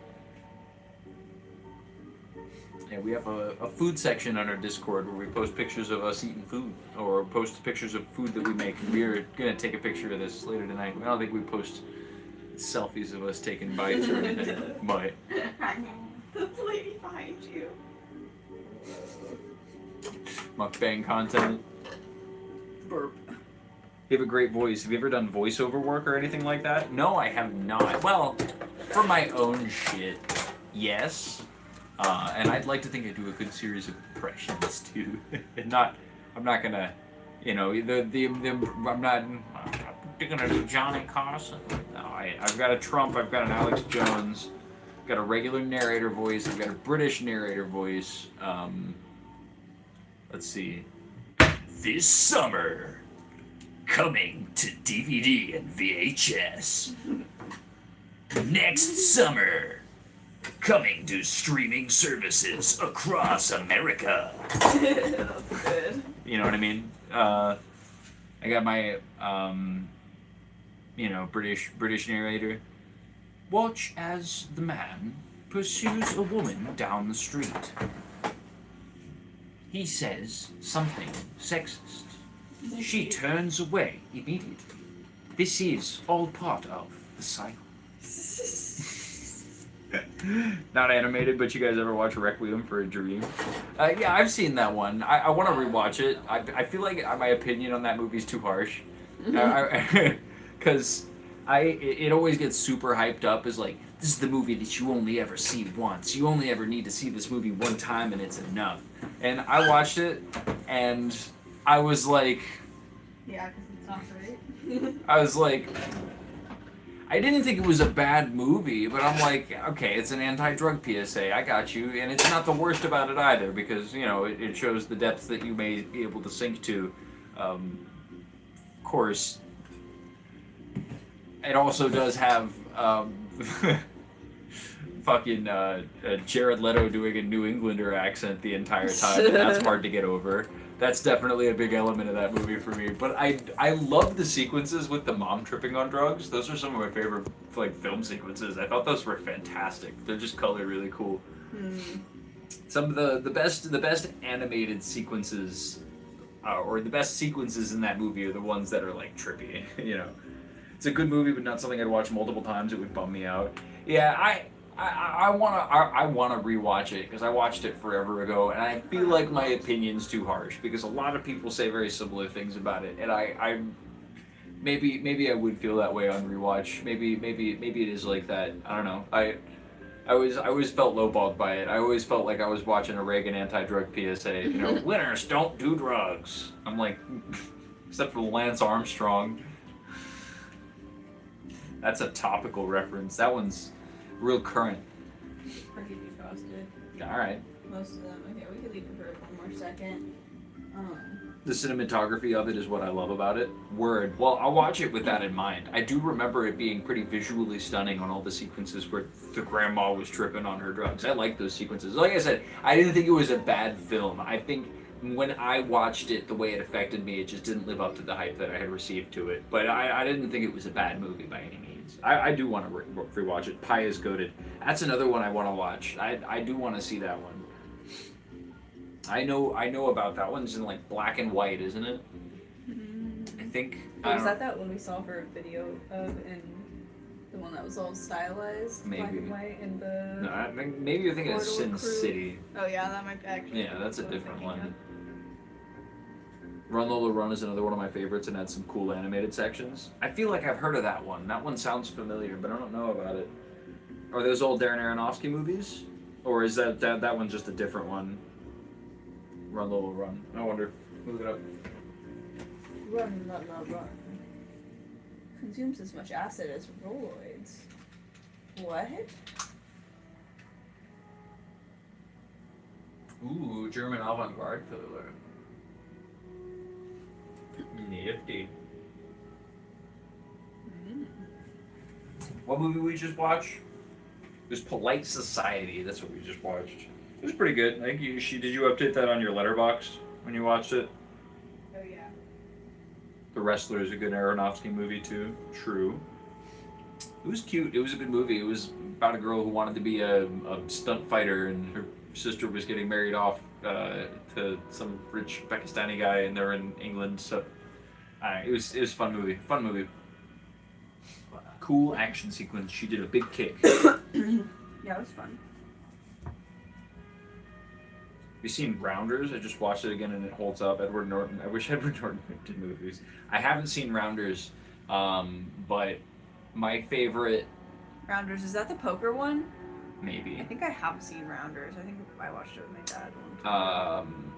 Yeah, we have a food section on our Discord where we post pictures of us eating food, or post pictures of food that we make. We're gonna take a picture of this later tonight. I don't think we post selfies of us taking bites or anything, but The lady behind you. mukbang content. Burp. You have a great voice. Have you ever done voiceover work or anything like that? No, I have not. Well, for my own shit, yes. And I'd like to think I do a good series of impressions too. I'm not gonna, I'm not gonna do Johnny Carson. No, I've got a Trump. I've got an Alex Jones. I've got a regular narrator voice. I've got a British narrator voice. Let's see. This summer, coming to DVD and VHS. Next summer, coming to streaming services across America. That's good. You know what I mean? I got my, British narrator. Watch as the man pursues a woman down the street. He says something sexist. She turns away immediately. This is all part of the cycle. Not animated, but you guys ever watch Requiem for a Dream? Yeah, I've seen that one. I want to rewatch it. I feel like my opinion on that movie's too harsh. Because it always gets super hyped up as like, this is the movie that you only ever see once. You only ever need to see this movie one time and it's enough. And I watched it and I was like... Yeah, because it's not great. I was like... I didn't think it was a bad movie, but I'm like, okay, it's an anti-drug PSA, I got you. And it's not the worst about it either, because, it shows the depths that you may be able to sink to. Of course, it also does have fucking Jared Leto doing a New Englander accent the entire time, and that's hard to get over. That's definitely a big element of that movie for me. But I love the sequences with the mom tripping on drugs. Those are some of my favorite film sequences. I thought those were fantastic. They're just colored really cool. Some of the best animated sequences, or the best sequences in that movie, are the ones that are like trippy. It's a good movie, but not something I'd watch multiple times. It would bum me out. Yeah, I wanna rewatch it because I watched it forever ago, and I feel like my opinion's too harsh because a lot of people say very similar things about it, and I maybe I would feel that way on rewatch. Maybe it is like that. I don't know. I always felt lowballed by it. I always felt like I was watching a Reagan anti-drug PSA. Winners don't do drugs. I'm like, except for Lance Armstrong. That's a topical reference. That one's real current. Or keep you posted. Alright. Most of them. Okay, we could leave it for one more second. The cinematography of it is what I love about it. Word. Well, I'll watch it with that in mind. I do remember it being pretty visually stunning on all the sequences where the grandma was tripping on her drugs. I like those sequences. Like I said, I didn't think it was a bad film. I think when I watched it, the way it affected me, it just didn't live up to the hype that I had received to it. But I didn't think it was a bad movie by any means. I do want to rewatch it. Pie is Goated. That's another one I want to watch. I do want to see that one. I know about that one's in like black and white, isn't it? I think. Was that one we saw for a video of, and the one that was all stylized, black Maybe. and white, and the. No, maybe you're thinking of Sin Crew. City. Oh yeah, that might actually. Yeah, that's a what I'm different thinking one. Run Lola Run is another one of my favorites and had some cool animated sections. I feel like I've heard of that one. That one sounds familiar, but I don't know about it. Are those old Darren Aronofsky movies? Or is that one just a different one? Run Lola Run. I wonder. Look it up. Run, run, run, run. consumes as much acid as Rolloids. What? Ooh, German avant-garde filler. Nifty. What movie we just watched? It was Polite Society. That's what we just watched. It was pretty good. I think did you update that on your letterbox when you watched it? Oh yeah. The Wrestler is a good Aronofsky movie too. True. It was cute. It was a good movie. It was about a girl who wanted to be a stunt fighter, and her sister was getting married off to some rich Pakistani guy, and they're in England. So it was a fun movie. Fun movie. Cool action sequence. She did a big kick. Yeah, it was fun. You've seen Rounders? I just watched it again and it holds up. Edward Norton. I wish Edward Norton did movies. I haven't seen Rounders, but my favorite, Rounders, is that the poker one? maybe. I think I have seen Rounders. I think I watched it with my dad one time.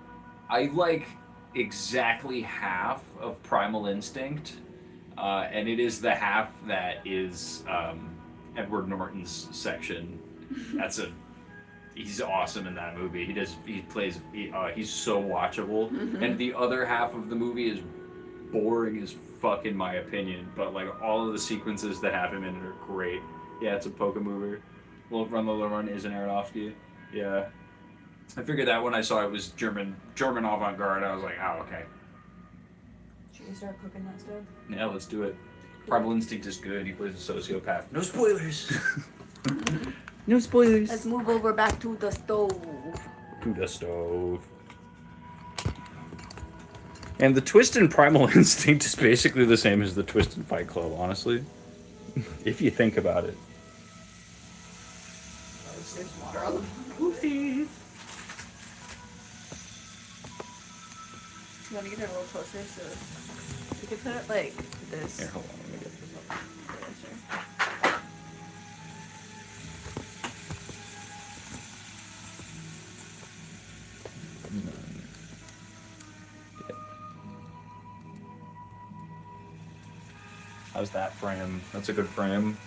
I like exactly half of Primal Instinct, and it is the half that is Edward Norton's section. He's awesome in that movie. He's so watchable. Mhm. And the other half of the movie is boring as fuck in my opinion, but like all of the sequences that have him in it are great. Yeah, it's a poker movie. Well, Run Lola Run is an Aronofsky. Yeah. I figured that when I saw it was German avant-garde, I was like, oh, okay. Should we start cooking that stuff? Yeah, let's do it. Primal Instinct is good. He plays a sociopath. No spoilers. No spoilers. Let's move over back to the stove. To the stove. And the twist in Primal Instinct is basically the same as the twist in Fight Club, honestly. If you think about it. There's water on the Oopsies. You want to get it a little closer so we could put it like this? Here, hold on. Let me get this up. Yeah, sure. How's that frame? That's a good frame.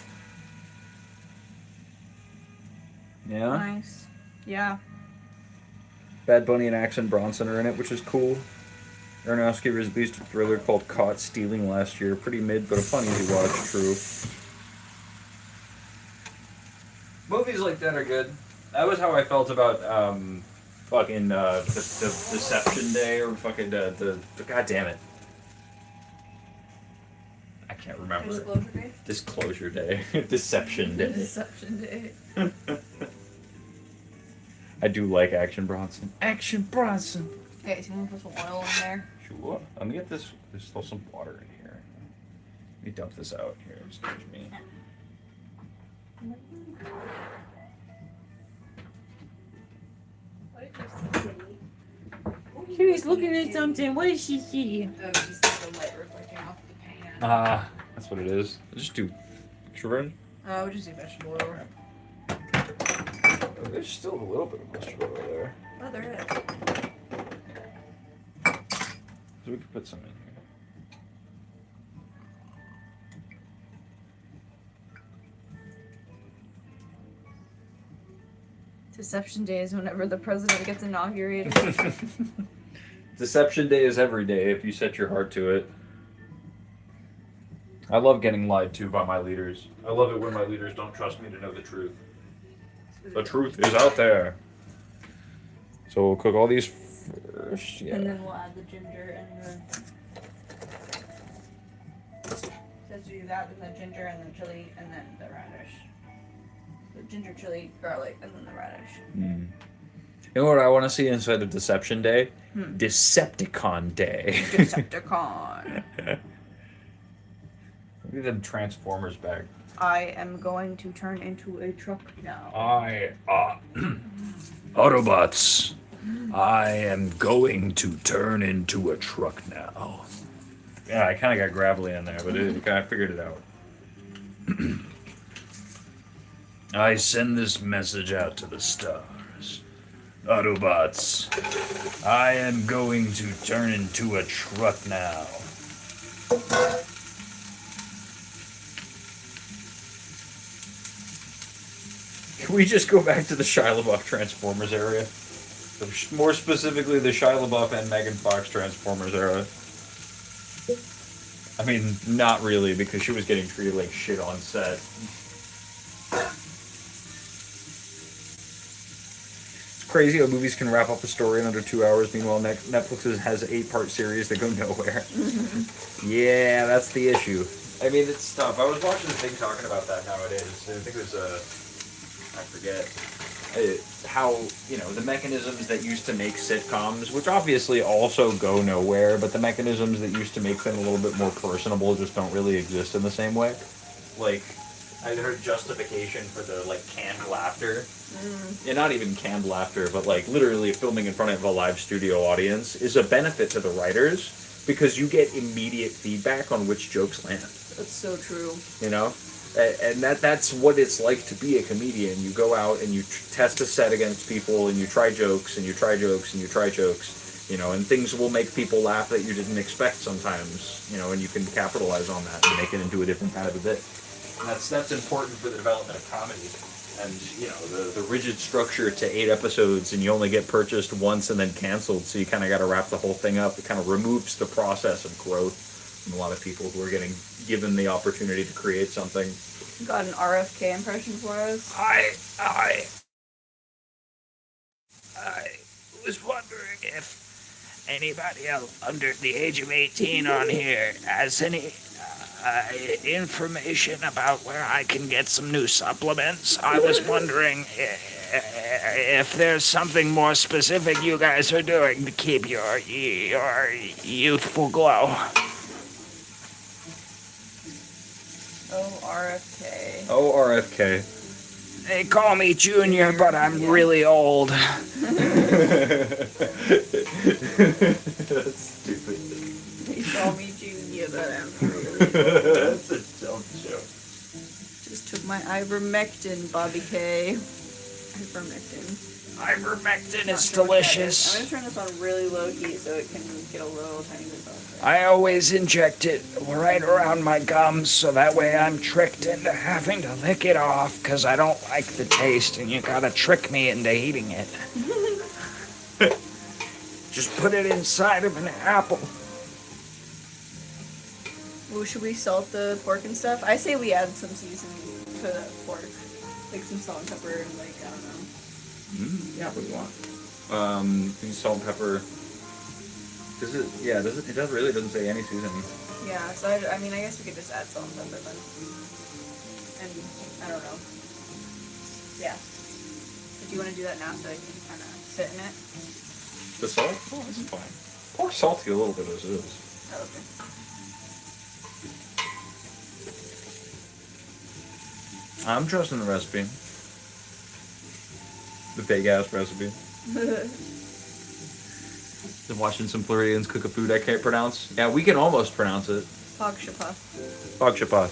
Yeah. Nice. Yeah. Bad Bunny and Action Bronson are in it, which is cool. Aronofsky released a thriller called Caught Stealing last year. Pretty mid, but a fun easy watch, true. Movies like that are good. That was how I felt about fucking the Deception Day or fucking the God damn it. I can't remember. Disclosure Day? Disclosure Day. Deception Day. Deception Day. I do like Action Bronson. Action Bronson. Okay, so you want to put some oil in there? Sure. Let me get this. There's still some water in here. Let me dump this out here. Excuse me. She was looking at something. What did she see? Oh, just like the light reflecting off the pan. That's what it is. Just do extra. Oh, we'll just do vegetable oil. Oh, there's still a little bit of mustard oil there. Oh, there is. So we could put some in here. Deception Day is whenever the president gets inaugurated. Deception Day is every day if you set your heart to it. I love getting lied to by my leaders. I love it when my leaders don't trust me to know the truth. The truth is out there. So we'll cook all these first. Yeah. And then we'll add the ginger and the. Says to do that, then the ginger and the chili, and then the radish. The ginger, chili, garlic, and then the radish. Mm. You know what I want to see inside of Deception Day? Decepticon Day. Decepticon. Look at the Transformers bag. I am going to turn into a truck now. Autobots. I am going to turn into a truck now. Yeah, I kind of got gravelly in there, but I figured it out. I send this message out to the stars. Autobots, I am going to turn into a truck now. Can we just go back to the Shia LaBeouf Transformers area? More specifically, the Shia LaBeouf and Megan Fox Transformers era. I mean, not really, because she was getting treated like shit on set. It's crazy how movies can wrap up a story in under 2 hours. Meanwhile, Netflix has an 8-part series that go nowhere. Yeah, that's the issue. I mean, it's tough. I was watching a thing talking about that nowadays. I think it was, I forget. How, the mechanisms that used to make sitcoms, which obviously also go nowhere, but the mechanisms that used to make them a little bit more personable just don't really exist in the same way. Like, I heard justification for the, canned laughter. Yeah, not even canned laughter, but, literally filming in front of a live studio audience is a benefit to the writers because you get immediate feedback on which jokes land. That's so true. And that's what it's like to be a comedian. You go out and you test a set against people, and you try jokes, and you try jokes, and you try jokes, and things will make people laugh that you didn't expect sometimes, and you can capitalize on that and make it into a different kind of a bit. And that's important for the development of comedy. And, the rigid structure to 8 episodes, and you only get purchased once and then canceled, so you kind of got to wrap the whole thing up. It kind of removes the process of growth from a lot of people who are getting given the opportunity to create something. Got an RFK impression for us? I was wondering if anybody else under the age of 18 on here has any information about where I can get some new supplements. I was wondering if there's something more specific you guys are doing to keep your youthful glow. RFK. Oh, RFK. They call me Junior, but I'm really old. That's stupid. They call me Junior, but I'm really That's a dumb joke. Just took my ivermectin, Bobby K. Ivermectin. Ivermectin is Not sure what that delicious. is. I'm gonna turn this on really low key so it can get a little tiny bit of I always inject it right around my gums so that way I'm tricked into having to lick it off because I don't like the taste and you gotta trick me into eating it. Just put it inside of an apple. Ooh, should we salt the pork and stuff? I say we add some seasoning to the pork. Like some salt and pepper and I don't know. Yeah, what do you want? Salt and pepper. It really doesn't say any seasoning. Yeah, so I mean, I guess we could just add salt and pepper then. And, I don't know. Yeah. But do you want to do that now so I can kind of sit in it? The salt? Oh, this is fine. Pork's salty a little bit as it is. Oh, okay. I'm trusting the recipe. The big ass recipe. Been watching some Floridians cook a food I can't pronounce. Yeah, we can almost pronounce it. Phagshapa. Phagshapa.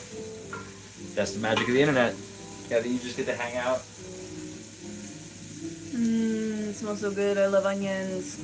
That's the magic of the internet. Yeah, that you just get to hang out. It smells so good. I love onions.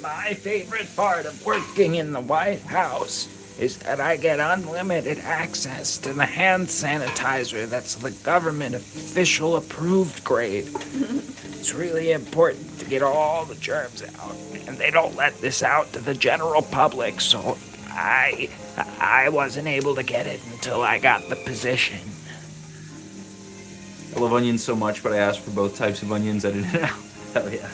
My favorite part of working in the White House is that I get unlimited access to the hand sanitizer that's the government official approved grade. It's really important to get all the germs out, and they don't let this out to the general public, so I wasn't able to get it until I got the position. I love onions so much, but I asked for both types of onions. I didn't know. Hell yeah.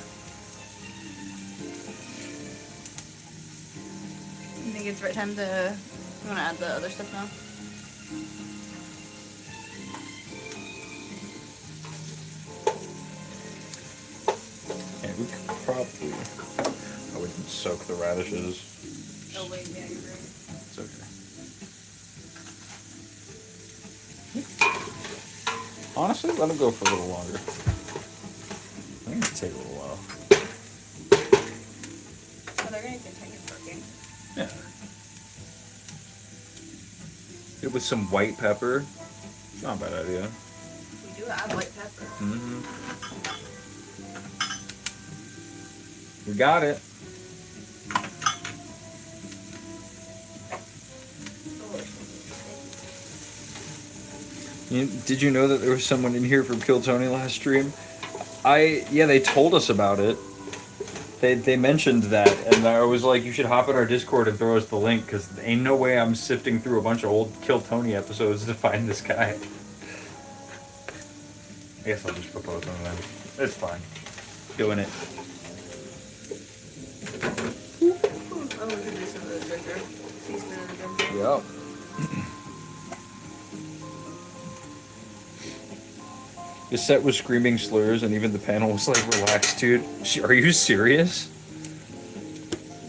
I think it's right time to... You want to add the other stuff now? Yeah, we could probably... I wouldn't soak the radishes. Oh wait, yeah, you're right. It's okay. Honestly, let them go for a little longer. I think it'll take a little while. Oh, they're going to continue cooking. Yeah. It with some white pepper. Not a bad idea. We do have white pepper. Mm-hmm. We got it. Did you know that there was someone in here from Kill Tony last stream? Yeah, they told us about it. They mentioned that, and I was like, you should hop in our Discord and throw us the link, because ain't no way I'm sifting through a bunch of old Kill Tony episodes to find this guy. I guess I'll just propose one of them. It's fine. Doing it. Oh, we could do some of this right there. C-SPAN again. Yep. The set was screaming slurs, and even the panel was like, relax, dude. Are you serious?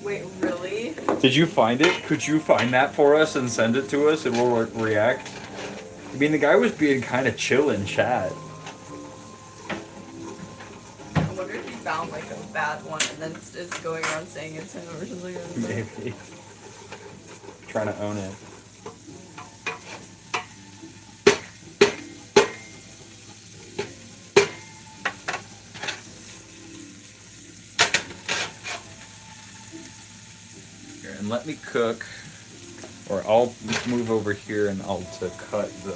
Wait, really? Did you find it? Could you find that for us and send it to us and we'll react? I mean, the guy was being kind of chill in chat. I wonder if he found like a bad one and then is going around saying it's him or something. Maybe. Trying to own it. Here, and let me cook, or I'll move over here and I'll cut the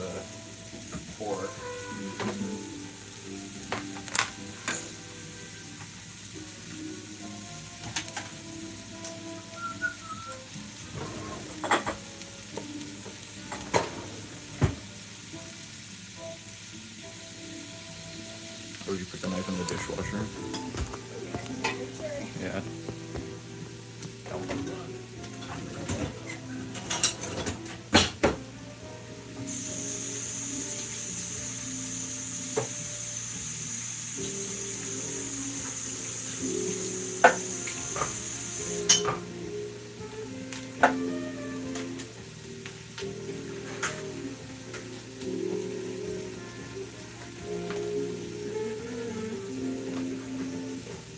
pork. Oh, you put the knife in the dishwasher? Yeah.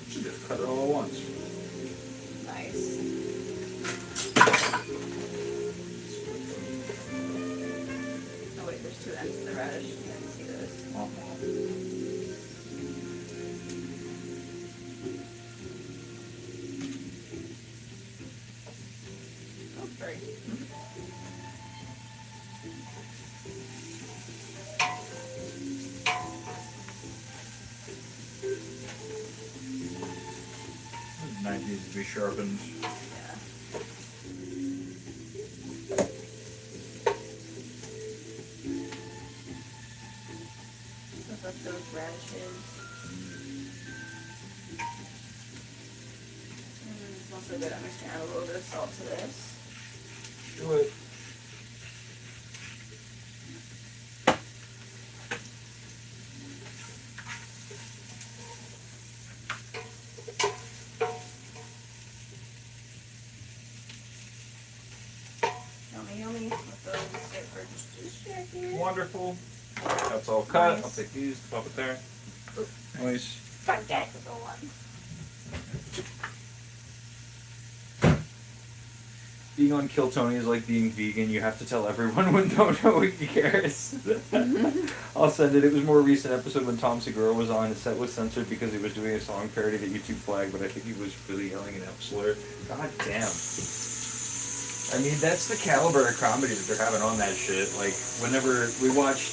Should just cut it all at once. Nice. Oh wait, there's two ends to the radish. You didn't see those. Oh, sorry. The knife needs to be sharpened. Yeah. Look up those radishes. It's also good. I'm just gonna add a little bit of salt to this. Do it. Yummy, yummy. Let those sit for just a second. Wonderful. That's all cut. I'll take these, pop it there. Nice. Fantastic one. Being on Kill Tony is like being vegan. You have to tell everyone when nobody cares. I'll send it. It was a more recent episode when Tom Segura was on. His set was censored because he was doing a song parody that YouTube flagged, but I think he was really yelling an F slur. God damn. I mean, that's the caliber of comedy that they're having on that shit. Like, whenever we watched,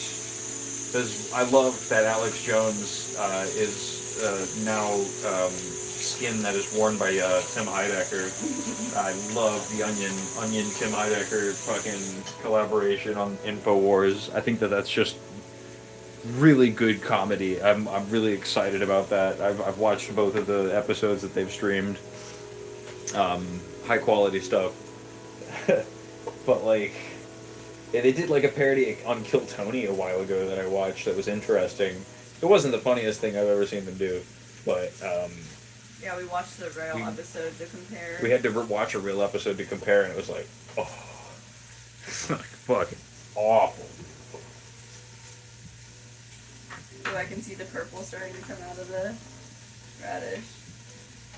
because I love that Alex Jones is now skin that is worn by Tim Heidecker. I love the Onion Tim Heidecker fucking collaboration on InfoWars. I think that that's just really good comedy. I'm really excited about that. I've watched both of the episodes that they've streamed. High quality stuff. But like, yeah, they did like a parody on Kill Tony a while ago that I watched that was interesting. It wasn't the funniest thing I've ever seen them do, but Yeah, we watched the real episode to compare. we had to watch a real episode to compare, and it was like, oh, it's like fucking awful. So I can see the purple starting to come out of the radish.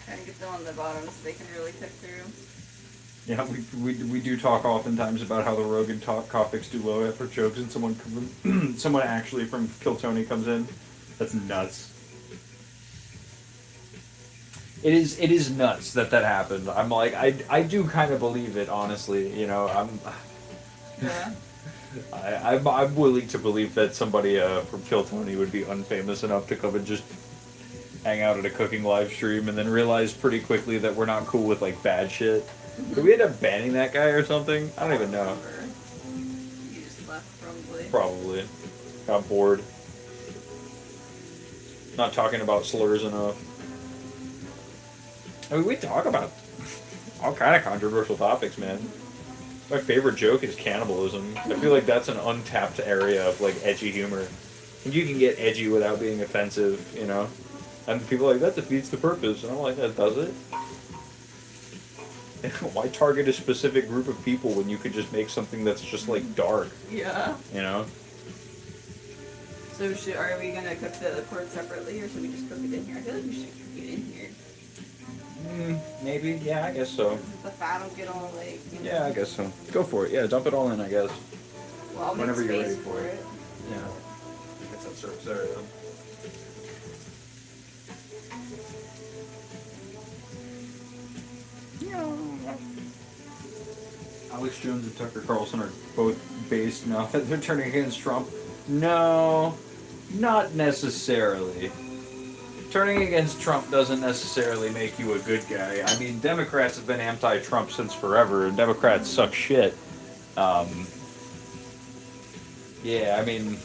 Trying to get them on the bottom so they can really cook through. Yeah, we do talk oftentimes about how the Rogan topics do low effort jokes, and someone actually from Kill Tony comes in. That's nuts. It is nuts that happened. I'm like, I do kind of believe it, honestly. You know, Yeah. I'm willing to believe that somebody from Kill Tony would be unfamous enough to come and just hang out at a cooking live stream and then realize pretty quickly that we're not cool with like bad shit. Did we end up banning that guy or something? I don't even know. You just left, probably. Probably. Got bored. Not talking about slurs enough. I mean, we talk about all kind of controversial topics, man. My favorite joke is cannibalism. I feel like that's an untapped area of like edgy humor. And you can get edgy without being offensive, you know? And people are like, that defeats the purpose. And I'm like, that does it? Why target a specific group of people when you could just make something that's just like dark, Yeah. you know? So are we gonna cook the pork separately, or should we just cook it in here? I feel like we should cook it in here. Maybe, yeah, I guess so. The fat will get all like. You know. Yeah, I guess so. Go for it. Yeah, dump it all in, I guess. Well, I'll Whenever make you're space ready for it. Yeah. I guess that serves there then. Alex Jones and Tucker Carlson are both based now that they're turning against Trump. No, not necessarily. Turning against Trump doesn't necessarily make you a good guy. I mean, Democrats have been anti-Trump since forever, and Democrats suck shit. Yeah, I mean,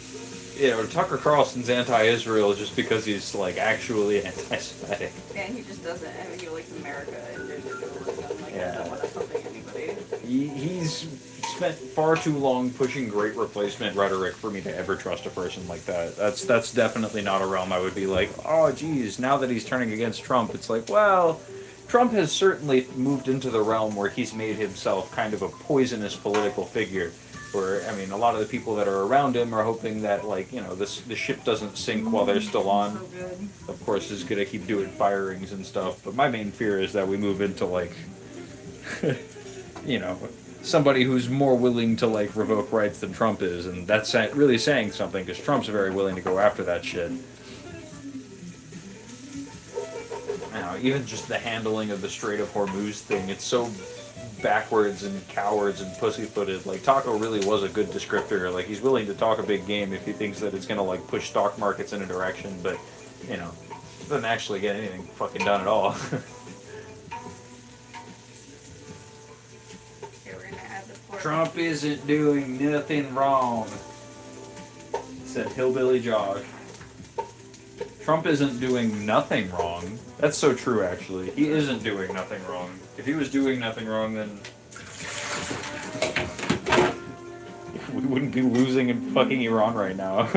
you know, Tucker Carlson's anti-Israel just because he's, like, actually anti-Semitic. And he just doesn't. I mean, he likes America and individualism. Like, Yeah. I don't want us helping anybody. He's spent far too long pushing great replacement rhetoric for me to ever trust a person like that. That's definitely not a realm I would be like, oh, geez, now that he's turning against Trump, it's like, well, Trump has certainly moved into the realm where he's made himself kind of a poisonous political figure. Where, I mean, a lot of the people that are around him are hoping that, like, you know, the ship doesn't sink while they're still on. So good. Of course, is going to keep doing firings and stuff. But my main fear is that we move into, like, you know, somebody who's more willing to, like, revoke rights than Trump is. And that's really saying something, because Trump's very willing to go after that shit. Now, even just the handling of the Strait of Hormuz thing, it's so backwards and cowards and pussyfooted. Like, Taco really was a good descriptor. Like, he's willing to talk a big game if he thinks that it's gonna, like, push stock markets in a direction, but, you know, doesn't actually get anything fucking done at all. Okay, we're gonna add the pork. Trump isn't doing nothing wrong, said Hillbilly Josh. Trump isn't doing nothing wrong. That's so true, actually. He isn't doing nothing wrong. If he was doing nothing wrong, then we wouldn't be losing in fucking Iran right now.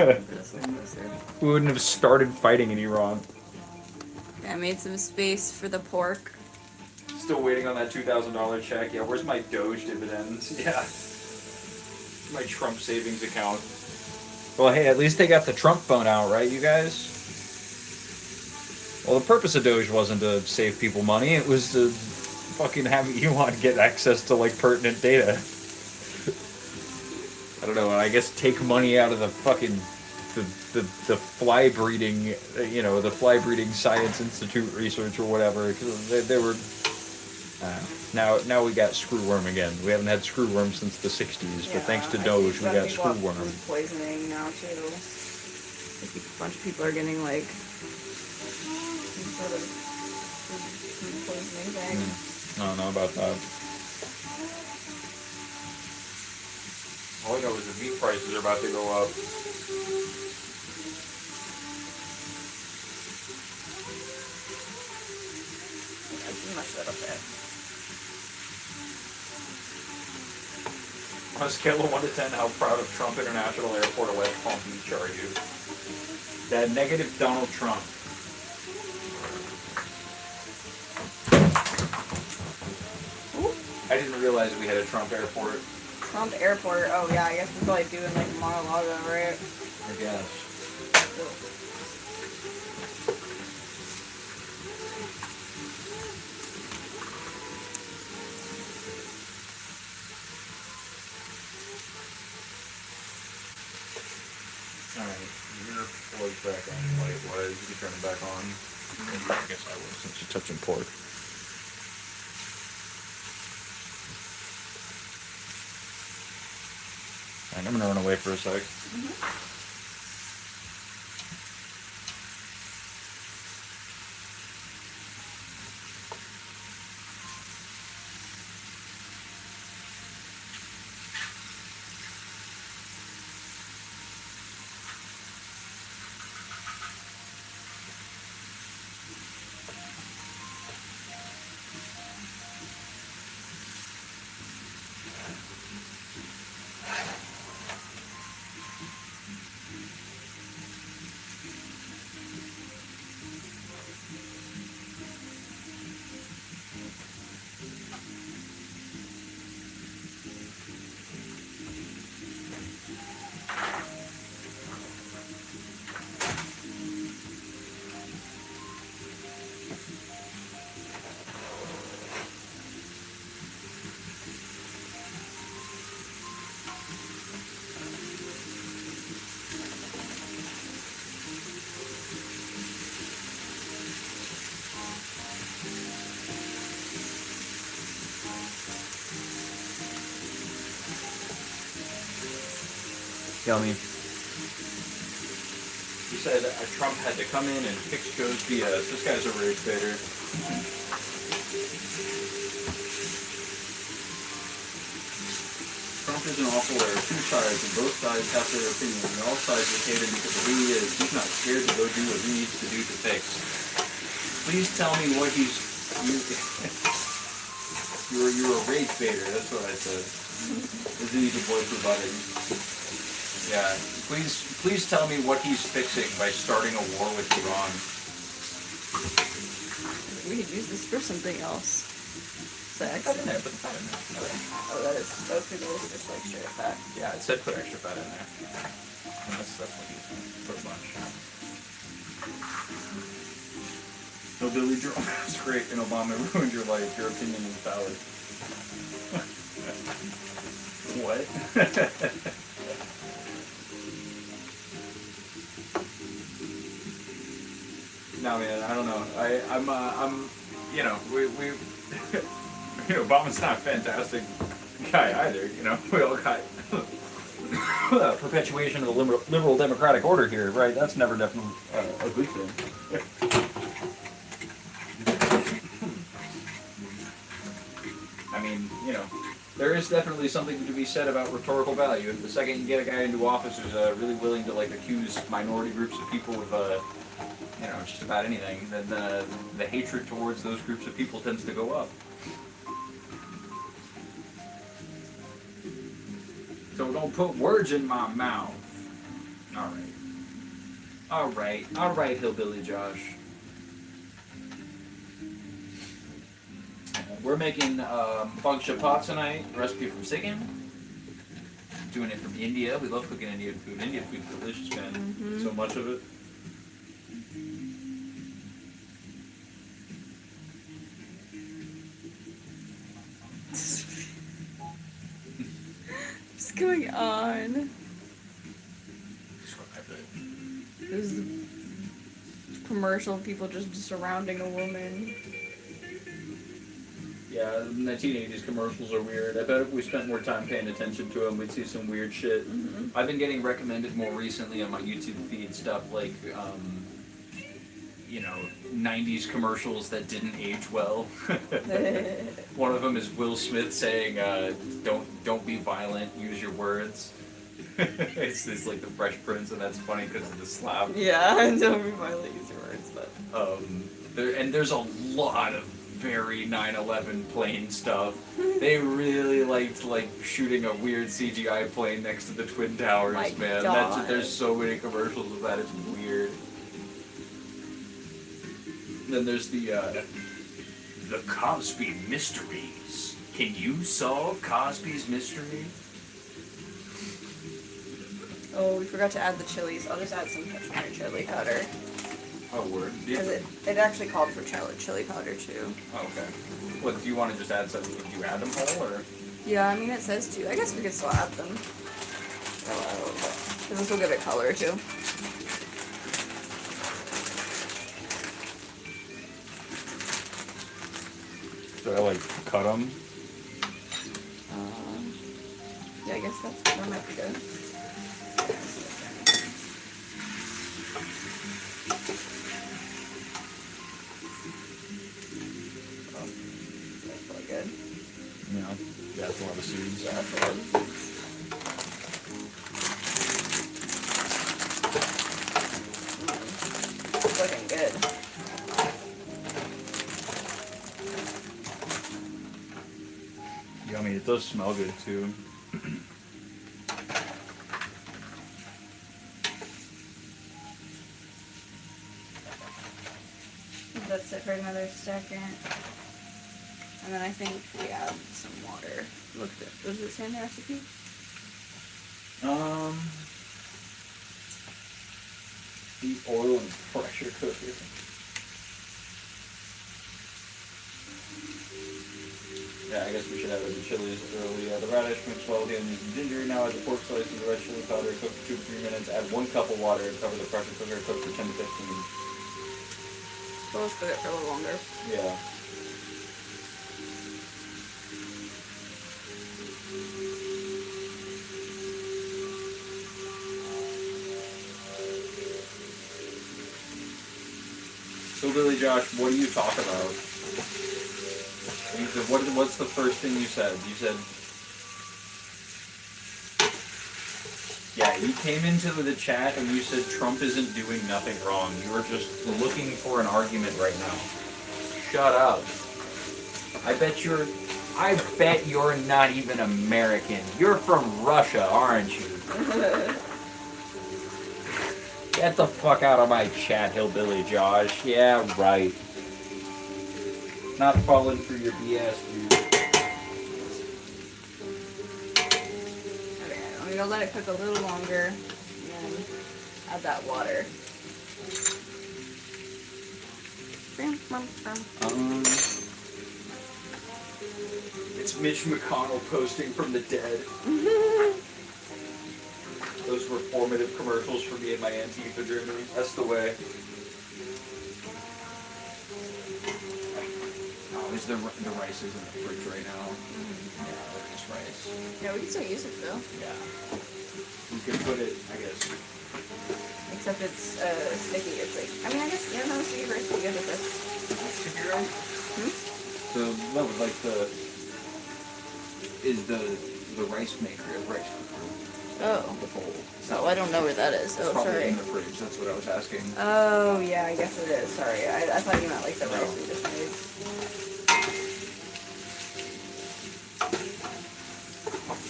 We wouldn't have started fighting in Iran. Okay, I made some space for the pork. Still waiting on that $2,000 check. Yeah, where's my Doge dividends? Yeah. My Trump savings account. Well, hey, at least they got the Trump phone out, right, you guys? Well, the purpose of Doge wasn't to save people money. It was to fucking have Elon get access to, like, pertinent data. I don't know, I guess take money out of the fucking, the fly breeding, you know, the fly breeding science institute research or whatever, because they were, now we got screwworm again. We haven't had screwworm since the 60s, but thanks to Doge, we got screwworm. Food poisoning now, too. I think a bunch of people are getting, like, some sort of food poisoning thing. I don't know about that. All I know is the meat prices are about to go up. I can mess that up there. On a scale of 1 to 10, how proud of Trump International Airport of West Palm Beach are you? That negative Donald Trump. I didn't realize we had a Trump airport. Trump Airport. Oh, yeah, I guess we're probably doing, like, Mar-a-Lago, right? I guess. Alright, your plug's back on likewise. You can turn it back on. I guess I will since you're touching pork. And I'm gonna run away for a sec. Yummy. He said Trump had to come in and fix Joe's BS. This guy's a rage baiter. Trump isn't awful. There are two sides, and both sides have their opinion, and all sides will hate him because of who he is. He's not scared to go do what he needs to do to fix. Please tell me what he's... You're a rage baiter, that's what I said. This is the voice of body. Yeah, please tell me what he's fixing by starting a war with Iran. We could use this for something else. Sex. Put in there, put the fat in there. Oh, that's for this, just like straight fat. Yeah, it said put extra fat in there. And that's what he's put a bunch. No, Billy Joe, that's great, and Obama ruined your life. Your opinion is valid. What? No, man, I don't know. I'm, you know, we you know, Obama's not a fantastic guy either. You know, we all got perpetuation of the liberal democratic order here, right? That's never definitely a good thing. I mean, you know, there is definitely something to be said about rhetorical value. The second you get a guy into office who's really willing to like accuse minority groups of people of you know, just about anything, then the hatred towards those groups of people tends to go up. So don't put words in my mouth. Alright, Hillbilly Josh. We're making phagshapa tonight, recipe from Sikkim. Doing it from India. We love cooking Indian food. Indian food's delicious, man. So much of it. What's going on? There's a commercial of people just surrounding a woman. Yeah, the 1980s commercials are weird. I bet if we spent more time paying attention to them, we'd see some weird shit. I've been getting recommended more recently on my YouTube feed stuff like, you know, 90s commercials that didn't age well. One of them is Will Smith saying, don't be violent, use your words. It's like the Fresh Prince, and that's funny because of the slap. Yeah, don't be violent, use your words, but... There's a lot of very 9/11 plane stuff. They really liked like shooting a weird CGI plane next to the Twin Towers, My man. God. There's so many commercials of that, it's weird. Then there's the Cosby Mysteries. Can you solve Cosby's mystery? Oh, we forgot to add the chilies. I'll just add some peppermint chili powder. Oh, word. Because it actually called for chili powder, too. Oh, okay. What, do you want to just add some? Do you add them whole, or? Yeah, I mean, it says to. I guess we could still add them. Because this will give it color, too. Do I, like, cut them? Yeah, guess that might be good. Oh, that's really good. Yeah, that's a lot of seeds. Yeah, that's a lot of seeds. It's looking good. Yummy. It does smell good too. Let's sit for another second. And then I think we add some water. What does it say in the recipe? The oil and pressure cooker. Yeah, I guess we should have the chilies early. The radish mixed well with the onions and ginger. Now add the pork slices, the red chili powder, cook for 2 to 3 minutes. Add 1 cup of water and cover the pressure cooker. Cook for 10 to 15. So let's cook it for a little longer. Yeah. So Billy Josh, what do you talk about? You said, what's the first thing you said? You said, yeah, you came into the chat and you said Trump isn't doing nothing wrong. You were just looking for an argument right now. Shut up. I bet you're not even American. You're from Russia, aren't you? Get the fuck out of my chat, Hillbilly Josh. Yeah, right. Not falling for your BS, dude. Okay, I'm gonna let it cook a little longer and then add that water. It's Mitch McConnell posting from the dead. Those were formative commercials for me and my Antifa journey. That's the way. Oh, the rice is in the fridge right now. Yeah, there is rice. Yeah, we can still use it though. Yeah. We can put it, I guess. Except it's sticky. It's like, I mean, I guess, yeah, no, sticky rice will be good with this. Sticky rice? No, like the rice maker, a rice cooker. Oh. The bowl. Oh, I don't know where that is. It's Oh, probably sorry. in the fridge. That's what I was asking. Oh, yeah, I guess it is. Sorry. I thought you meant like the No. rice we just made.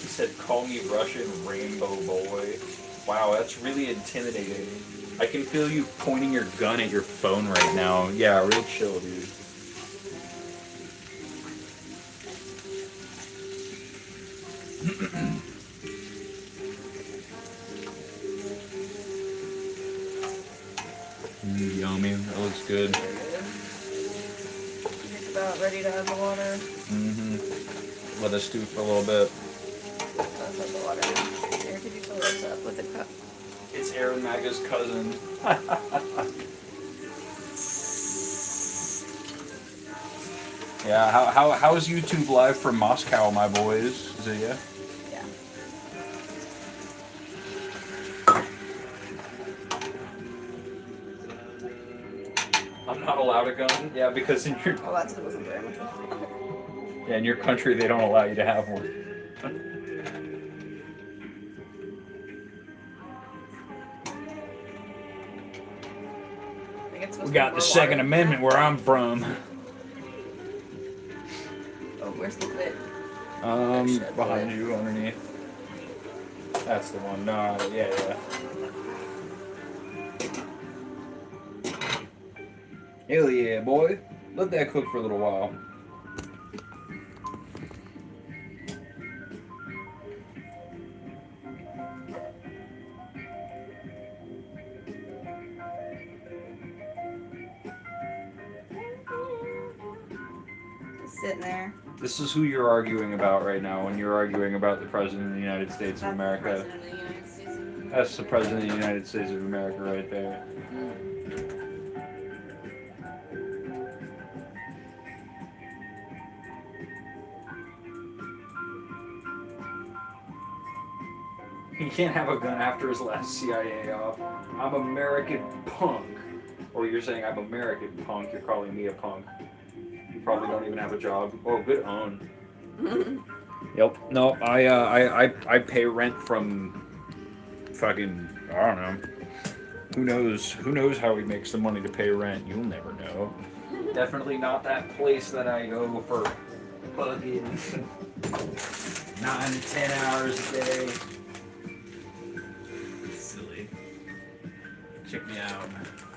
He said, "Call me Russian Rainbow Boy." Wow, that's really intimidating. I can feel you pointing your gun at your phone right now. Yeah, real chill, dude. Yummy. That looks good. Just about ready to add the water. Let us stew for a little bit. Let's add the water. Here, could you fill this up with a cup? It's Aaron Maga's cousin. Yeah, how's YouTube live from Moscow, my boys? Is it yeah? Yeah. I'm not allowed a gun. Yeah, because in your Oh, that wasn't very much. in your country they don't allow you to have one. We got the Second Amendment where I'm from. Oh, where's the lid? Behind you, underneath. That's the one. No, yeah. Hell yeah, boy. Let that cook for a little while. Just sitting there. This is who you're arguing about right now when you're arguing about the President of the United States of America. President of the United States of America. That's the President of the United States of America right there. He can't have a gun after his last CIA op. I'm American punk. Or you're saying I'm American punk. You're calling me a punk. You probably don't even have a job. Oh, good own. Yep. No, I pay rent from fucking, I don't know. Who knows? Who knows how he makes the money to pay rent? You'll never know. Definitely not that place that I go for fucking 9 to 10 hours a day. Silly. Check me out.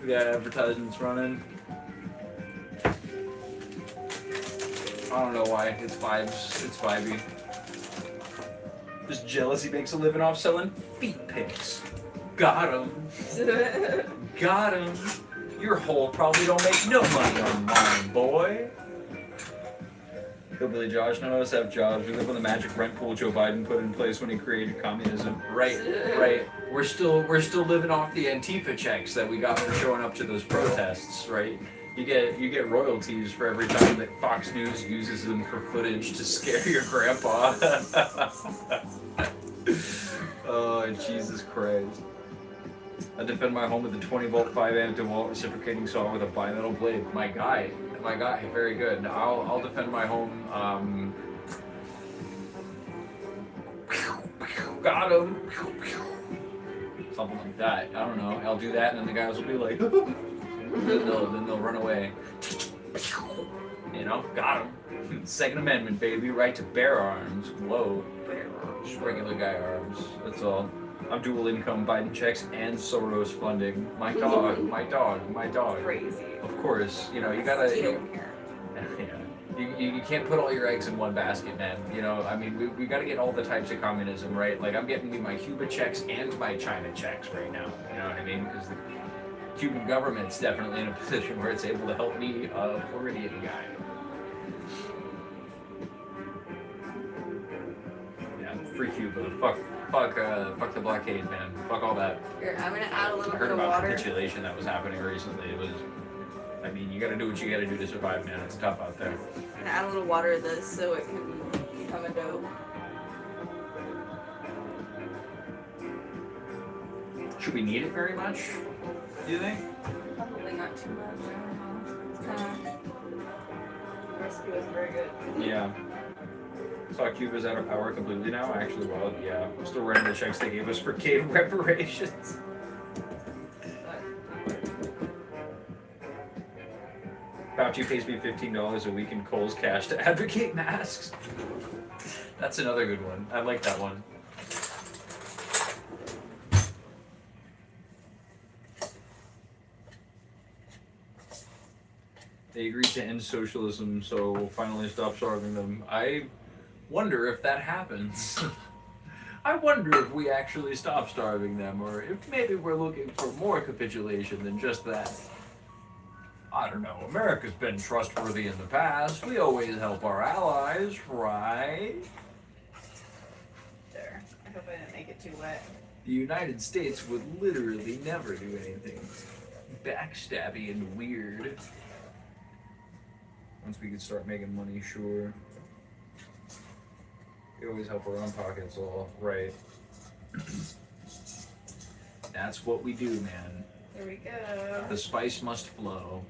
We got advertisements running. I don't know why. It's vibes. It's vibey. Just jealousy makes a living off selling feet pics. Got him. Got him. Your hole probably don't make no money on mine, boy. Hillbilly Josh, none of us have jobs. We live on the magic rent pool Joe Biden put in place when he created communism. Right, right. We're still living off the Antifa checks that we got for showing up to those protests, right? You get royalties for every time that Fox News uses them for footage to scare your grandpa. Oh, Jesus Christ. I defend my home with a 20-volt 5-amp DeWalt reciprocating saw with a bimetal blade. My guy, very good. I'll defend my home. Got him. Something like that. I don't know. I'll do that, and then the guys will be like, then they'll run away. You know, got him. Second Amendment, baby. Right to bear arms. Whoa. Just regular guy arms. That's all. I'm dual income, Biden checks, and Soros funding. My dog. Crazy. Of course, you know, you gotta. You can't put all your eggs in one basket, man. You know, I mean, we gotta get all the types of communism, right? Like, I'm getting me my Cuba checks and my China checks right now. You know what I mean? Because the Cuban government's definitely in a position where it's able to help me, a Floridian guy. Yeah, free Cuba. Fuck the blockade, man. Fuck all that. Here, I'm gonna add a little I bit heard of about water. capitulation that was happening recently. It was, I mean, you gotta do what you gotta do to survive, man. It's tough out there. I'm gonna add a little water to this so it can become a dough. Should we need it very much? Do you think? Probably not too much. I don't know. It's kind of. The recipe wasn't very good. Yeah. Saw Cuba's out of power completely now. Actually, well, yeah. I'm still running the checks they gave us for cave reparations. Fauci pays me $15 a week in Kohl's cash to advocate masks. That's another good one. I like that one. They agreed to end socialism, so we'll finally stop starving them. I wonder if that happens. I wonder if we actually stop starving them, or if maybe we're looking for more capitulation than just that. I don't know. America's been trustworthy in the past. We always help our allies, right? There. I hope I didn't make it too wet. The United States would literally never do anything backstabby and weird. Once we could start making money, sure. We always help our own pockets, all right. That's what we do, man. There we go. The spice must flow.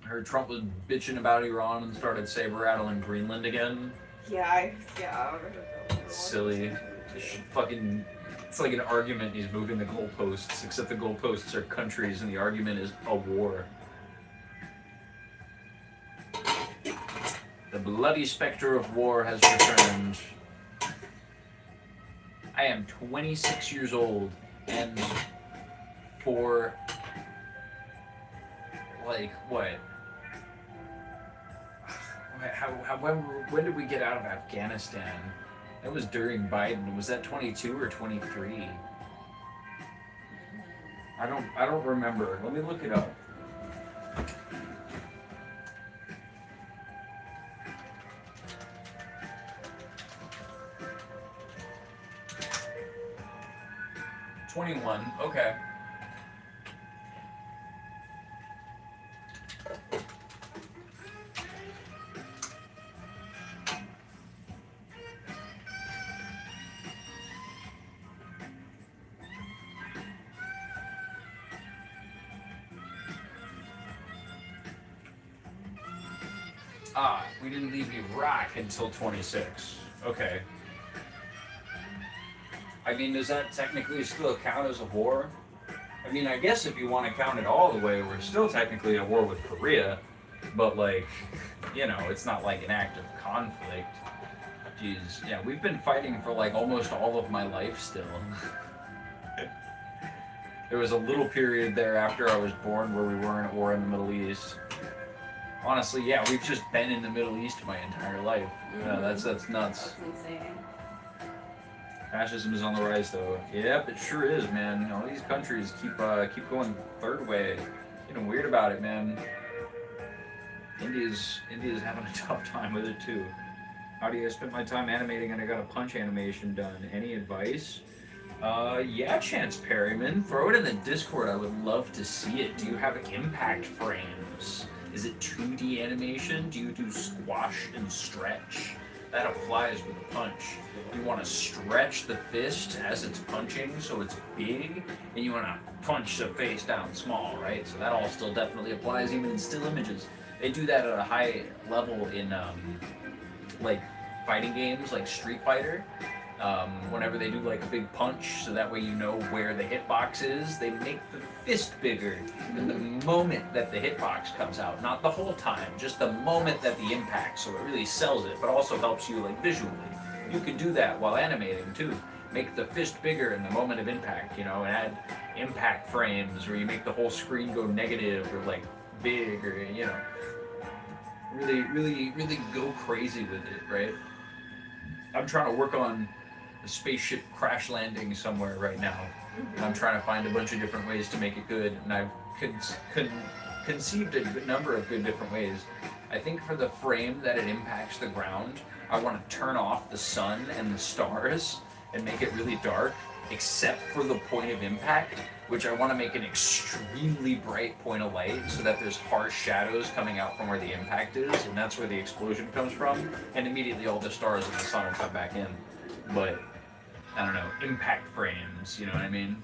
I heard Trump was bitching about Iran and started saber rattling Greenland again. Yeah. Silly. Fucking. It's like an argument. He's moving the goalposts, except the goalposts are countries, and the argument is a war. The bloody specter of war has returned. I am 26 years old, and for like what? When did we get out of Afghanistan? That was during Biden. Was that 22 or 23? I don't remember. Let me look it up. '21. Okay. We didn't leave Iraq until 26. Okay. I mean, does that technically still count as a war? I mean, I guess if you want to count it all the way, we're still technically at war with Korea, but like, you know, it's not like an active conflict. Jeez, yeah, we've been fighting for like almost all of my life still. There was a little period there after I was born where we weren't at war in the Middle East. Honestly, yeah, we've just been in the Middle East my entire life. Yeah, that's nuts. That's insane. Fascism is on the rise, though. Yep, it sure is, man. You know, these countries keep going third way. Getting weird about it, man. India's having a tough time with it too. How do you spend my time animating and I got a punch animation done? Any advice? Yeah, Chance Perryman. Throw it in the Discord. I would love to see it. Do you have impact frames? Is it 2D animation? Do you do squash and stretch? That applies with a punch. You want to stretch the fist as it's punching so it's big, and you want to punch the face down small, right? So that all still definitely applies even in still images. They do that at a high level in like fighting games like Street Fighter. Whenever they do like a big punch, so that way you know where the hitbox is, they make the fist bigger in the moment that the hitbox comes out. Not the whole time, just the moment that the impact, so it really sells it, but also helps you like visually. You can do that while animating too. Make the fist bigger in the moment of impact, you know, and add impact frames where you make the whole screen go negative or like big or, you know, really go crazy with it, right? I'm trying to work on a spaceship crash landing somewhere right now. And I'm trying to find a bunch of different ways to make it good, and I've conceived a good number of good different ways. I think for the frame that it impacts the ground, I want to turn off the sun and the stars and make it really dark, except for the point of impact, which I want to make an extremely bright point of light so that there's harsh shadows coming out from where the impact is, and that's where the explosion comes from, and immediately all the stars and the sun will come back in. But, I don't know, impact frames, you know what I mean?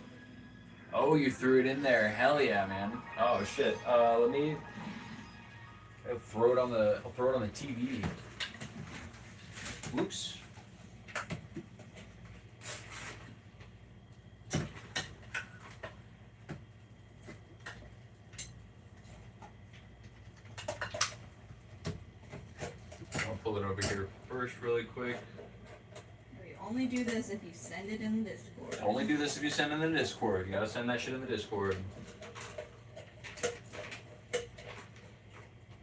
Oh, you threw it in there. Hell yeah, man. Oh shit. Let me I'll throw it on the TV. Whoops. I'll pull it over here first really quick. We only do this if you send it in the Discord. Only do this if you send in the Discord. You gotta send that shit in the Discord.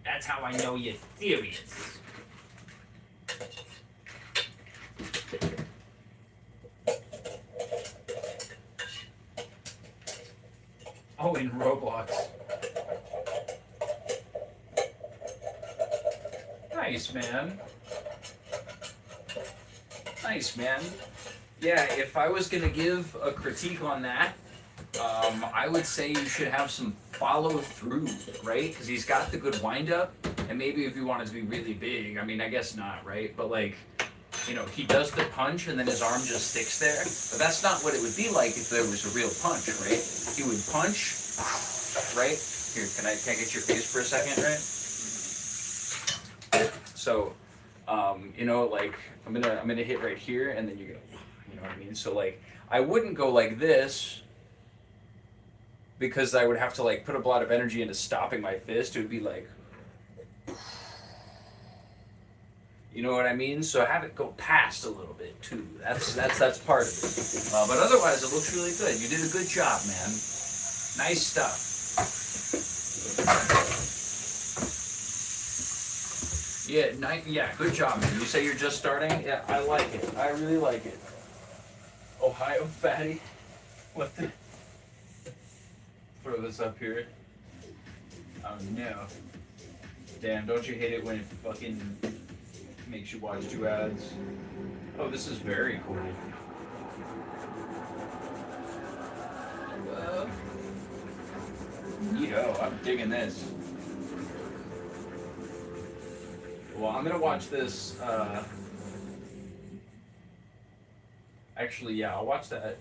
That's how I know you're serious. Oh, in Roblox. Nice, man. Nice, man. Yeah, if I was gonna give a critique on that, I would say you should have some follow through, right? Because he's got the good wind up, and maybe if you want it to be really big, I mean, I guess not, right? But like, you know, he does the punch and then his arm just sticks there. But that's not what it would be like if there was a real punch, right? He would punch, right? Here, can I get your face for a second, right? So, you know, like I'm gonna hit right here, and then you go, you know what I mean? So like, I wouldn't go like this, because I would have to like put a lot of energy into stopping my fist. It would be like, you know what I mean? So have it go past a little bit too. That's part of it. But otherwise, it looks really good. You did a good job, man. Nice stuff. Yeah, yeah, good job, man. You say you're just starting? Yeah, I like it. I really like it. Ohio fatty. What the? Throw this up here. Oh no. Damn, don't you hate it when it fucking makes you watch 2 ads? Oh, this is very cool. Whoa. Yo, I'm digging this. Well, I'm gonna watch this, actually, yeah, I'll watch that a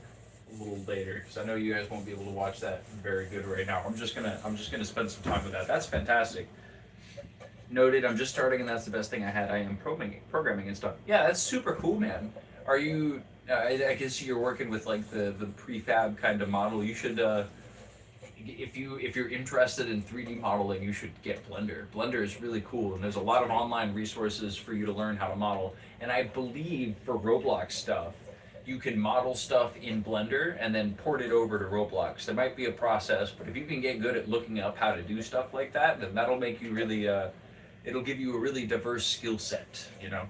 little later, because I know you guys won't be able to watch that very good right now. I'm just gonna spend some time with that. That's fantastic. Noted. I'm just starting, and that's the best thing I had. I am programming and stuff. Yeah, that's super cool, man. Are you? I can see you're working with like the prefab kind of model. You should. If you're interested in 3D modeling, you should get Blender. Blender is really cool, and there's a lot of online resources for you to learn how to model. And I believe for Roblox stuff, you can model stuff in Blender and then port it over to Roblox. There might be a process, but if you can get good at looking up how to do stuff like that, then that'll make you really. It'll give you a really diverse skill set. You know,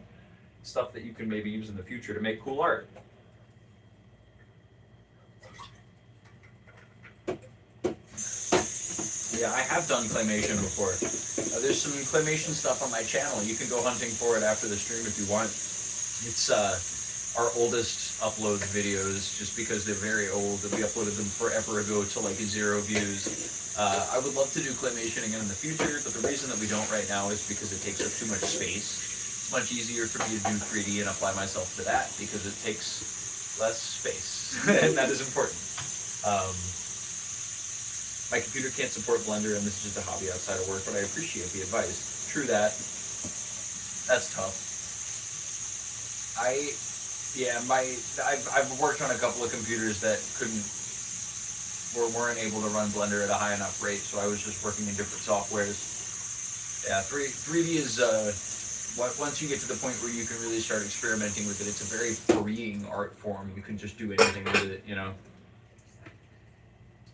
stuff that you can maybe use in the future to make cool art. Yeah, I have done claymation before. There's some claymation stuff on my channel. You can go hunting for it after the stream if you want. It's our oldest upload videos, just because they're very old. We uploaded them forever ago to like 0 views. I would love to do claymation again in the future, but the reason that we don't right now is because it takes up too much space. It's much easier for me to do 3D and apply myself to that because it takes less space, and that is important. My computer can't support Blender, and this is just a hobby outside of work, but I appreciate the advice. True that. That's tough. I've worked on a couple of computers that weren't able to run Blender at a high enough rate, so I was just working in different softwares. Yeah, 3D is, once you get to the point where you can really start experimenting with it, it's a very freeing art form. You can just do anything with it, you know.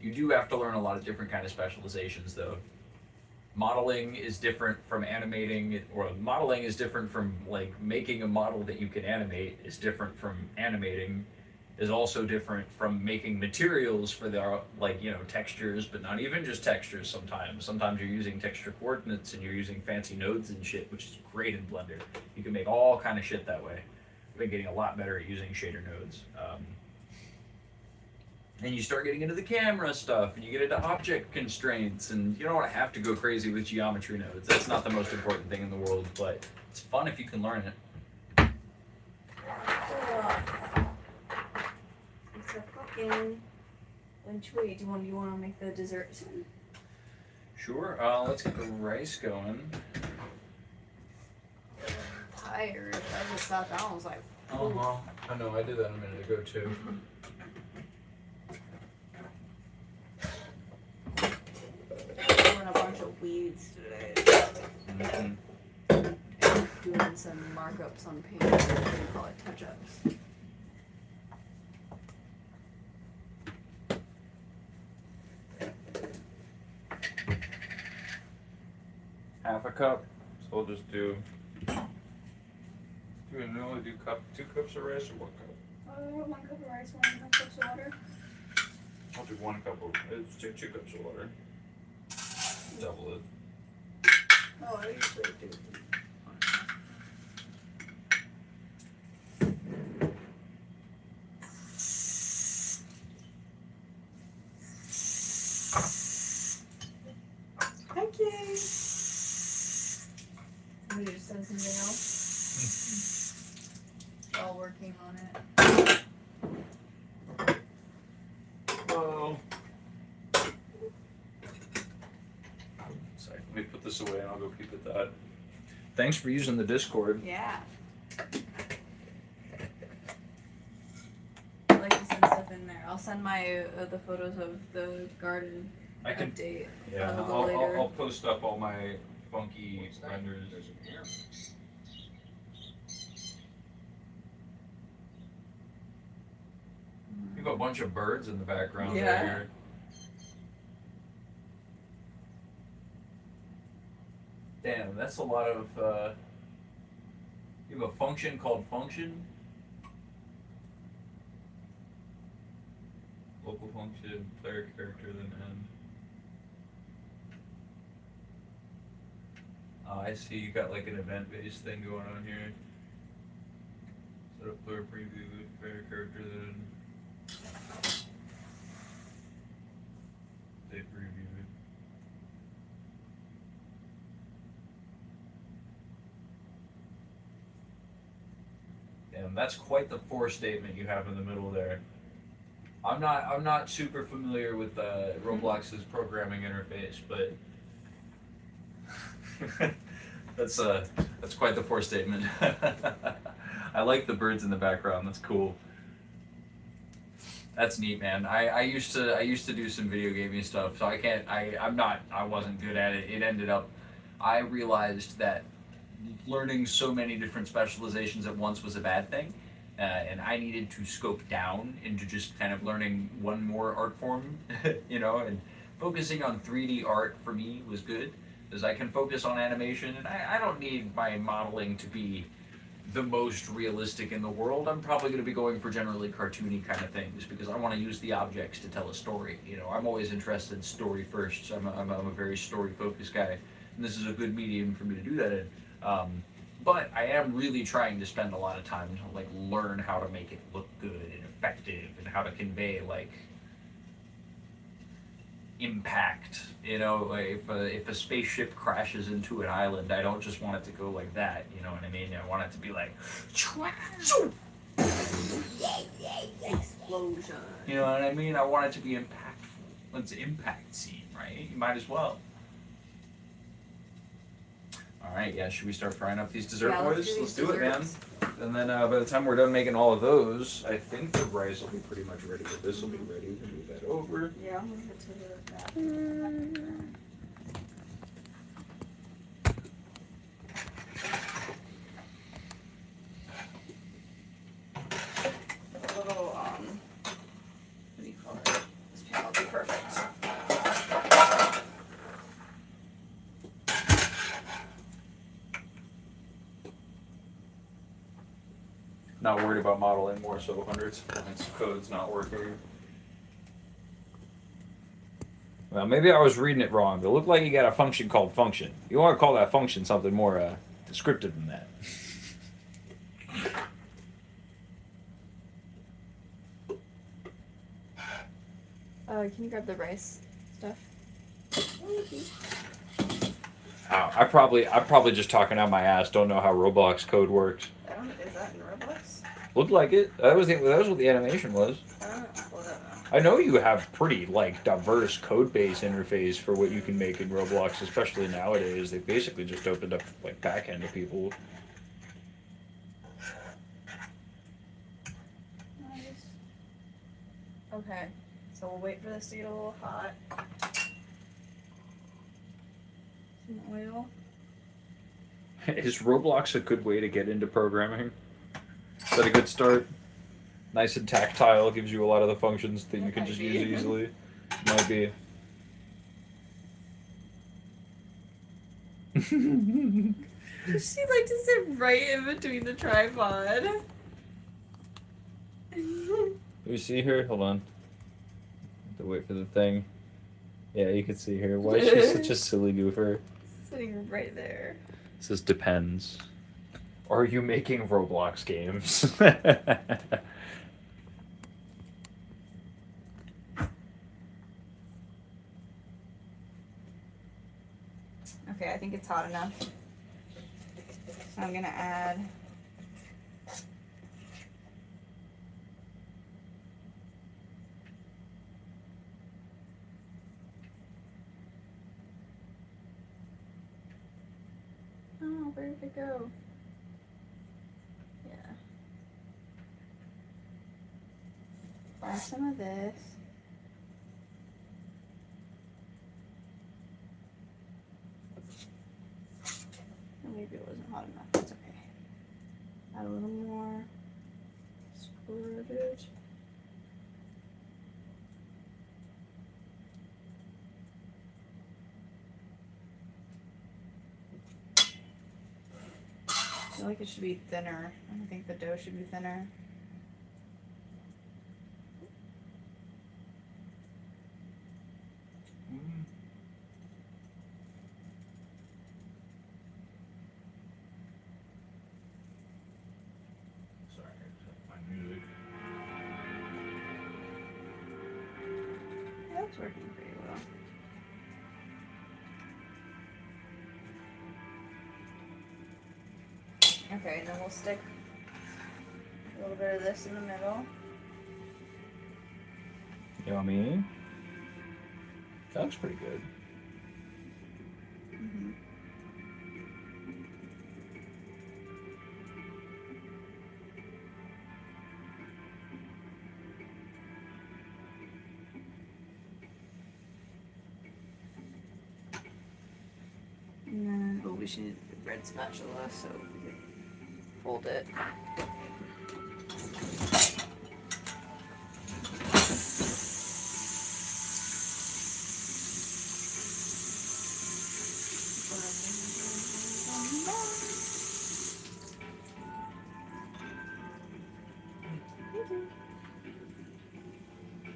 You do have to learn a lot of different kind of specializations, though. Modeling is different from animating, or modeling is different from like making a model that you can animate is different from animating, is also different from making materials for the like, you know, textures, but not even just textures sometimes. Sometimes you're using texture coordinates and you're using fancy nodes and shit, which is great in Blender. You can make all kind of shit that way. I've been getting a lot better at using shader nodes. And you start getting into the camera stuff, and you get into object constraints, and you don't have to go crazy with geometry nodes. That's not the most important thing in the world, but it's fun if you can learn it. It's a cooking. Lunch. Wait, do you want to make the dessert soon? Sure. Let's get the rice going. I'm tired. I just sat down. I was like, I know. I did that a minute ago too. doing a bunch of weeds today. Mm-hmm. And doing some markups on paint. We call it touch-ups. Half a cup. So we'll just do. Do we normally do 2 cups of rice or 1 cup? 1 cup of rice, 1 cup of water. I'll do 1 cup of. Let's do 2 cups of water. Double it. Oh, I usually do. Thank you. Let me just send something else. All working on it. Whoa. Sorry, let me put this away and I'll go peep at that. Thanks for using the Discord. Yeah. I like to send stuff in there. I'll send my the photos of the garden I can. update. Yeah, a little later. I'll post up all my funky renders. You have a bunch of birds in the background Yeah. there. Damn, that's a lot of. You have a function called function. Local function, player character, then end. I see you got like an event-based thing going on here. Set up player preview, player character, then date preview. Damn, that's quite the for statement you have in the middle there. I'm not super familiar with Roblox's programming interface, but That's quite the force statement. I like the birds in the background. That's cool. That's neat, man. I used to do some video gaming stuff, so I wasn't good at it. It ended up, I realized that learning so many different specializations at once was a bad thing, and I needed to scope down into just kind of learning one more art form, and focusing on 3D art for me was good because I can focus on animation, and I don't need my modeling to be the most realistic in the world. I'm probably going to be going for generally cartoony kind of things because I want to use the objects to tell a story. I'm always interested in story first. So I'm a very story focused guy, and this is a good medium for me to do that in. But I am really trying to spend a lot of time to like learn how to make it look good and effective and how to convey like impact. Like if a spaceship crashes into an island, I don't just want it to go like that. You know what I mean? I want it to be like Explosion. You know what I mean? I want it to be impactful. It's an impact scene, right? You might as well. All right, yeah. Should we start frying up these dessert Yeah, boys? let's do it, man. desserts. And then by the time we're done making all of those, I think the rice will be pretty much ready. But this will be ready. We can move that over. Yeah, I'm gonna get to the bathroom. A little, what do you call it? This pan will be perfect. Not worried about modeling more so hundreds. Its code's not working. Well, maybe I was reading it wrong, but it looked like you got a function called function. You want to call that function something more descriptive than that. Can you grab the rice stuff? I'm probably just talking out my ass. Don't know how Roblox code works. Is that in Roblox? Looked like it. That was what the animation was. I don't know. Well, that, I know you have pretty diverse code base interface for what you can make in Roblox, especially nowadays. They basically just opened up backend to people. nice. Okay, so we'll wait for this to get a little hot. Some oil. Is Roblox a good way to get into programming? Is that a good start? Nice and tactile, gives you a lot of the functions that you can just use easily. Might be. She like to sit right in between the tripod. You see her? Hold on. Have to wait for the thing. Yeah, you can see her. Why is she such a silly goofer? Sitting right there. It says depends. Are you making Roblox games? Okay, I think it's hot enough. So I'm gonna add oh, where did it go? Yeah. Add some of this. Maybe it wasn't hot enough. That's okay. Add a little more. Squirt it. I feel like it should be thinner. I think the dough should be thinner. Sorry, I just have my music. That's working pretty well. Okay, and then we'll stick a little bit of this in the middle. Yummy. That looks pretty good. Mm-hmm. we should need a bread spatula so we can fold it.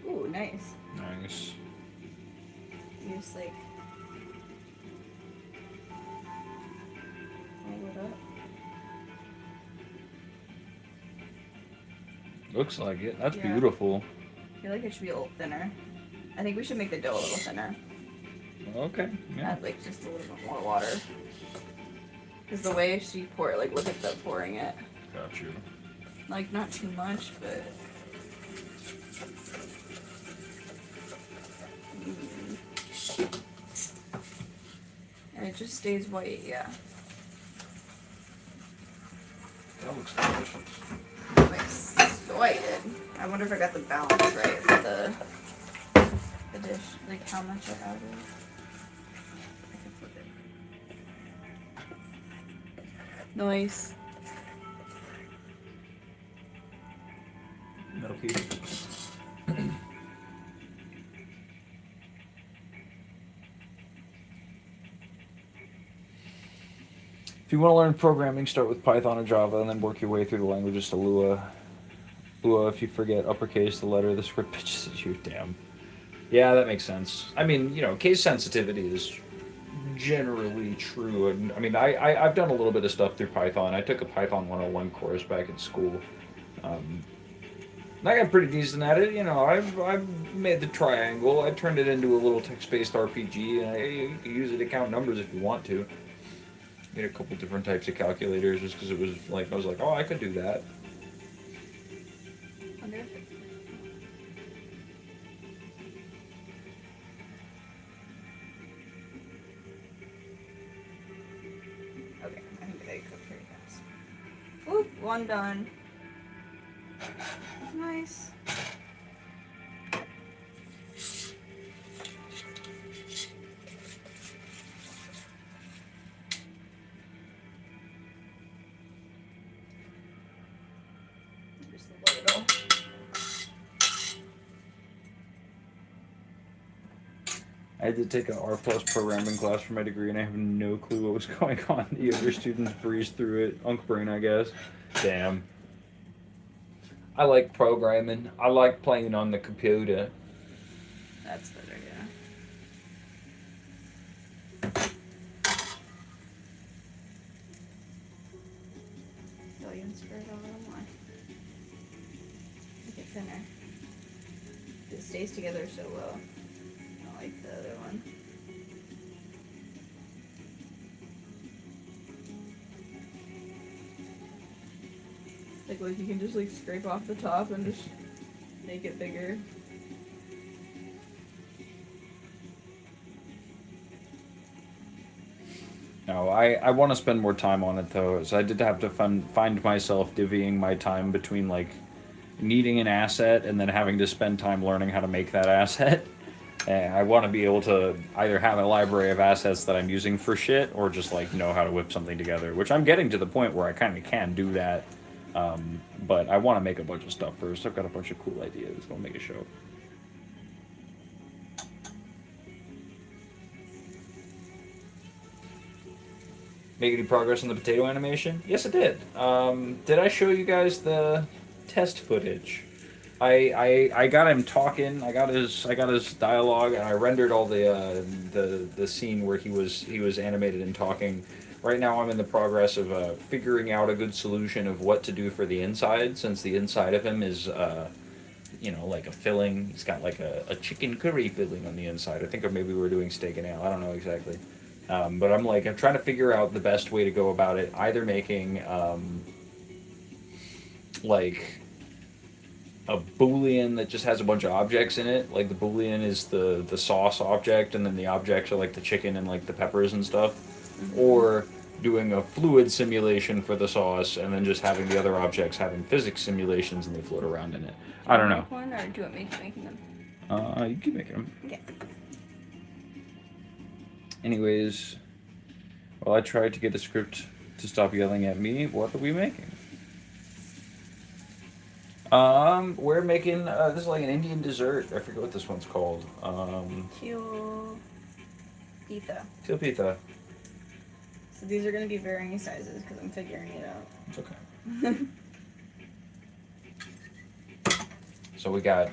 Ooh, nice. Nice. You just like roll it up. Looks like it. That's Yeah. beautiful. I feel like it should be a little thinner. I think we should make the dough a little thinner. Okay. Yeah. Add like just a little bit more water. Because the way she poured, like look at the pouring it. Got you. Like not too much, but. And it just stays white, yeah. That looks delicious. I'm excited. I wonder if I got the balance right for the dish, like how much I added. I can flip it. Nice. Milky. If you want to learn programming, start with Python and Java, and then work your way through the languages to Lua. Lua, if you forget uppercase, the letter, the script pitches at you. Damn. Yeah, that makes sense. I mean, you know, case sensitivity is generally true. And I mean, I've done a little bit of stuff through Python. I took a Python 101 course back in school. I got pretty decent at it. You know, I've made the triangle. I turned it into a little text-based RPG, and you can use it to count numbers if you want to. Made a couple different types of calculators just because it was like, I was like, oh, I could do that. Wonder if it- Okay, I think they cooked pretty fast. Ooh, one done. Nice. Just a little. I had to take an R+ programming class for my degree, and I have no clue what was going on. The other students breezed through it. Unk brain, I guess. Damn. I like programming. I like playing on the computer. That's better, yeah. Billion spread a little more. Make it thinner. It stays together so well. Not like the other one. Like you can just like scrape off the top and just make it bigger. No, I want to spend more time on it though, so I did have to find myself divvying my time between like needing an asset and then having to spend time learning how to make that asset. And I want to be able to either have a library of assets that I'm using for shit or just like know how to whip something together, which I'm getting to the point where I kind of can do that. But I want to make a bunch of stuff first. I've got a bunch of cool ideas. I'll make a show. Make any progress on the potato animation? Yes, I did. Did I show you guys the test footage? I got him talking. I got his dialogue, and I rendered all the scene where he was animated and talking. Right now, I'm in the progress of figuring out a good solution of what to do for the inside, since the inside of him is, you know, like a filling. He's got like a chicken curry filling on the inside. I think maybe we're doing steak and ale. I don't know exactly. But I'm trying to figure out the best way to go about it. Either making like a boolean that just has a bunch of objects in it. Like the boolean is the sauce object, and then the objects are like the chicken and like the peppers and stuff. Mm-hmm. Or doing a fluid simulation for the sauce, and then just having the other objects having physics simulations and they float around in it. I don't know. Make one, or do you want me making them? You keep making them. Okay. Anyways, Well, I tried to get the script to stop yelling at me. What are we making? We're making this is like an Indian dessert. I forget what this one's called. Teal pita. Til pita. So these are going to be varying sizes because I'm figuring it out. It's okay. So we got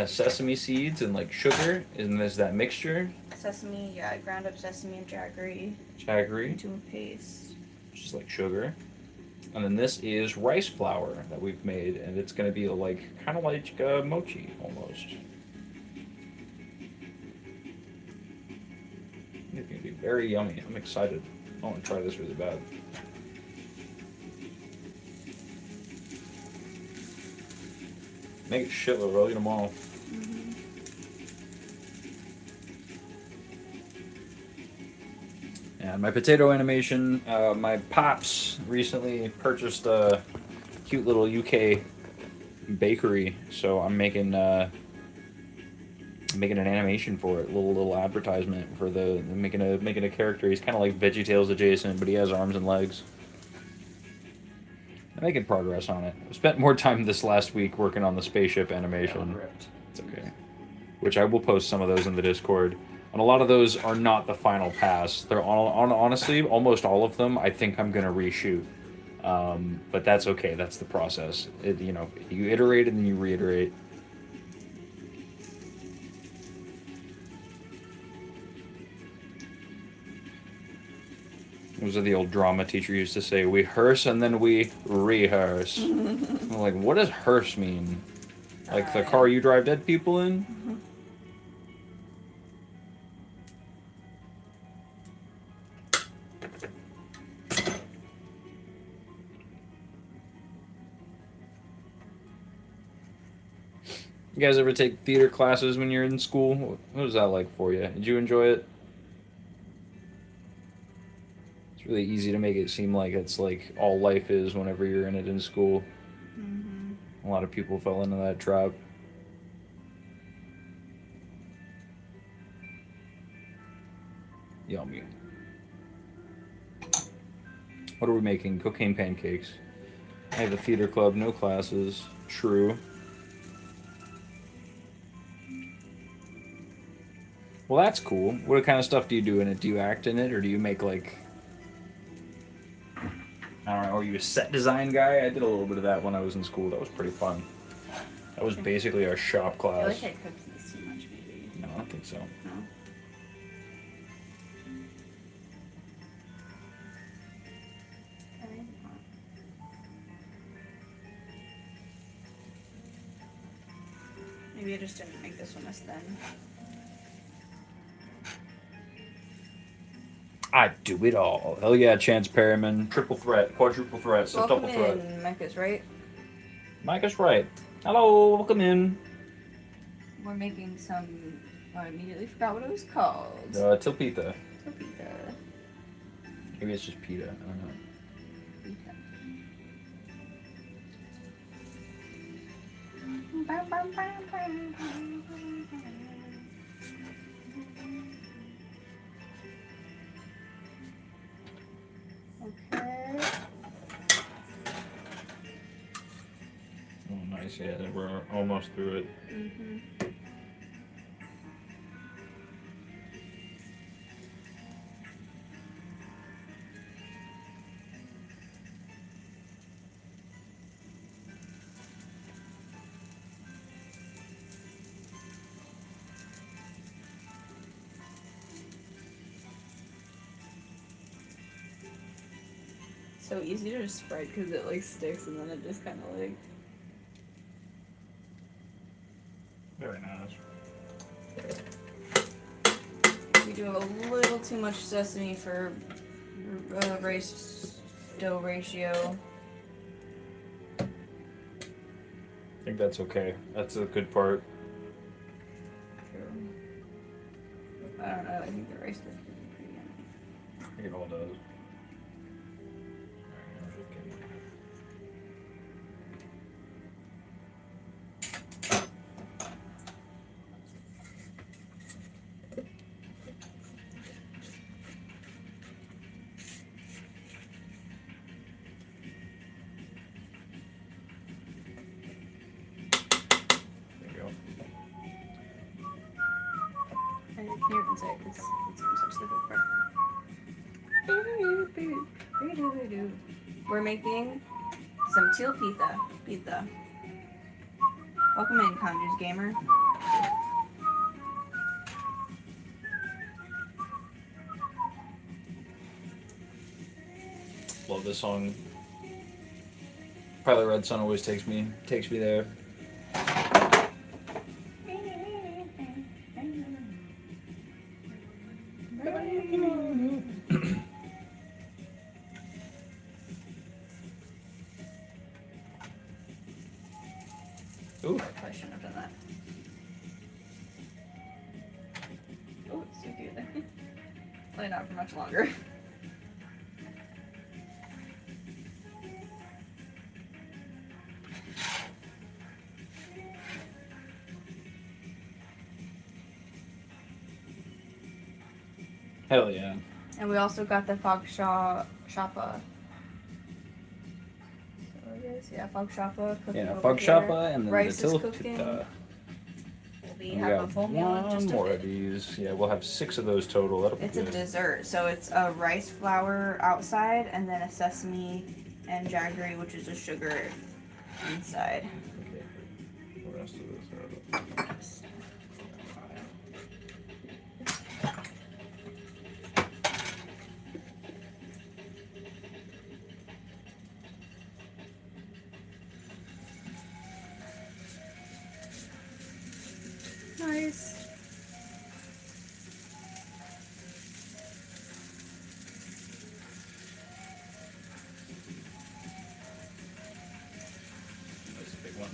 sesame seeds and like sugar, and there's that mixture. Sesame, yeah, ground up sesame and jaggery Jaggery, into a paste. which is like sugar. And then this is rice flour that we've made, and it's gonna be like kind of like mochi almost. It's gonna be very yummy. I'm excited. I want to try this really bad. Make it shitload early tomorrow. And my potato animation, my pops recently purchased a cute little UK bakery, so I'm making an animation for it, little advertisement for making a character. He's kind of like VeggieTales adjacent, but he has arms and legs. I'm making progress on it. I spent more time this last week working on the spaceship animation. It's okay. Which I will post some of those in the Discord. And a lot of those are not the final pass. They're honestly, almost all of them, I think I'm going to reshoot. But that's okay. That's the process. You iterate and then you reiterate. Those are the old drama teacher used to say, we hearse and then we rehearse. I'm like, what does hearse mean? Like the car you drive dead people in? You guys ever take theater classes when you're in school? What was that like for you? Did you enjoy it? It's really easy to make it seem like it's like all life is whenever you're in it in school. A lot of people fell into that trap. Yummy. What are we making? Cocaine pancakes. I have a theater club, no classes. True. Well, that's cool. What kind of stuff do you do in it? Do you act in it, or do you make like... I don't know, are you a set design guy? I did a little bit of that when I was in school. That was pretty fun. That was basically our shop I class. feel like I cooked these too much, maybe. No, I don't think so. No? Maybe I just didn't make this one as thin. I do it all. Hell yeah, Chance Perryman. Triple threat, quadruple threat, Welcome septuple threat. in, Mecca's right. Micah's right. Hello, welcome in. We're making some... I immediately forgot what it was called. Til pita. Pita. Maybe it's just pita. I don't know. Pita. Okay. Oh, nice. Yeah, we're almost through it. So easy to just spread because it like sticks and then it just kind of like... Very nice. We do a little too much sesame for rice dough ratio. I think that's okay. That's a good part. True. I don't know. I think the rice does pretty yummy. I think it all does. can say because it's such the good part. We're making some teal pita. Pita. Welcome in, Conjures Gamer. Love this song. Pilot Red Sun always takes me there. Ooh. I shouldn't have done that. Oh, it's too cute. Probably not for much longer. Hell yeah. And we also got the phagshapa. Yeah, phagshapa cooking. Yeah, over phagshapa here. and then Rice the is til cooking. pita. We We have a got full meal in one just a more bit. of these. Yeah, we'll have 6 of those total. That'll be It's a good. dessert, so it's a rice flour outside and then a sesame and jaggery, which is a sugar inside. Okay. The rest of this Nice. That's a big one.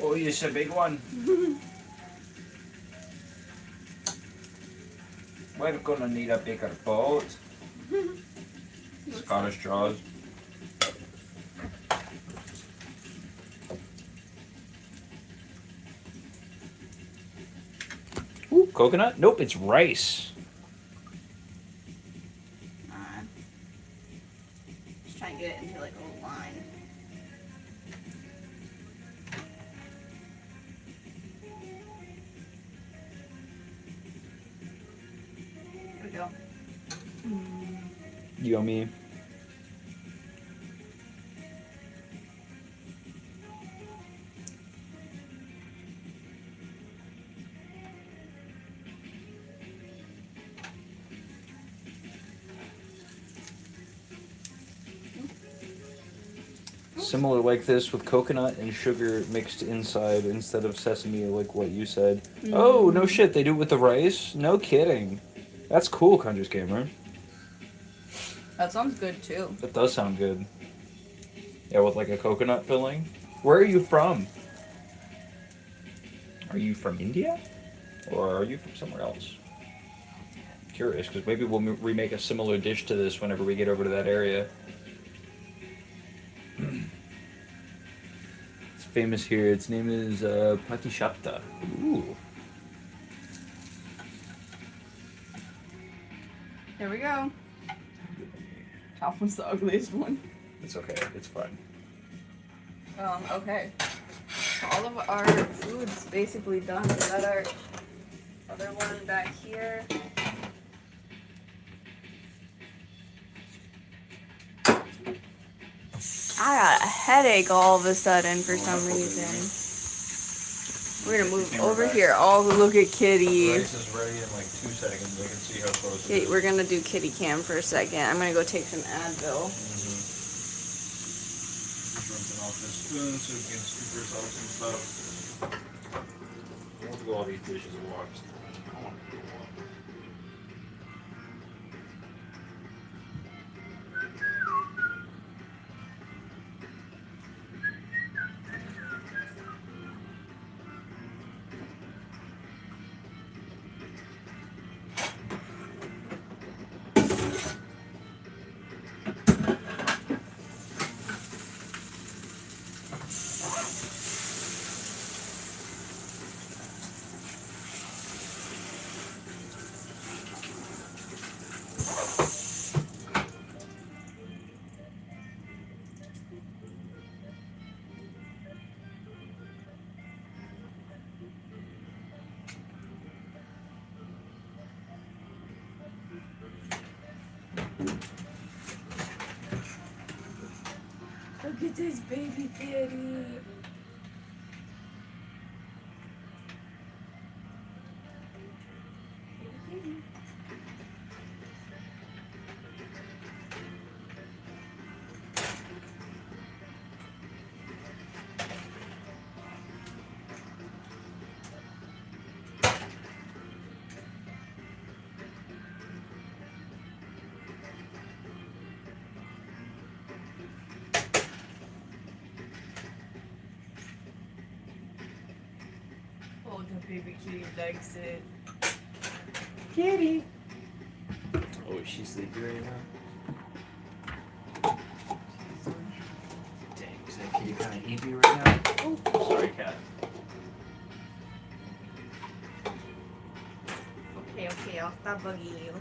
Oh, it's a big one. We're gonna need a bigger boat. Scottish Jaws. Ooh, coconut? Nope, it's rice. Just trying to get it into like a little line. Here we go. Yummy. Similar like this with coconut and sugar mixed inside instead of sesame like what you said. Oh, no shit, they do it with the rice? No kidding. That's cool, Conjures Gamer. That sounds good too. That does sound good. Yeah, with like a coconut filling. Where are you from? Are you from India? Or are you from somewhere else? Curious, because maybe we'll remake a similar dish to this whenever we get over to that area. It's famous here. Its name is phagshapa. Ooh. Here we go. Top one's the ugliest one. It's okay. It's fine. Okay. So all of our food's basically done. We got our other one back here. I got a headache all of a sudden for some reason. We're gonna move over here. Oh, look at Kitty. Rice is ready in like 2 seconds. I can see how close it Okay, is. we're gonna do kitty cam for a second. I'm gonna go take some Advil. Just rinsing off this spoon so we can scoop ourselves some stuff. I want to go all these dishes and watch. I want to do one. Look at this baby kitty. Oh, the baby kitty likes it. Kitty. Oh, is she sleepy right now? Dang, is that kitty kind of heavy right now? Oh, sorry, cat. Okay, I'll stop bugging you.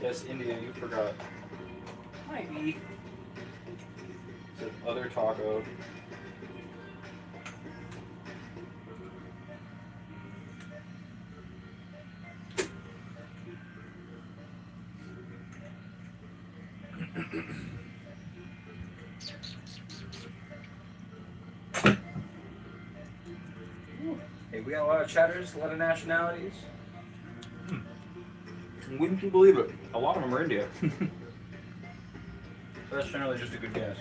Yes, India, you forgot. Maybe. It's other taco. Hey, we got a lot of chatters, a lot of nationalities. Wouldn't you believe it? A lot of them are India. So that's generally just a good guess.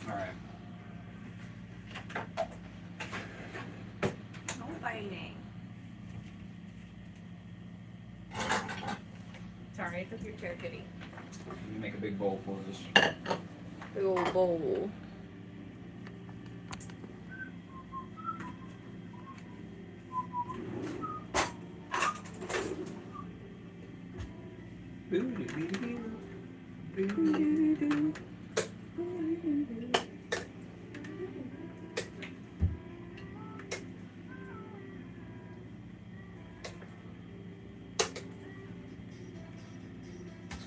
Alright. No biting. Sorry, I took your chair, kitty. You make a big bowl for us. Big old bowl.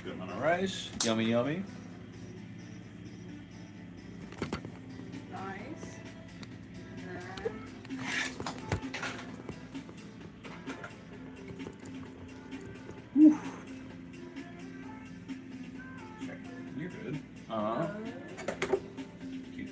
Good amount of rice. Yummy, yummy. Nice. You're good. Cute.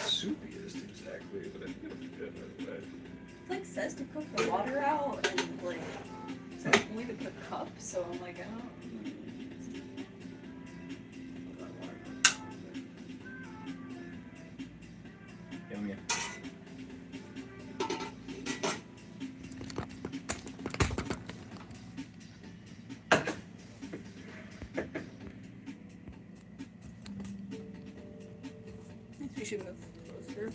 Soupiest exactly, but I think it'll be good right away. It like says to cook the water out and like says only to put cups, so I'm like, I don't. Yummy. We should move closer.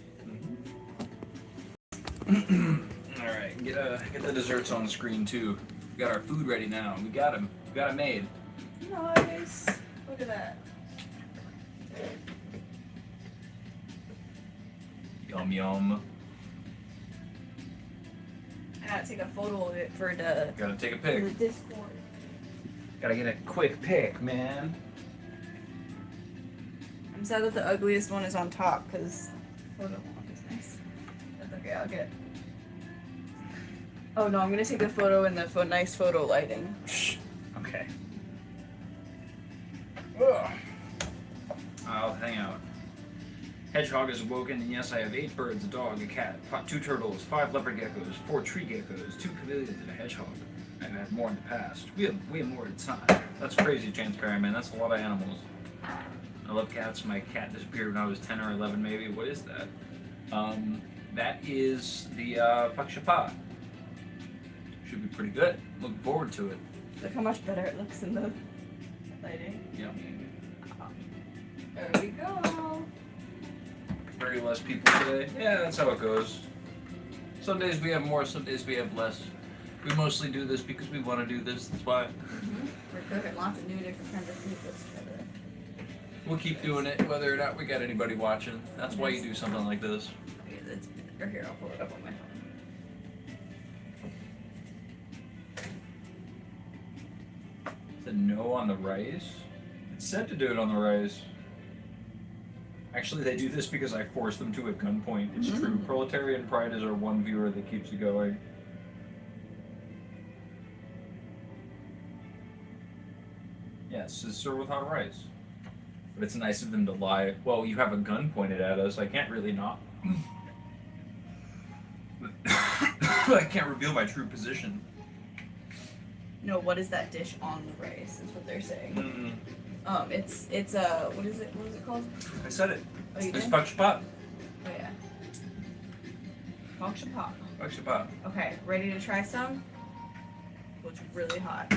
Alright, get the desserts on the screen too. We got our food ready now. We got them. We got it made. Nice. Look at that. Yum yum. I gotta take a photo of it for the Gotta take a for pic. the Discord. Gotta get a quick pic, man. I'm sad that the ugliest one is on top because photo is nice. That's okay. I'll get. Oh no, I'm gonna take the photo in the nice photo lighting. Okay. Ugh. I'll hang out. Hedgehog is awoken, and yes, I have 8 birds, a dog, a cat, 2 turtles, 5 leopard geckos, 4 tree geckos, 2 chameleons, and a hedgehog. I've had more in the past. We have way more at the time. That's crazy, Transparent Man. That's a lot of animals. I love cats. My cat disappeared when I was 10 or 11, maybe. What is that? That is the phagshapa. Should be pretty good. Looking forward to it. Look how much better it looks in the lighting. Yummy. There we go. Very less people today. Yeah, that's how it goes. Some days we have more, some days we have less. We mostly do this because we want to do this. That's why. We're cooking lots of new different kinds of food that's together. We'll keep doing it whether or not we got anybody watching. That's why you do something like this. Okay, or here, I'll pull it up on my phone. Said no on the rice. It said to do it on the rice. Actually, they do this because I force them to at gunpoint. It's true. Proletarian pride is our one viewer that keeps it going. Yes, it's served with hot rice. But it's nice of them to lie. Well, you have a gun pointed at us. I can't really not. I can't reveal my true position. No, what is that dish on the rice? Is what they're saying. It's what is it called? I said it. Oh, you It's did? phagshapa. Oh yeah. Phagshapa. Phagshapa. Okay, ready to try some? Looks really hot.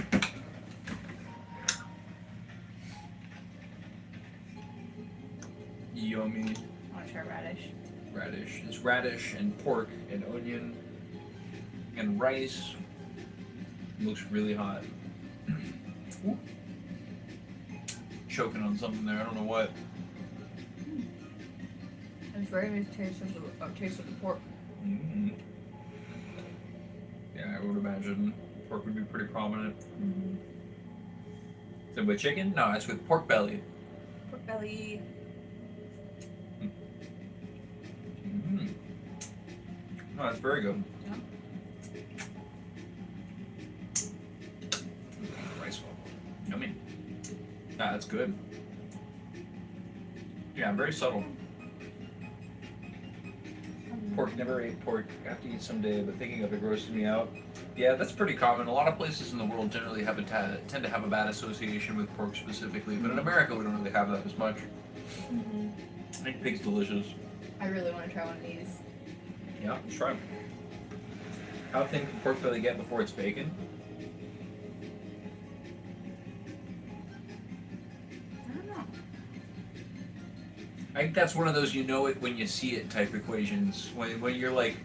Yummy. I want to try radish. Radish. It's radish and pork and onion and rice. It looks really hot. Ooh. Choking on something there. I don't know what. It's very nice taste of the pork. Mm-hmm. Yeah, I would imagine pork would be pretty prominent. Mm-hmm. Is it with chicken? No, it's with pork belly. Pork belly. Mm-hmm. No, that's very good. Yeah. Rice waffle. Yummy. Ah, that's good. Yeah, very subtle. Pork, never ate pork. I have to eat someday, but thinking of it grosses me out. Yeah, that's pretty common. A lot of places in the world generally have tend to have a bad association with pork specifically, but in America we don't really have that as much. Mm-hmm. I think pig's delicious. I really want to try one of these. Yeah, let's try 'em. How thin can pork belly get before it's bacon? I don't know. I think that's one of those you know it when you see it type equations. When you're like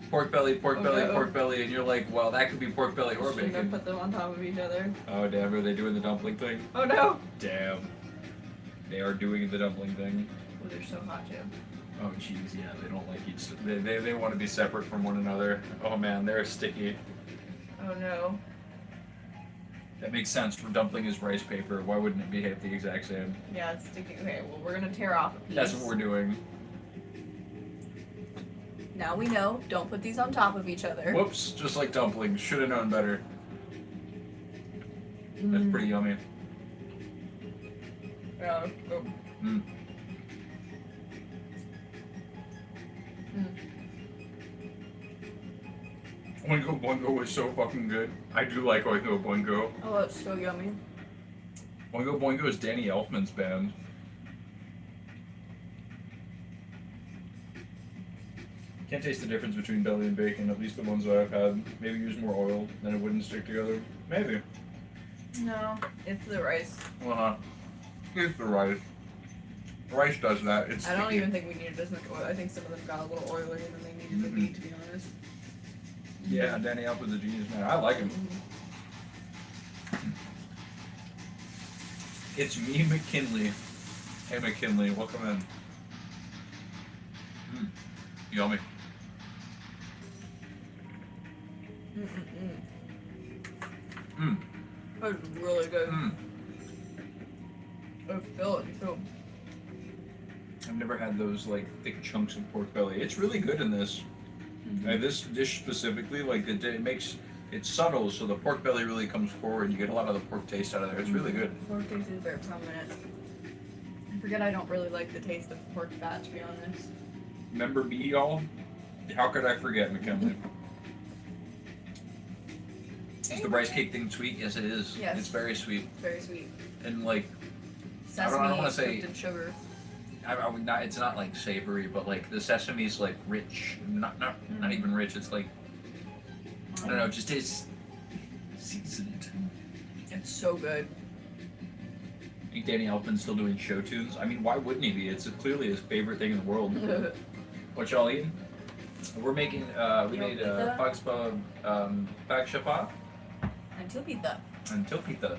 pork belly, Oh, no. pork belly, and you're like, well, that could be pork belly or Shouldn't I bacon. put them on top of each other? Oh damn, are they doing the dumpling thing? Oh no! Damn. They are doing the dumpling thing. Oh, they're so hot too. Oh jeez, yeah, they don't like each. They want to be separate from one another. Oh man, they're sticky. Oh no. That makes sense. Dumpling is rice paper. Why wouldn't it behave the exact same? Yeah, it's sticky. Okay, well we're gonna tear off a piece. That's what we're doing. Now we know. Don't put these on top of each other. Whoops, just like dumplings. Should have known better. That's pretty yummy. Yeah. Oh. Mm. Oingo Boingo was so fucking good. I do like Oingo Boingo. Oh, that's so yummy. Oingo Boingo is Danny Elfman's band. Can't taste the difference between belly and bacon, at least the ones that I've had. Maybe use more oil, then it wouldn't stick together. Maybe. No, it's the rice. Uh-huh. It's the rice. Rice does that. It's I don't sticky. even think we needed as much oil. I think some of them got a little oilier than they needed to be, to be honest. Yeah, Danny Elfman's a genius, man. I like him. It's me, McKinley. Hey, McKinley, welcome in. Yummy. That's really good. It's filling too. I've never had those like thick chunks of pork belly. It's really good in this. This dish specifically, like it's subtle, so the pork belly really comes forward. You get a lot of the pork taste out of there. It's really good. Pork taste is very prominent. I forget I don't really like the taste of pork fat, to be honest. Remember me, y'all? How could I forget, McKinley? Is the rice cake thing sweet? Yes, it is. Yes. It's very sweet. Very sweet. And like, Sesame wanna say- cooked in sugar. I would not. It's not like savory, but like the sesame's like rich. Not even rich. It's like I don't know. It just tastes seasoned. It's so good. I think Danny Elfman's still doing show tunes. I mean, why wouldn't he be? It's clearly his favorite thing in the world. What y'all eating? We're making, we made pizza? phagshapa Until pizza. and tilpita.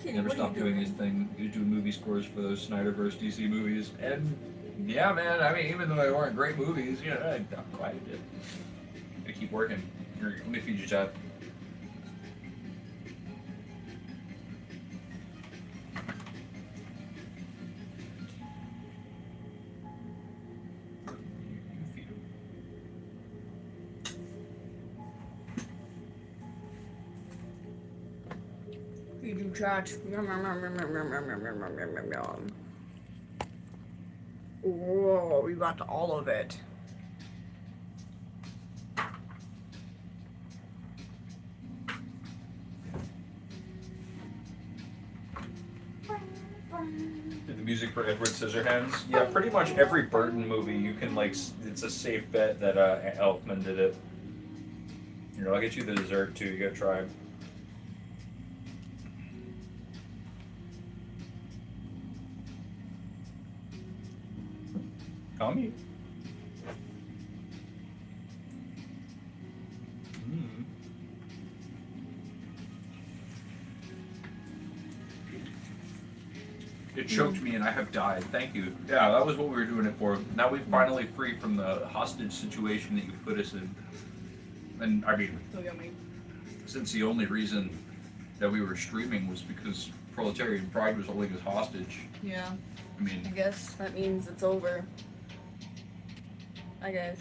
Kitty, Never what are stopped you doing these things. You do movie scores for those Snyderverse DC movies. And yeah, man, I mean, even though they weren't great movies, you know, I'm glad I did. I keep working. Here, let me feed you, Chad. You feed him. You do chat. Whoa, we got all of it. Did the music for Edward Scissorhands? Yeah, pretty much every Burton movie you can like. It's a safe bet that Elfman did it. Here, I'll get you the dessert too. You gotta try. Tommy. Mm. It choked me and I have died. Thank you. Yeah, that was what we were doing it for. Now we're finally free from the hostage situation that you put us in. And I mean, So yummy. since the only reason that we were streaming was because Proletarian Pride was holding us hostage. Yeah. I mean, I guess that means it's over. I guess.